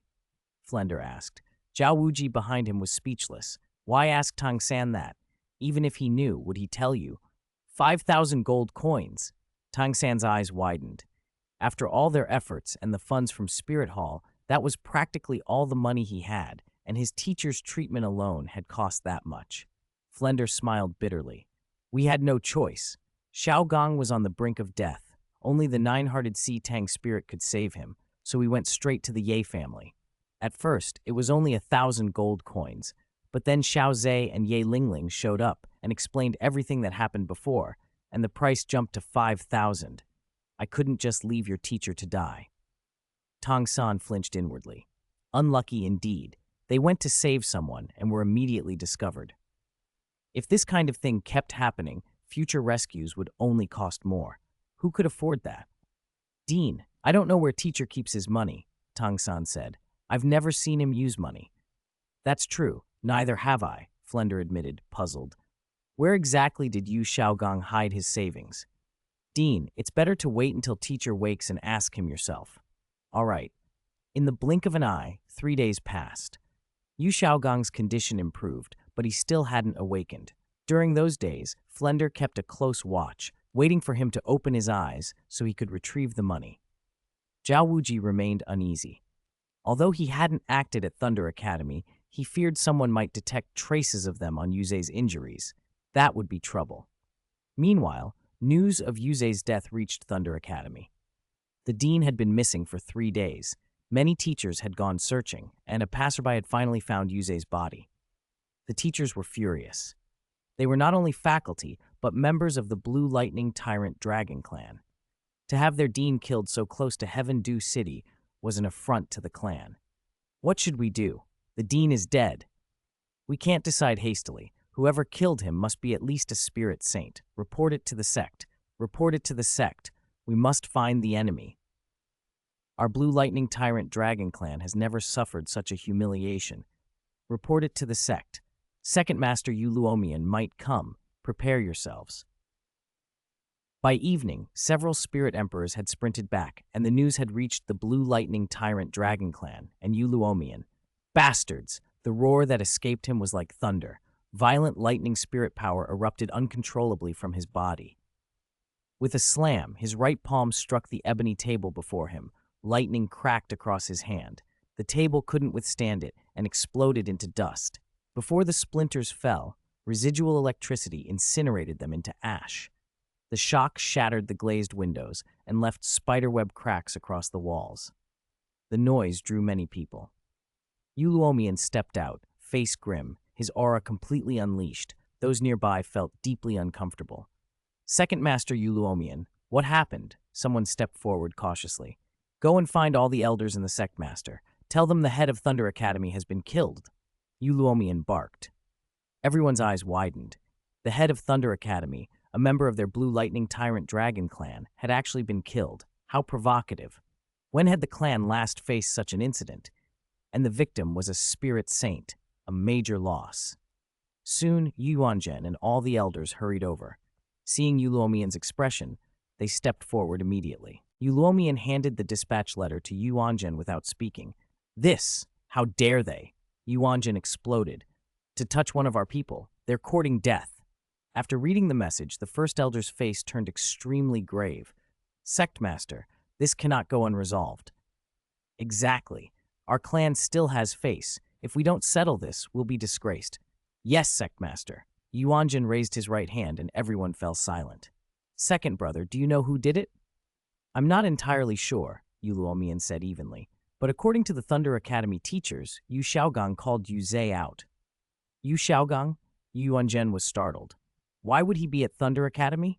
Flender asked. Zhao Wuji behind him was speechless. Why ask Tang San that? Even if he knew, would he tell you? 5,000 gold coins. Tang San's eyes widened. After all their efforts and the funds from Spirit Hall, that was practically all the money he had, and his teacher's treatment alone had cost that much. Flender smiled bitterly. We had no choice. Xiaogang was on the brink of death. Only the nine-hearted Sea Tang spirit could save him, so we went straight to the Ye family. At first, it was only 1,000 gold coins, but then Xiao Ze and Ye Lingling showed up and explained everything that happened before, and the price jumped to 5,000. I couldn't just leave your teacher to die. Tang San flinched inwardly. Unlucky indeed. They went to save someone and were immediately discovered. If this kind of thing kept happening, future rescues would only cost more. Who could afford that? Dean, I don't know where teacher keeps his money, Tang San said. I've never seen him use money. That's true. Neither have I, Flender admitted, puzzled. Where exactly did Yu Xiaogang hide his savings? Dean, it's better to wait until teacher wakes and ask him yourself. All right. In the blink of an eye, 3 days passed. Yu Xiaogang's condition improved, but he still hadn't awakened. During those days, Flender kept a close watch, waiting for him to open his eyes so he could retrieve the money. Zhao Wuji remained uneasy. Although he hadn't acted at Thunder Academy, he feared someone might detect traces of them on Yuze's injuries. That would be trouble. Meanwhile, news of Yuze's death reached Thunder Academy. The dean had been missing for 3 days. Many teachers had gone searching, and a passerby had finally found Yuze's body. The teachers were furious. They were not only faculty, but members of the Blue Lightning Tyrant Dragon clan. To have their dean killed so close to Heaven Dew City was an affront to the clan. What should we do? The dean is dead. We can't decide hastily. Whoever killed him must be at least a spirit saint. Report it to the sect. Report it to the sect. We must find the enemy. Our Blue Lightning Tyrant Dragon clan has never suffered such a humiliation. Report it to the sect. Second Master Yu Luomian might come. Prepare yourselves. By evening, several spirit emperors had sprinted back, and the news had reached the Blue Lightning Tyrant Dragon clan and Yu Luomian. Bastards! The roar that escaped him was like thunder. Violent lightning spirit power erupted uncontrollably from his body. With a slam, his right palm struck the ebony table before him. Lightning cracked across his hand. The table couldn't withstand it and exploded into dust. Before the splinters fell, residual electricity incinerated them into ash. The shock shattered the glazed windows and left spiderweb cracks across the walls. The noise drew many people. Yu Luomian stepped out, face grim, his aura completely unleashed. Those nearby felt deeply uncomfortable. Second Master Yu Luomian, what happened? Someone stepped forward cautiously. Go and find all the elders and the sect master. Tell them the head of Thunder Academy has been killed. Yu Luomian barked. Everyone's eyes widened. The head of Thunder Academy, a member of their Blue Lightning Tyrant Dragon clan, had actually been killed. How provocative. When had the clan last faced such an incident? And the victim was a spirit saint, a major loss. Soon, Yuanzhen and all the elders hurried over. Seeing Yu Luomian's expression, they stepped forward immediately. Yu Luomian handed the dispatch letter to Yuanzhen without speaking. This! How dare they? Yuanzhen exploded. To touch one of our people, they're courting death. After reading the message, the first elder's face turned extremely grave. Sect Master, this cannot go unresolved. Exactly. Our clan still has face. If we don't settle this, we'll be disgraced. Yes, Sect Master. Yuanzhen raised his right hand and everyone fell silent. Second brother, do you know who did it? I'm not entirely sure, Yu Luomian said evenly, but according to the Thunder Academy teachers, Yu Xiaogang called Yu Ze out. Yu Xiaogang? Yuanzhen was startled. Why would he be at Thunder Academy?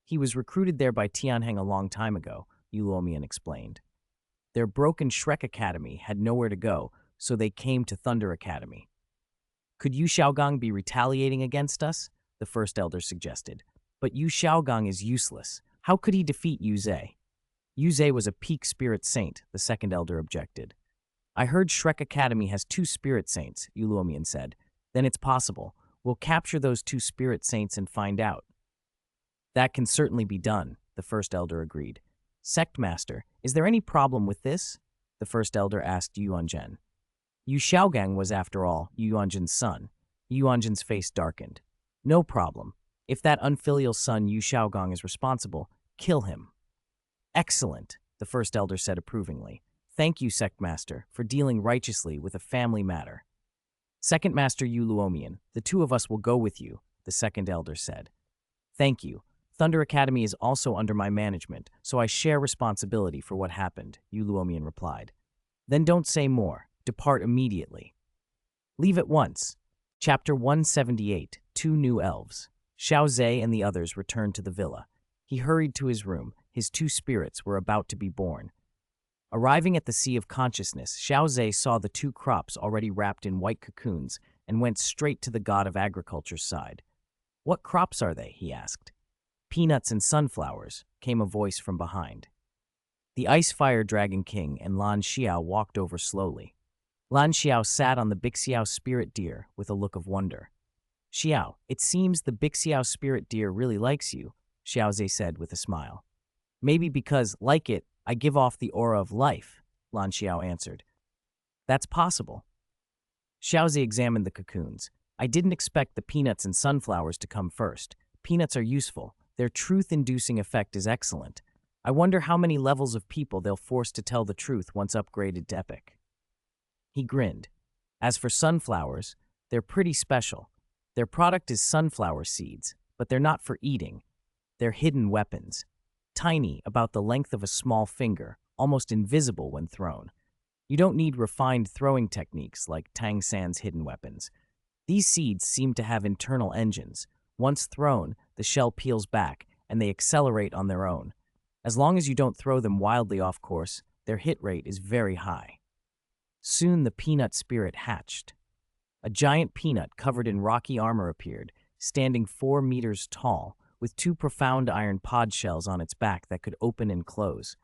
He was recruited there by Tianheng a long time ago, Yu Luomian explained. Their broken Shrek Academy had nowhere to go, so they came to Thunder Academy. Could Yu Xiaogang be retaliating against us? The first elder suggested. But Yu Xiaogang is useless. How could he defeat Yu Ze? Yu Ze was a peak spirit saint, the second elder objected. I heard Shrek Academy has 2 spirit saints, Yu Luomian said. Then it's possible. We'll capture those 2 spirit saints and find out. That can certainly be done, the first elder agreed. Sect Master, is there any problem with this? The first elder asked Yuanzhen. Yu Xiaogang was, after all, Yuanzhen's son. Yuanzhen's face darkened. No problem. If that unfilial son Yu Xiaogang is responsible, kill him. Excellent, the first elder said approvingly. Thank you, Sect Master, for dealing righteously with a family matter. Second Master Yu Luomian, the 2 of us will go with you, the second elder said. Thank you. Thunder Academy is also under my management, so I share responsibility for what happened, Yu Luomian replied. Then don't say more. Depart immediately. Leave at once. Chapter 178, 2 New Elves. Xiao Ze and the others returned to the villa. He hurried to his room. His 2 spirits were about to be born. Arriving at the Sea of Consciousness, Xiao Ze saw the 2 crops already wrapped in white cocoons and went straight to the god of agriculture's side. What crops are they? He asked. Peanuts and sunflowers, came a voice from behind. The Ice Fire Dragon King and Lan Xiao walked over slowly. Lan Xiao sat on the Bixiao spirit deer with a look of wonder. Xiao, it seems the Bixiao spirit deer really likes you, Xiao Ze said with a smile. Maybe because, like it, I give off the aura of life, Lan Xiao answered. That's possible. Xiao Ze examined the cocoons. I didn't expect the peanuts and sunflowers to come first. Peanuts are useful. Their truth-inducing effect is excellent. I wonder how many levels of people they'll force to tell the truth once upgraded to epic." He grinned. "As for sunflowers, they're pretty special. Their product is sunflower seeds, but they're not for eating. They're hidden weapons. Tiny, about the length of a small finger, almost invisible when thrown. You don't need refined throwing techniques like Tang San's hidden weapons. These seeds seem to have internal engines. Once thrown, the shell peels back, and they accelerate on their own. As long as you don't throw them wildly off course, their hit rate is very high." Soon the peanut spirit hatched. A giant peanut covered in rocky armor appeared, standing 4 meters tall, with 2 profound iron pod shells on its back that could open and close.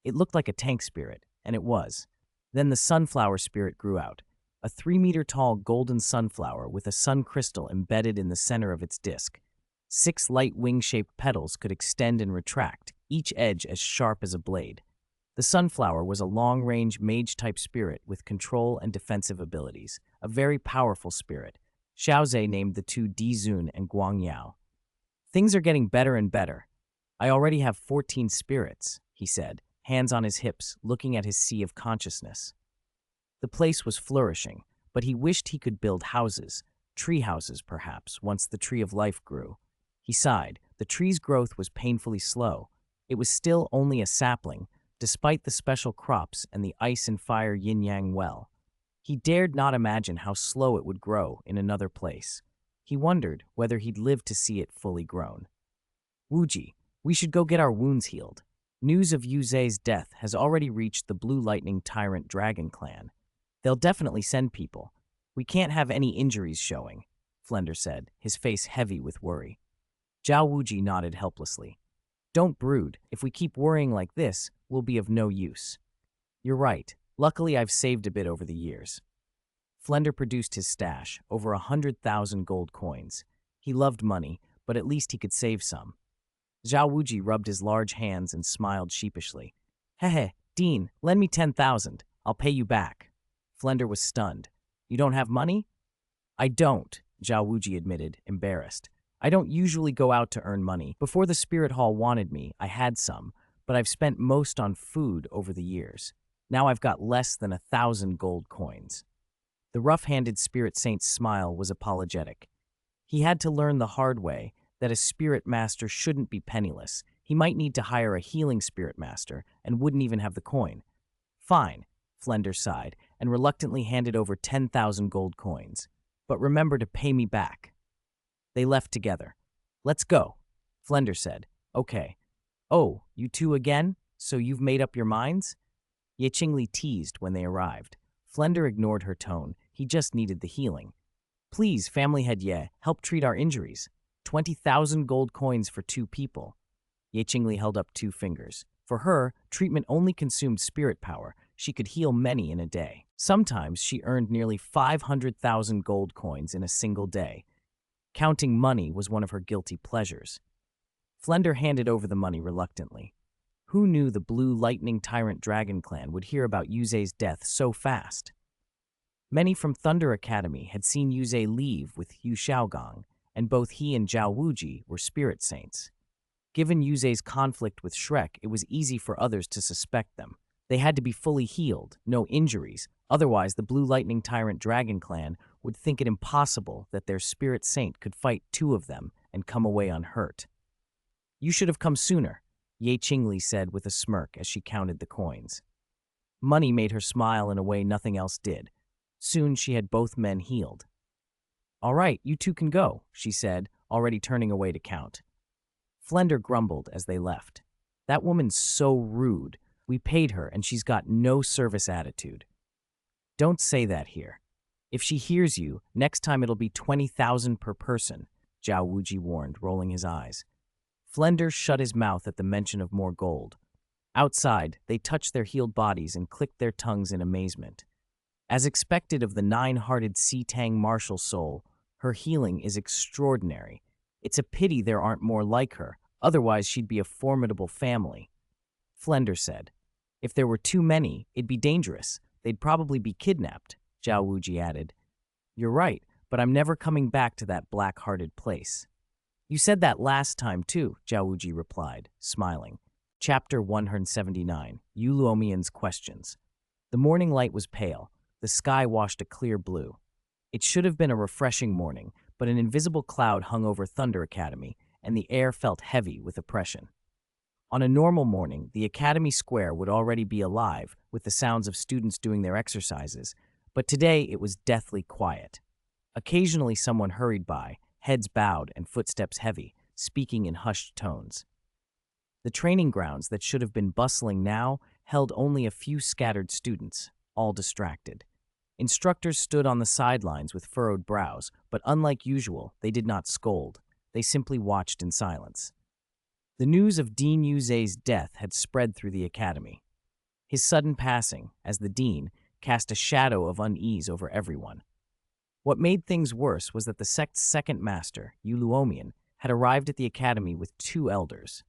It looked like a tank spirit, and it was. Then the sunflower spirit grew out, a 3-meter-tall golden sunflower with a sun crystal embedded in the center of its disc. 6 light wing-shaped petals could extend and retract, each edge as sharp as a blade. The sunflower was a long-range mage-type spirit with control and defensive abilities, a very powerful spirit. Xiao Ze named the 2 Dizun and Guangyao. "Things are getting better and better. I already have 14 spirits," he said, hands on his hips, looking at his sea of consciousness. The place was flourishing, but he wished he could build houses, tree houses perhaps, once the tree of life grew. He sighed. The tree's growth was painfully slow. It was still only a sapling, despite the special crops and the ice and fire yin-yang well. He dared not imagine how slow it would grow in another place. He wondered whether he'd live to see it fully grown. "Wuji, we should go get our wounds healed. News of Xiao Ze's death has already reached the Blue Lightning Tyrant Dragon clan. They'll definitely send people. We can't have any injuries showing," Flender said, his face heavy with worry. Zhao Wuji nodded helplessly. "Don't brood. If we keep worrying like this, we'll be of no use." "You're right. Luckily, I've saved a bit over the years." Flender produced his stash, over 100,000 gold coins. He loved money, but at least he could save some. Zhao Wuji rubbed his large hands and smiled sheepishly. "Hehe, Dean, lend me 10,000. I'll pay you back." Flender was stunned. "You don't have money?" "I don't," Zhao Wuji admitted, embarrassed. "I don't usually go out to earn money. Before the Spirit Hall wanted me, I had some, but I've spent most on food over the years. Now I've got less than 1,000 gold coins." The rough-handed Spirit Saint's smile was apologetic. He had to learn the hard way that a Spirit Master shouldn't be penniless. He might need to hire a healing Spirit Master and wouldn't even have the coin. "Fine," Flender sighed and reluctantly handed over 10,000 gold coins. "But remember to pay me back." They left together. "Let's go," Flender said. "Okay." "Oh, you two again? So you've made up your minds?" Ye Qingli teased when they arrived. Flender ignored her tone. He just needed the healing. "Please, family head Ye, help treat our injuries. 20,000 gold coins for 2 people. Ye Qingli held up 2 fingers. For her, treatment only consumed spirit power. She could heal many in a day. Sometimes she earned nearly 500,000 gold coins in a single day. Counting money was one of her guilty pleasures. Flender handed over the money reluctantly. Who knew the Blue Lightning Tyrant Dragon clan would hear about Xiao Ze's death so fast? Many from Thunder Academy had seen Xiao Ze leave with Yu Xiaogong, and both he and Zhao Wuji were spirit saints. Given Xiao Ze's conflict with Shrek, it was easy for others to suspect them. They had to be fully healed, no injuries, otherwise the Blue Lightning Tyrant Dragon clan would think it impossible that their spirit saint could fight 2 of them and come away unhurt. "You should have come sooner," Ye Qingli said with a smirk as she counted the coins. Money made her smile in a way nothing else did. Soon she had both men healed. "All right, you 2 can go," she said, already turning away to count. Flender grumbled as they left. "That woman's so rude. We paid her and she's got no service attitude." "Don't say that here. If she hears you, next time it'll be 20,000 per person," Zhao Wuji warned, rolling his eyes. Flender shut his mouth at the mention of more gold. Outside, they touched their healed bodies and clicked their tongues in amazement. As expected of the 9-hearted Sea Tang martial soul, her healing is extraordinary. It's a pity there aren't more like her, otherwise she'd be a formidable family. Flender said, "If there were too many, it'd be dangerous. They'd probably be kidnapped," Zhao Wuji added. "You're right, but I'm never coming back to that black-hearted place. You said that last time too, Zhao Ji replied, smiling. Chapter 179, Yu Luomian's Questions. The morning light was pale. The sky washed a clear blue. It should have been a refreshing morning, but an invisible cloud hung over Thunder Academy, and the air felt heavy with oppression. On a normal morning, the Academy Square would already be alive with the sounds of students doing their exercises, but today it was deathly quiet. Occasionally someone hurried by, heads bowed and footsteps heavy, speaking in hushed tones. The training grounds that should have been bustling now held only a few scattered students, all distracted. Instructors stood on the sidelines with furrowed brows, but unlike usual, they did not scold. They simply watched in silence. The news of Dean Xiao Ze's death had spread through the academy. His sudden passing, as the dean, cast a shadow of unease over everyone. What made things worse was that the sect's second master, Yu Luomian, had arrived at the academy with 2 elders.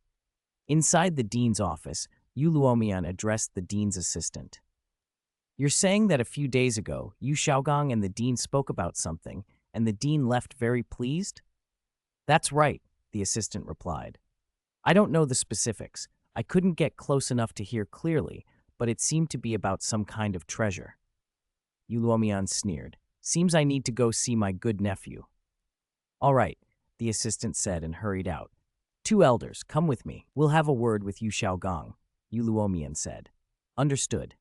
Inside the dean's office, Yu Luomian addressed the dean's assistant. You're saying that a few days ago, Yu Xiaogang and the dean spoke about something, and the dean left very pleased? That's right, the assistant replied. I don't know the specifics. I couldn't get close enough to hear clearly, but it seemed to be about some kind of treasure. Yu Luomian sneered. Seems I need to go see my good nephew. All right, the assistant said and hurried out. 2 elders, come with me. We'll have a word with Yu Xiaogang, Yu Luomian said. Understood.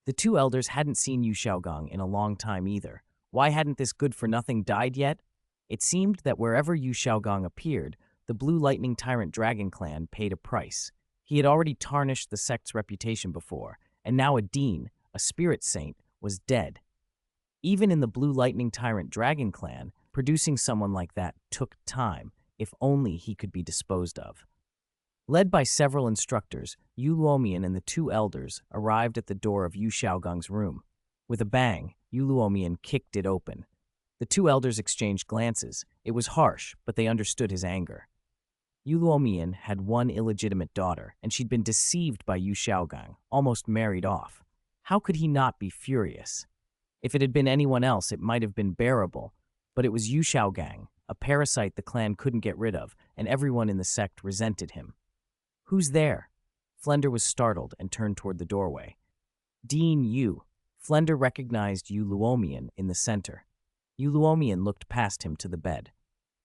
The 2 elders hadn't seen Yu Xiaogang in a long time either. Why hadn't this good-for-nothing died yet? It seemed that wherever Yu Xiaogang appeared, the Blue Lightning Tyrant Dragon Clan paid a price. He had already tarnished the sect's reputation before, and now a dean, a spirit saint, was dead. Even in the Blue Lightning Tyrant Dragon Clan, producing someone like that took time, if only he could be disposed of. Led by several instructors, Yu Luomian and the 2 elders arrived at the door of Yu Xiaogang's room. With a bang, Yu Luomian kicked it open. The 2 elders exchanged glances. It was harsh, but they understood his anger. Yu Luomian had 1 illegitimate daughter, and she'd been deceived by Yu Xiaogang, almost married off. How could he not be furious? If it had been anyone else, it might have been bearable, but it was Yu Xiaogang, a parasite the clan couldn't get rid of, and everyone in the sect resented him. Who's there? Flender was startled and turned toward the doorway. Dean Yu. Flender recognized Yu Luomian in the center. Yu Luomian looked past him to the bed.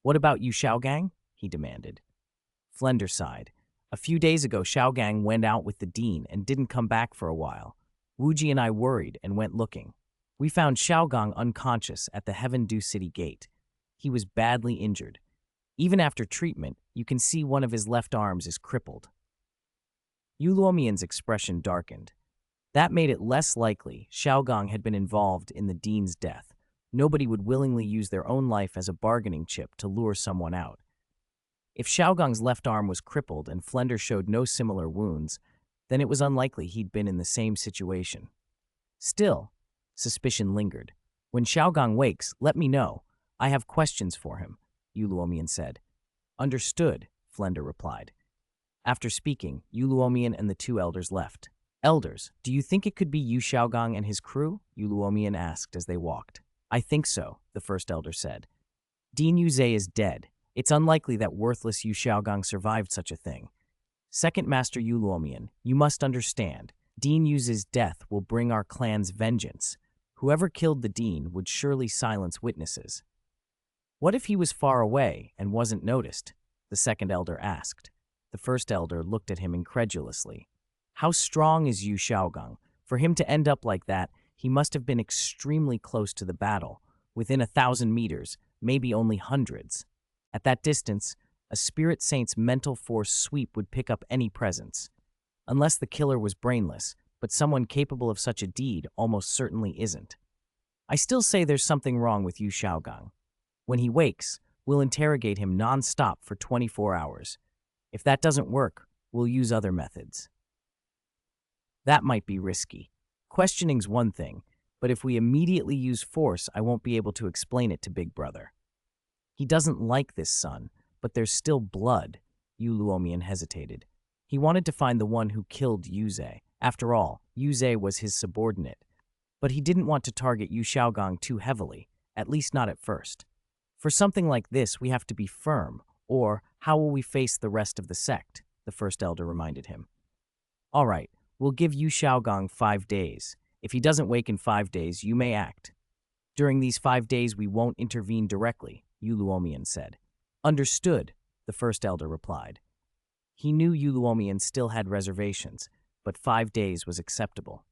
What about Yu Xiaogang? He demanded. Flender sighed. A few days ago, Xiaogang went out with the dean and didn't come back for a while. Wuji and I worried and went looking. We found Xiaogang unconscious at the Heaven Dew City gate. He was badly injured. Even after treatment, you can see one of his left arms is crippled. Yu Luomian's expression darkened. That made it less likely Xiaogang had been involved in the dean's death. Nobody would willingly use their own life as a bargaining chip to lure someone out. If Xiaogang's left arm was crippled and Flender showed no similar wounds, then it was unlikely he'd been in the same situation. Still, suspicion lingered. When Xiaogang wakes, let me know. I have questions for him, Yu Luomian said. Understood, Flender replied. After speaking, Yu Luomian and the 2 elders left. Elders, do you think it could be Yu Xiaogang and his crew? Yu Luomian asked as they walked. I think so, the first elder said. Dean Xiao Ze is dead. It's unlikely that worthless Yu Xiaogang survived such a thing. Second Master Yu Luomian, you must understand, Dean Yu Ze's death will bring our clan's vengeance. Whoever killed the dean would surely silence witnesses. What if he was far away and wasn't noticed? The second elder asked. The first elder looked at him incredulously. How strong is Yu Xiaogang? For him to end up like that, he must have been extremely close to the battle, within 1,000 meters, maybe only hundreds. At that distance, a spirit saint's mental force sweep would pick up any presence. Unless the killer was brainless, but someone capable of such a deed almost certainly isn't. I still say there's something wrong with Yu Xiaogang. When he wakes, we'll interrogate him non-stop for 24 hours. If that doesn't work, we'll use other methods. That might be risky. Questioning's one thing, but if we immediately use force, I won't be able to explain it to Big Brother. He doesn't like this son, but there's still blood, Yu Luomian hesitated. He wanted to find the one who killed Yu Ze. After all, Yu Ze was his subordinate. But he didn't want to target Yu Xiaogang too heavily, at least not at first. For something like this, we have to be firm, or how will we face the rest of the sect? The first elder reminded him. All right, we'll give Yu Xiaogong 5 days. If he doesn't wake in 5 days, you may act. During these 5 days, we won't intervene directly, Yu Luomian said. Understood, the first elder replied. He knew Yu Luomian still had reservations, but 5 days was acceptable.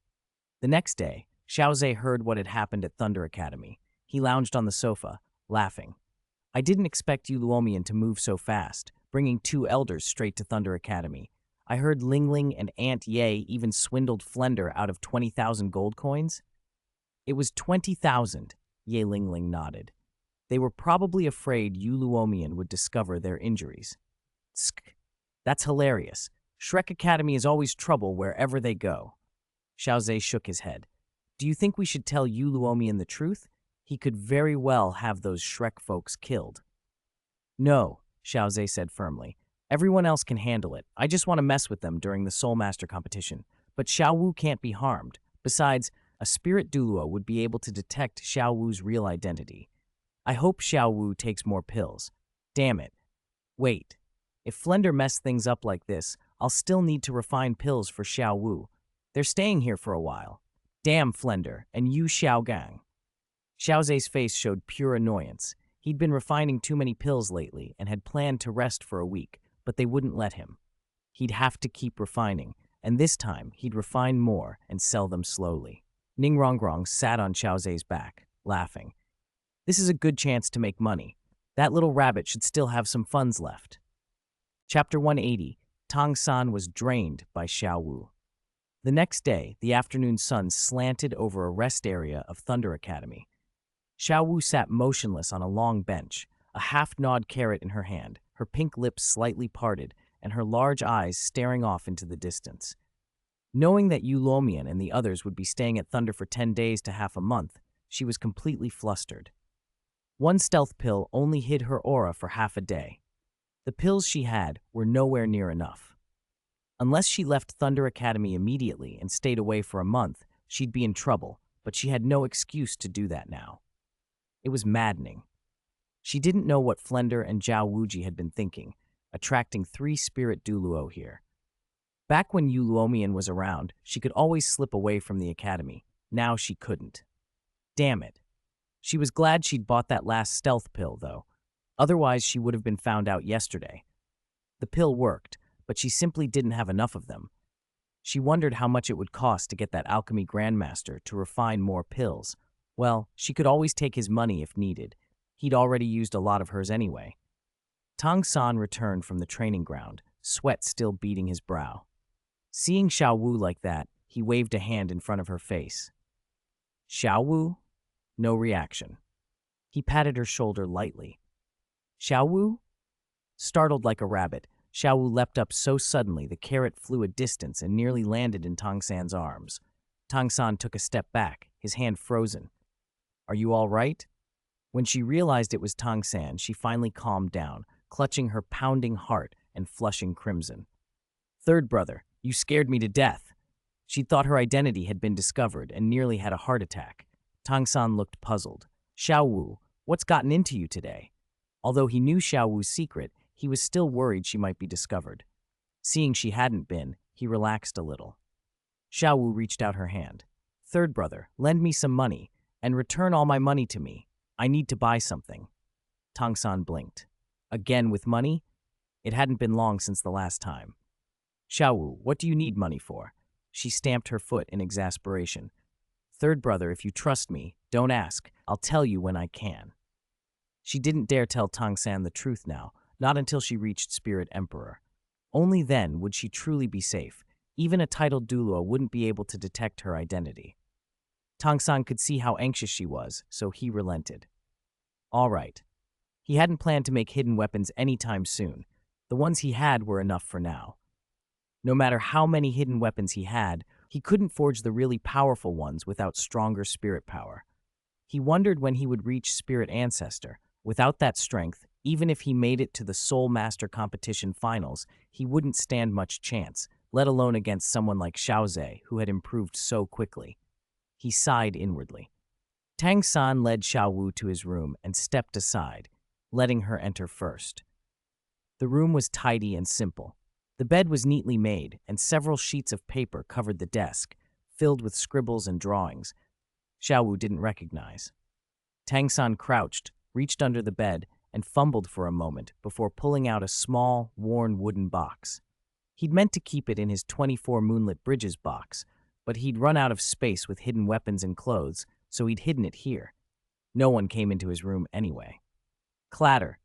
The next day, Xiao Ze heard what had happened at Thunder Academy. He lounged on the sofa, laughing. I didn't expect Yu Luomian to move so fast, bringing 2 elders straight to Thunder Academy. I heard Ling Ling and Aunt Ye even swindled Flender out of 20,000 gold coins. It was 20,000, Ye Ling Ling nodded. They were probably afraid Yu Luomian would discover their injuries. Tsk. That's hilarious. Shrek Academy is always trouble wherever they go. Xiao Ze shook his head. Do you think we should tell Yu Luomian the truth? He could very well have those Shrek folks killed. No, Xiao Ze said firmly. Everyone else can handle it. I just want to mess with them during the Soul Master competition. But Xiao Wu can't be harmed. Besides, a spirit Douluo would be able to detect Xiao Wu's real identity. I hope Xiao Wu takes more pills. Damn it. Wait. If Flender messed things up like this, I'll still need to refine pills for Xiao Wu. They're staying here for a while. Damn Flender and Yu Xiaogang. Xiao Ze's face showed pure annoyance. He'd been refining too many pills lately and had planned to rest for a week, but they wouldn't let him. He'd have to keep refining, and this time he'd refine more and sell them slowly. Ningrongrong sat on Xiao Ze's back, laughing. This is a good chance to make money. That little rabbit should still have some funds left. Chapter 180, Tang San was drained by Xiao Wu. The next day, the afternoon sun slanted over a rest area of Thunder Academy. Xiao Wu sat motionless on a long bench, a half-gnawed carrot in her hand, her pink lips slightly parted, and her large eyes staring off into the distance. Knowing that Yu Luomian and the others would be staying at Thunder for 10 days to half a month, she was completely flustered. One stealth pill only hid her aura for half a day. The pills she had were nowhere near enough. Unless she left Thunder Academy immediately and stayed away for a month, she'd be in trouble, but she had no excuse to do that now. It was maddening. She didn't know what Flender and Zhao Wuji had been thinking, attracting 3 spirit Douluo here. Back when Yu Luomian was around, she could always slip away from the academy. Now she couldn't. Damn it. She was glad she'd bought that last stealth pill, though. Otherwise, she would have been found out yesterday. The pill worked, but she simply didn't have enough of them. She wondered how much it would cost to get that alchemy grandmaster to refine more pills. Well, she could always take his money if needed. He'd already used a lot of hers anyway. Tang San returned from the training ground, sweat still beading his brow. Seeing Xiao Wu like that, he waved a hand in front of her face. Xiao Wu? No reaction. He patted her shoulder lightly. Xiao Wu? Startled like a rabbit, Xiao Wu leapt up so suddenly the carrot flew a distance and nearly landed in Tang San's arms. Tang San took a step back, his hand frozen. Are you all right? When she realized it was Tang San, she finally calmed down, clutching her pounding heart and flushing crimson. Third brother, you scared me to death. She'd thought her identity had been discovered and nearly had a heart attack. Tang San looked puzzled. Xiao Wu, what's gotten into you today? Although he knew Xiao Wu's secret, he was still worried she might be discovered. Seeing she hadn't been, he relaxed a little. Xiao Wu reached out her hand. Third brother, lend me some money, and return all my money to me. I need to buy something. Tang San blinked. Again with money? It hadn't been long since the last time. Xiao Wu, what do you need money for? She stamped her foot in exasperation. Third brother, if you trust me, don't ask. I'll tell you when I can. She didn't dare tell Tang San the truth now, not until she reached Spirit Emperor. Only then would she truly be safe. Even a titled Douluo wouldn't be able to detect her identity. Tang San could see how anxious she was, so he relented. All right. He hadn't planned to make hidden weapons anytime soon. The ones he had were enough for now. No matter how many hidden weapons he had, he couldn't forge the really powerful ones without stronger spirit power. He wondered when he would reach Spirit Ancestor. Without that strength, even if he made it to the Soul Master competition finals, he wouldn't stand much chance, let alone against someone like Xiao Ze, who had improved so quickly. He sighed inwardly. Tang San led Xiao Wu to his room and stepped aside, letting her enter first. The room was tidy and simple. The bed was neatly made, and several sheets of paper covered the desk, filled with scribbles and drawings Xiao Wu didn't recognize. Tang San crouched, reached under the bed, and fumbled for a moment before pulling out a small, worn wooden box. He'd meant to keep it in his 24 Moonlit Bridges box, but he'd run out of space with hidden weapons and clothes, so he'd hidden it here. No one came into his room anyway. Clatter.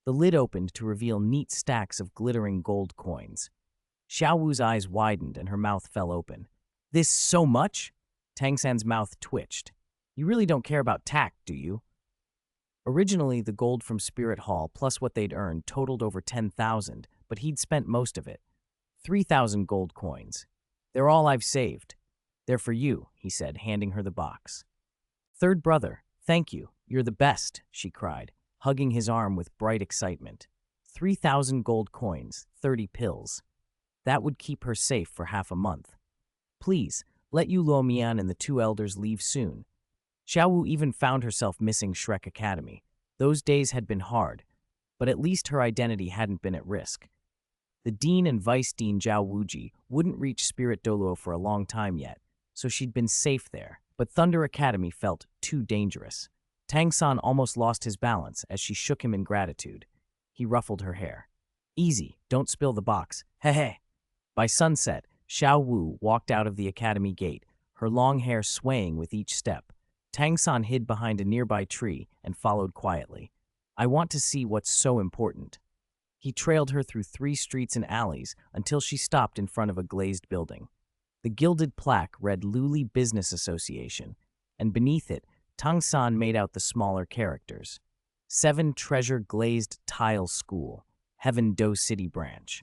The lid opened to reveal neat stacks of glittering gold coins. Xiao Wu's eyes widened and her mouth fell open. This so much? Tang San's mouth twitched. You really don't care about tact, do you? Originally, the gold from Spirit Hall plus what they'd earned totaled over 10,000, but he'd spent most of it. 3,000 gold coins. They're all I've saved. They're for you, he said, handing her the box. Third brother, thank you. You're the best, she cried, hugging his arm with bright excitement. 3,000 gold coins, 30 pills. That would keep her safe for half a month. Please, let Yu Luomian and the two elders leave soon. Xiao Wu even found herself missing Shrek Academy. Those days had been hard, but at least her identity hadn't been at risk. The Dean and Vice Dean Zhao Wuji wouldn't reach Spirit Douluo for a long time yet, so she'd been safe there, but Thunder Academy felt too dangerous. Tang San almost lost his balance as she shook him in gratitude. He ruffled her hair. Easy, don't spill the box. Hey. By sunset, Xiao Wu walked out of the academy gate, her long hair swaying with each step. Tang San hid behind a nearby tree and followed quietly. I want to see what's so important. He trailed her through 3 streets and alleys until she stopped in front of a glazed building. The gilded plaque read Luli Business Association, and beneath it, Tang San made out the smaller characters. 7 Treasure Glazed Tile School, Heaven Do City Branch.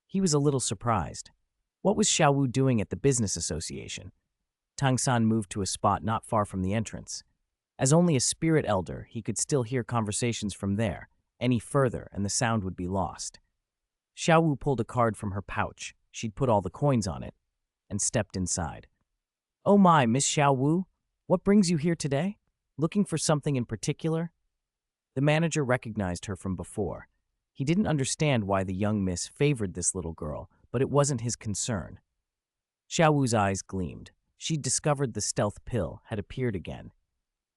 He was a little surprised. What was Xiao Wu doing at the Business Association? Tang San moved to a spot not far from the entrance. As only a spirit elder, he could still hear conversations from there. Any further, and the sound would be lost. Xiao Wu pulled a card from her pouch. She'd put all the coins on it, and stepped inside. Oh my, Miss Xiao Wu, what brings you here today? Looking for something in particular? The manager recognized her from before. He didn't understand why the young miss favored this little girl, but it wasn't his concern. Xiao Wu's eyes gleamed. She'd discovered the stealth pill had appeared again.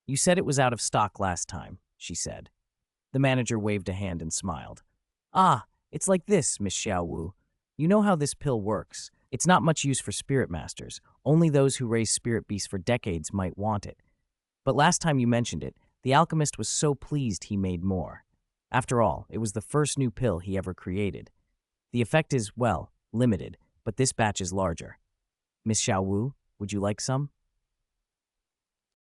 You said it was out of stock last time, she said. The manager waved a hand and smiled. Ah, it's like this, Miss Xiao Wu. You know how this pill works. It's not much use for spirit masters. Only those who raise spirit beasts for decades might want it. But last time you mentioned it, the alchemist was so pleased he made more. After all, it was the first new pill he ever created. The effect is, well, limited, but this batch is larger. Miss Xiao Wu, would you like some?